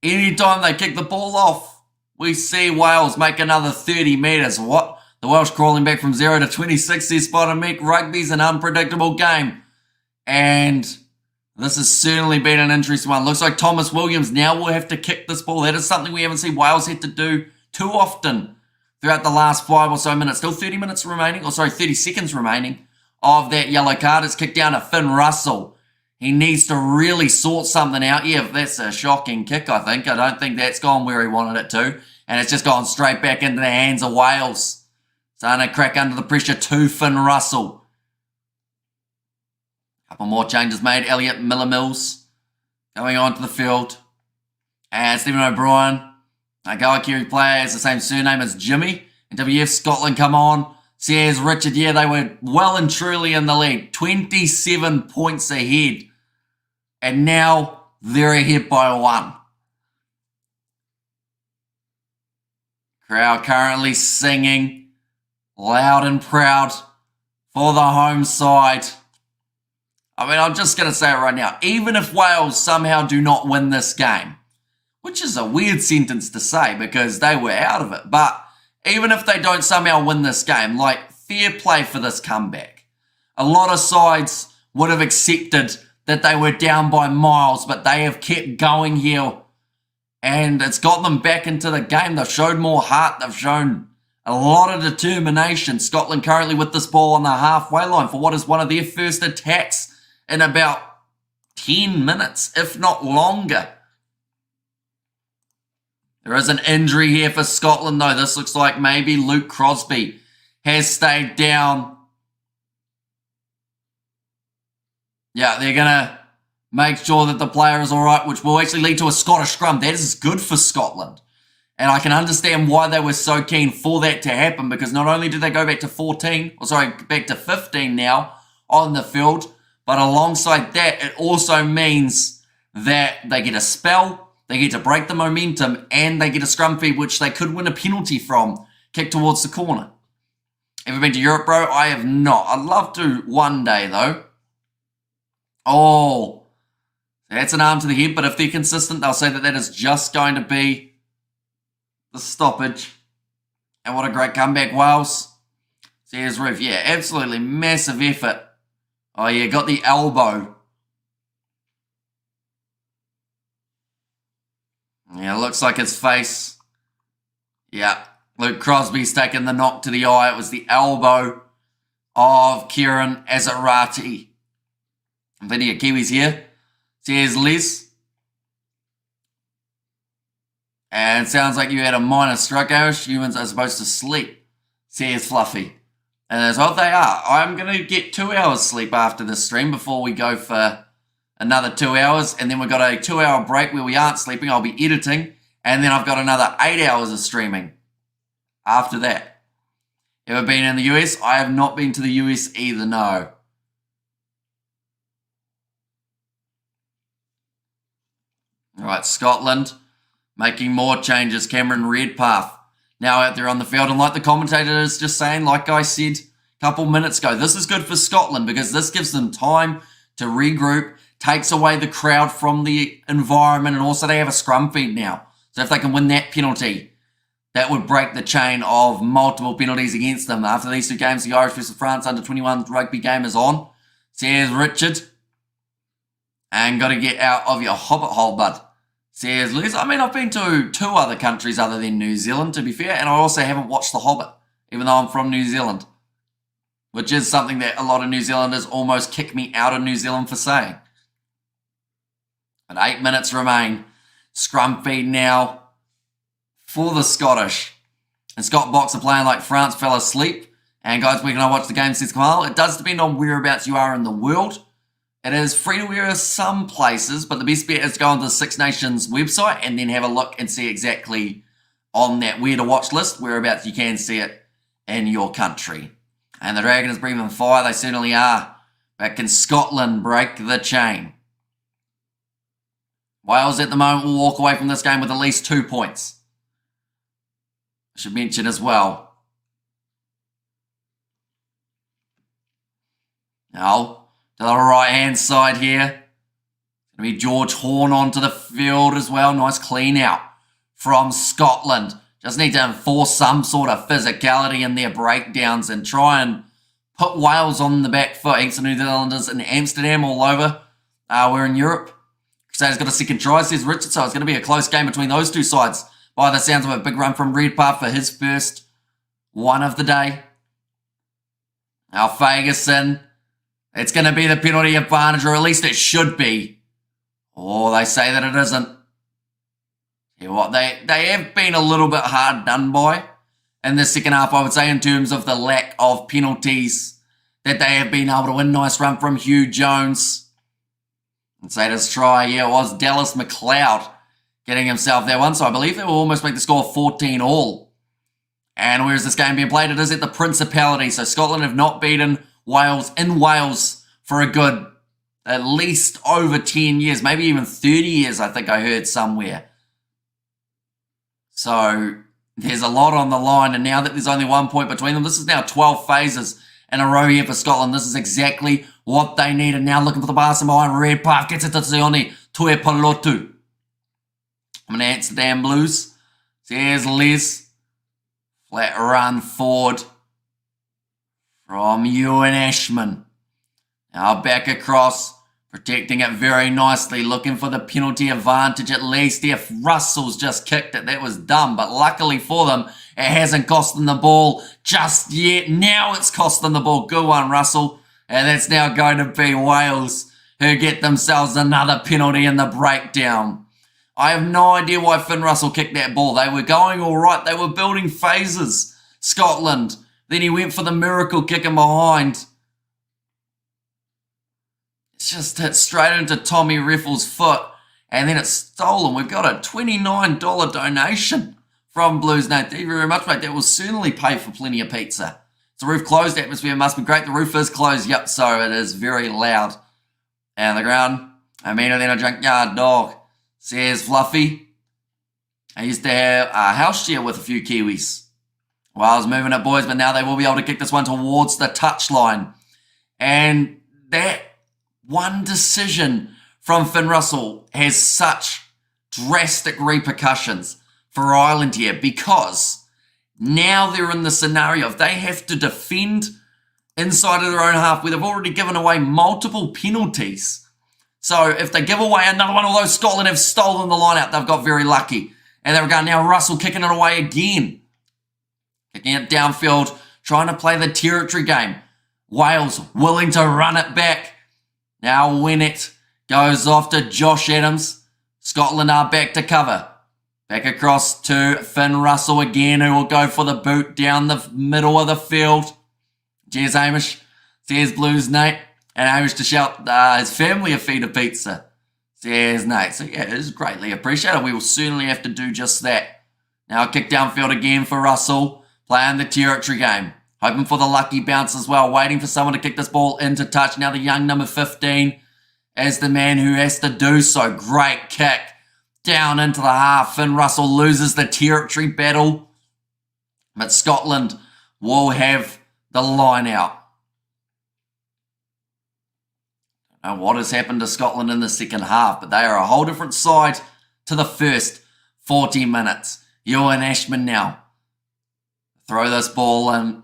Anytime they kick the ball off, we see Wales make another 30 metres. What? The Welsh crawling back from 0 to 26. Their spot of Mick. Rugby's an unpredictable game. And this has certainly been an interesting one. Looks like Thomas Williams now will have to kick this ball. That is something we haven't seen Wales had to do too often throughout the last 5 or so minutes. Still 30 minutes remaining, 30 seconds remaining of that yellow card. It's kicked down to Finn Russell. He needs to really sort something out. Yeah, that's a shocking kick, I think. I don't think that's gone where he wanted it to. And it's just gone straight back into the hands of Wales. Starting to crack under the pressure to Finn Russell. Couple more changes made. Elliot Miller-Mills going onto the field. And Stephen O'Brien, a Gawakiri player, has the same surname as Jimmy. And WF Scotland come on. Says Richard, yeah, they were well and truly in the lead. 27 points ahead. And now they're ahead by 1. Crowd currently singing loud and proud for the home side. I mean, I'm just going to say it right now. Even if Wales somehow do not win this game, which is a weird sentence to say because they were out of it, but even if they don't somehow win this game, like, fair play for this comeback. A lot of sides would have accepted that they were down by miles, but they have kept going here, and it's got them back into the game. They've showed more heart. They've shown a lot of determination. Scotland currently with this ball on the halfway line for what is one of their first attacks in about 10 minutes, if not longer. There is an injury here for Scotland, though. This looks like maybe Luke Crosby has stayed down. Yeah, they're going to make sure that the player is all right, which will actually lead to a Scottish scrum. That is good for Scotland. And I can understand why they were so keen for that to happen, because not only did they go back to 15 now on the field, but alongside that, it also means that they get a spell, they get to break the momentum, and they get a scrum feed, which they could win a penalty from, kick towards the corner. Ever been to Europe, bro? I have not. I'd love to one day, though. Oh, that's an arm to the head, but if they're consistent, they'll say that that is just going to be the stoppage. And what a great comeback, Wales. Says Roof. Yeah, absolutely massive effort. Oh, yeah, got the elbow. Yeah, looks like his face. Yeah, Luke Crosby's taken the knock to the eye. It was the elbow of Kieran Azarati. Plenty of Kiwis here. Cheers, Liz. And sounds like you had a minor stroke, Irish. Humans are supposed to sleep. Says Fluffy. And that's what they are. I'm going to get 2 hours sleep after this stream before we go for another 2 hours. And then we've got a 2-hour break where we aren't sleeping. I'll be editing. And then I've got another 8 hours of streaming after that. Ever been in the US? I have not been to the US either, no. All right, Scotland making more changes. Cameron Redpath now out there on the field. And like the commentator is just saying, like I said a couple minutes ago, this is good for Scotland because this gives them time to regroup, takes away the crowd from the environment, and also they have a scrum feed now. So if they can win that penalty, that would break the chain of multiple penalties against them. After these two games, the Irish versus France under-21 rugby game is on. Says Richard. And got to get out of your hobbit hole, bud. Says Liz. I mean, I've been to 2 other countries other than New Zealand, to be fair, and I also haven't watched The Hobbit, even though I'm from New Zealand, which is something that a lot of New Zealanders almost kick me out of New Zealand for saying. But 8 minutes remain. Scrum feed now for the Scottish. And Scott Boxer playing like France fell asleep. And guys, where can I watch the game, says Kamal? It does depend on whereabouts you are in the world. It is free to wear some places, but the best bet is to go onto the Six Nations website and then have a look and see exactly on that where to watch list, whereabouts you can see it in your country. And the Dragon is breathing fire, they certainly are. But can Scotland break the chain? Wales at the moment will walk away from this game with at least 2 points. I should mention as well. Now, to the right-hand side here. It's going to be George Horn onto the field as well. Nice clean out from Scotland. Just need to enforce some sort of physicality in their breakdowns and try and put Wales on the back foot. Thanks to New Zealanders in Amsterdam all over. We're in Europe. Crusaders got a second try, says Richard, so it's going to be a close game between those two sides. By the sounds of a big run from Redpath for his first one of the day. Now Ferguson. It's going to be the penalty advantage, or at least it should be. Oh, they say that it isn't. You know what, they have been a little bit hard done by in the second half, I would say, in terms of the lack of penalties that they have been able to win. Nice run from Hugh Jones. And say this try, yeah, it was Dallas McLeod getting himself that one. So I believe they will almost make the score 14 all. And where is this game being played? It is at the Principality. So Scotland have not beaten Wales in Wales for a good at least over 10 years, maybe even 30 years, I think I heard somewhere. So there's a lot on the line, and now that there's only 1 point between them, this is now 12 phases in a row here for Scotland. This is exactly what they need, and now looking for the pass and behind Redpath, gets it to Sione Tuepalotu. I'm an Amsterdam Blues. There's Les. Flat run forward from Ewan Ashman. Now back across, protecting it very nicely, looking for the penalty advantage at least. If Russell's just kicked it, that was dumb, but luckily for them, it hasn't cost them the ball just yet. Now it's cost them the ball. Good one, Russell. And that's now going to be Wales, who get themselves another penalty in the breakdown. I have no idea why Finn Russell kicked that ball. They were going all right. They were building phases, Scotland. Then he went for the miracle kick in behind. It's just hit straight into Tommy Reffell's foot. And then it's stolen. We've got a $29 donation from Blues. No, thank you very much, mate. That will certainly pay for plenty of pizza. It's a roof closed. Atmosphere must be great. The roof is closed. Yep, so it is very loud. And the ground, I mean, than a junkyard dog, says Fluffy. I used to have a house share with a few Kiwis. Well, I was moving it, boys, but now they will be able to kick this one towards the touchline. And that one decision from Finn Russell has such drastic repercussions for Ireland here, because now they're in the scenario of they have to defend inside of their own half where they've already given away multiple penalties. So if they give away another one, although Scotland have stolen the line out, they've got very lucky. And they're going now, Russell kicking it away again. Kicking it downfield, trying to play the territory game. Wales willing to run it back. Now when it goes off to Josh Adams, Scotland are back to cover. Back across to Finn Russell again, who will go for the boot down the middle of the field. Cheers, Hamish. Says Blues Nate. And Hamish to shout his family a feed of pizza. Says Nate. So yeah, it is greatly appreciated. We will certainly have to do just that. Now a kick downfield again for Russell. Playing the territory game. Hoping for the lucky bounce as well. Waiting for someone to kick this ball into touch. Now the young number 15 as the man who has to do so. Great kick. Down into the half. Finn Russell loses the territory battle. But Scotland will have the line out. I don't know what has happened to Scotland in the second half, but they are a whole different side to the first 40 minutes. Ewan Ashman now. Throw this ball in.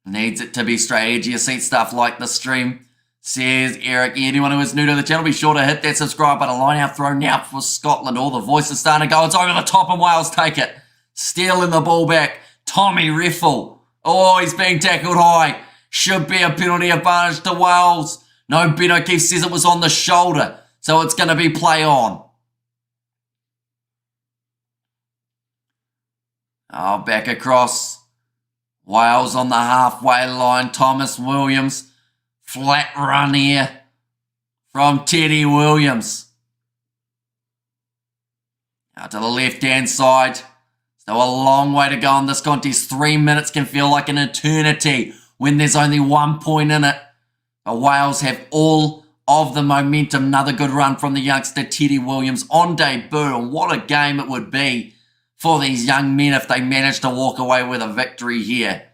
Needs it to be straight. Edge of your seat stuff like the stream. Says Eric. Anyone who is new to the channel, be sure to hit that subscribe button. Line out throw now for Scotland. All the voices starting to go. It's over the top and Wales take it. Stealing the ball back. Tommy Reffel. Oh, he's being tackled high. Should be a penalty advantage to Wales. No, Ben O'Keefe says it was on the shoulder. So it's going to be play on. Oh, back across. Wales on the halfway line. Thomas Williams. Flat run here from Teddy Williams. Out to the left-hand side. Still a long way to go in this contest. 3 minutes can feel like an eternity when there's only 1 point in it. But Wales have all of the momentum. Another good run from the youngster Teddy Williams on debut. And what a game it would be for these young men if they manage to walk away with a victory here.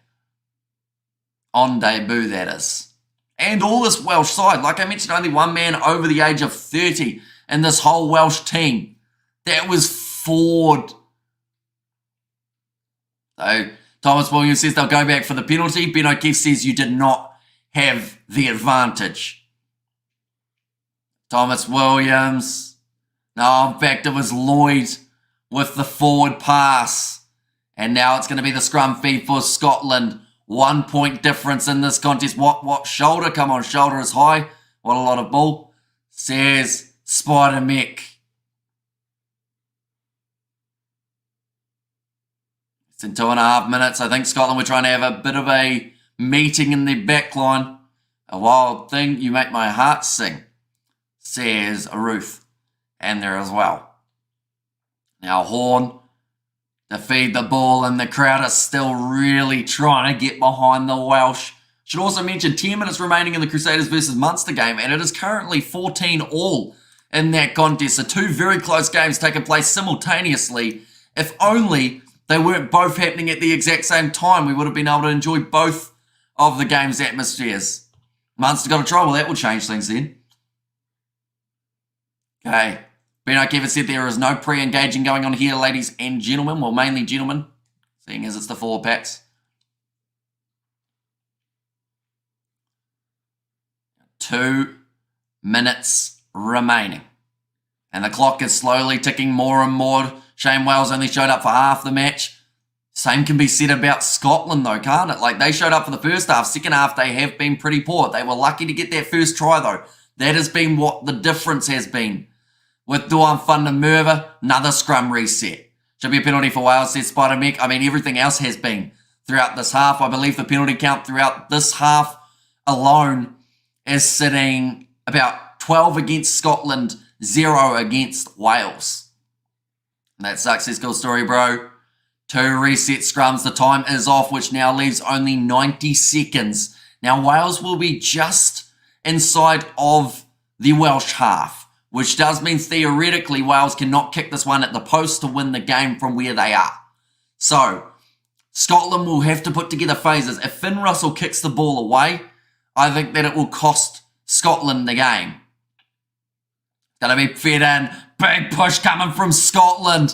On debut, that is. And all this Welsh side, like I mentioned, only one man over the age of 30 in this whole Welsh team. That was Ford. So Thomas Williams says they'll go back for the penalty. Ben O'Keefe says you did not have the advantage. Thomas Williams. No, in fact, it was Lloyd with the forward pass. And now it's going to be the scrum feed for Scotland. 1 point difference in this contest. What shoulder? Come on, shoulder is high. What a lot of ball. Says Spider Mech. It's in 2.5 minutes. I think Scotland were trying to have a bit of a meeting in their backline. A wild thing. You make my heart sing. Says Ruth. And there as well. Now Horn to feed the ball, and the crowd are still really trying to get behind the Welsh. Should also mention 10 minutes remaining in the Crusaders versus Munster game, and it is currently 14-all in that contest. So two very close games taking place simultaneously. If only they weren't both happening at the exact same time, we would have been able to enjoy both of the game's atmospheres. Munster got a try, well that will change things then. Okay. Ben O'Keefe said there is no pre-engaging going on here, ladies and gentlemen. Well, mainly gentlemen, seeing as it's the forward packs. 2 minutes remaining. And the clock is slowly ticking more and more. Shane Wales only showed up for half the match. Same can be said about Scotland though, can't it? Like they showed up for the first half. Second half, they have been pretty poor. They were lucky to get that first try though. That has been what the difference has been. With Duan van der Merwe, another scrum reset. Should be a penalty for Wales, says Spider Mech. I mean, everything else has been throughout this half. I believe the penalty count throughout this half alone is sitting about 12 against Scotland, 0 against Wales. And that sucks, says Cool Story, bro. 2 reset scrums. The time is off, which now leaves only 90 seconds. Now, Wales will be just inside of the Welsh half, which does mean theoretically Wales cannot kick this one at the post to win the game from where they are. So, Scotland will have to put together phases. If Finn Russell kicks the ball away, I think that it will cost Scotland the game. Gonna be fed in. Big push coming from Scotland.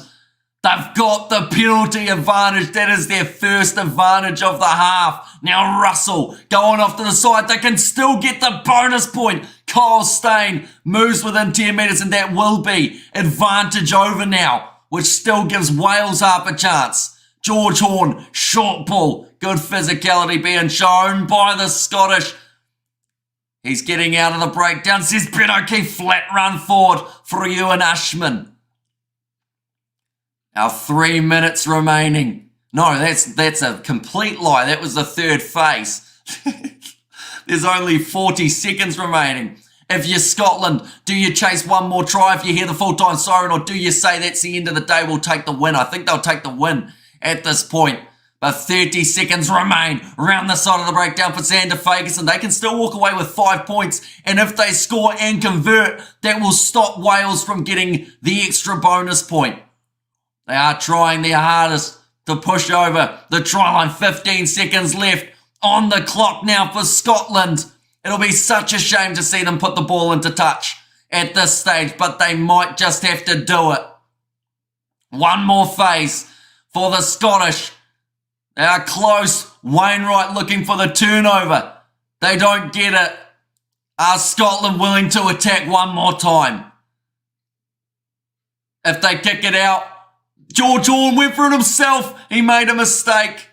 They've got the penalty advantage. That is their first advantage of the half. Now Russell going off to the side. They can still get the bonus point. Kyle Stain moves within 10 metres and that will be advantage over now, which still gives Wales half a chance. George Horn, short ball. Good physicality being shown by the Scottish. He's getting out of the breakdown. Says Ben O'Keefe, flat run forward for Ewan Ashman. Now 3 minutes remaining. No, that's a complete lie. That was the third phase. There's only 40 seconds remaining. If you're Scotland, do you chase one more try if you hear the full-time siren, or do you say that's the end of the day, we'll take the win? I think they'll take the win at this point. But 30 seconds remain around the side of the breakdown for Xander Ferguson. They can still walk away with 5 points. And if they score and convert, that will stop Wales from getting the extra bonus point. They are trying their hardest to push over the try line. 15 seconds left on the clock now for Scotland. It'll be such a shame to see them put the ball into touch at this stage, but they might just have to do it. One more phase for the Scottish. They are close. Wainwright looking for the turnover. They don't get it. Are Scotland willing to attack one more time? If they kick it out, George Horn went for it himself. He made a mistake.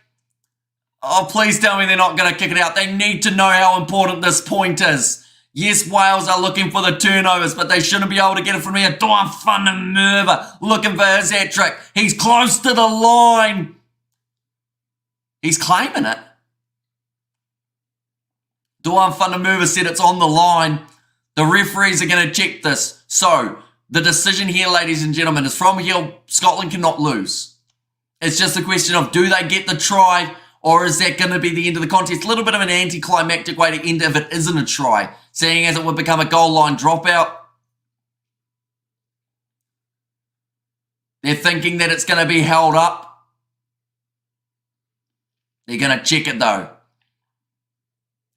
Oh, please tell me they're not going to kick it out. They need to know how important this point is. Yes, Wales are looking for the turnovers, but they shouldn't be able to get it from here. Duan van der Merwe looking for his hat trick. He's close to the line. He's claiming it. Duan van der Merwe said it's on the line. The referees are going to check this. So, the decision here, ladies and gentlemen, is from here, Scotland cannot lose. It's just a question of, do they get the try, or is that going to be the end of the contest? A little bit of an anticlimactic way to end if it isn't a try, seeing as it would become a goal line dropout. They're thinking that it's going to be held up. They're going to check it though.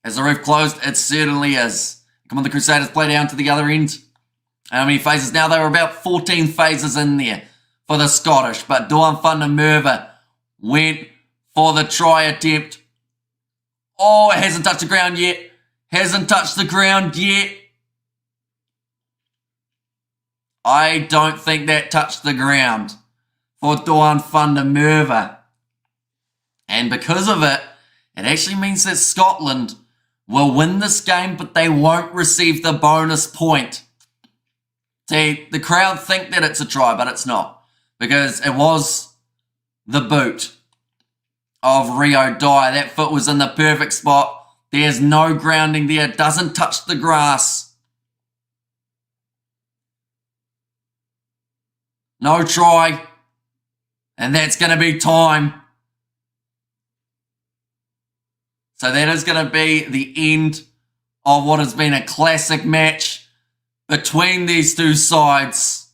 Is the roof closed? It certainly is. Come on, the Crusaders play down to the other end. How many phases now? They were about 14 phases in there for the Scottish, but Duan van der Merwe went for the try attempt. Oh, it hasn't touched the ground yet. Hasn't touched the ground yet. I don't think that touched the ground for Duan van der Merwe. And because of it, it actually means that Scotland will win this game, but they won't receive the bonus point. See, the crowd think that it's a try, but it's not. Because it was the boot of Rio Dyer. That foot was in the perfect spot. There's no grounding there. It doesn't touch the grass. No try. And that's going to be time. So that is going to be the end of what has been a classic match between these two sides.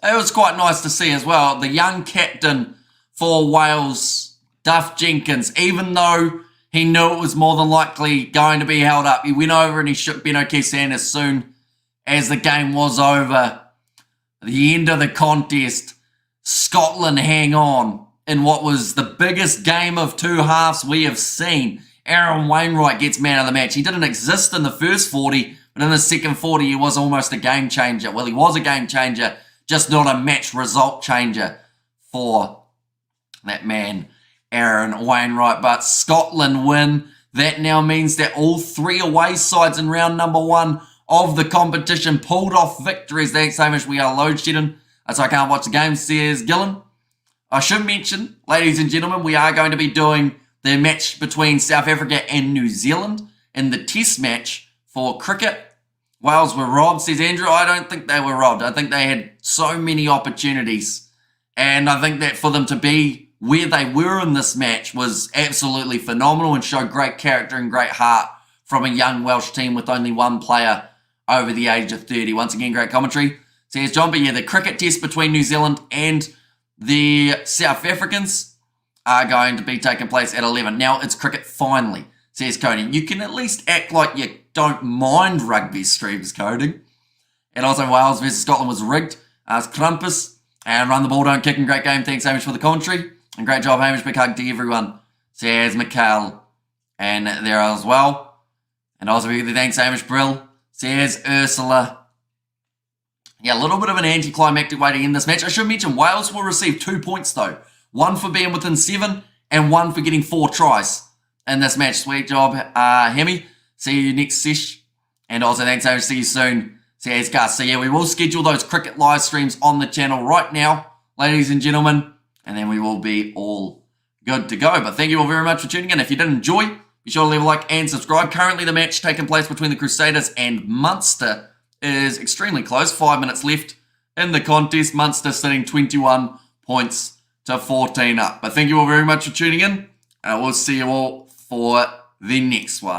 It was quite nice to see as well. The young captain for Wales, Duff Jenkins, even though he knew it was more than likely going to be held up, he went over and he shook Ben O'Keefe's hand as soon as the game was over. At the end of the contest, Scotland hang on in what was the biggest game of two halves we have seen. Aaron Wainwright gets man of the match. He didn't exist in the first 40, but in the second 40, he was almost a game changer. Well, he was a game changer, just not a match result changer for that man, Aaron Wainwright. But Scotland win. That now means that all three away sides in round number 1 of the competition pulled off victories. Thanks so much. We are load shedding, so I can't watch the game, says Gillen. I should mention, ladies and gentlemen, we are going to be doing the match between South Africa and New Zealand in the test match for cricket. Wales were robbed, says Andrew. I don't think they were robbed. I think they had so many opportunities. And I think that for them to be where they were in this match was absolutely phenomenal and showed great character and great heart from a young Welsh team with only one player over the age of 30. Once again, great commentary, says John. But yeah, the cricket test between New Zealand and the South Africans are going to be taking place at 11. Now it's cricket finally, says Cody. You can at least act like you don't mind rugby streams, Cody. And also Wales versus Scotland was rigged, asks Krampus. And run the ball, don't kick, and great game. Thanks, Hamish, for the commentary. And great job, Hamish. Big hug to everyone. Says Mikhail. And there as well. And also big thanks, Hamish Brill. Says Ursula. Yeah, a little bit of an anticlimactic way to end this match. I should mention Wales will receive 2 points though. 1 for being within 7 and 1 for getting 4 tries in this match. Sweet job, Hemi. See you next sesh. And also thanks, Hamish. See you soon. Says Gus. So yeah, we will schedule those cricket live streams on the channel right now, ladies and gentlemen. And then we will be all good to go. But thank you all very much for tuning in. If you did enjoy, be sure to leave a like and subscribe. Currently, the match taking place between the Crusaders and Munster is extremely close. 5 minutes left in the contest. Munster sitting 21 points to 14 up. But thank you all very much for tuning in. And we'll see you all for the next one.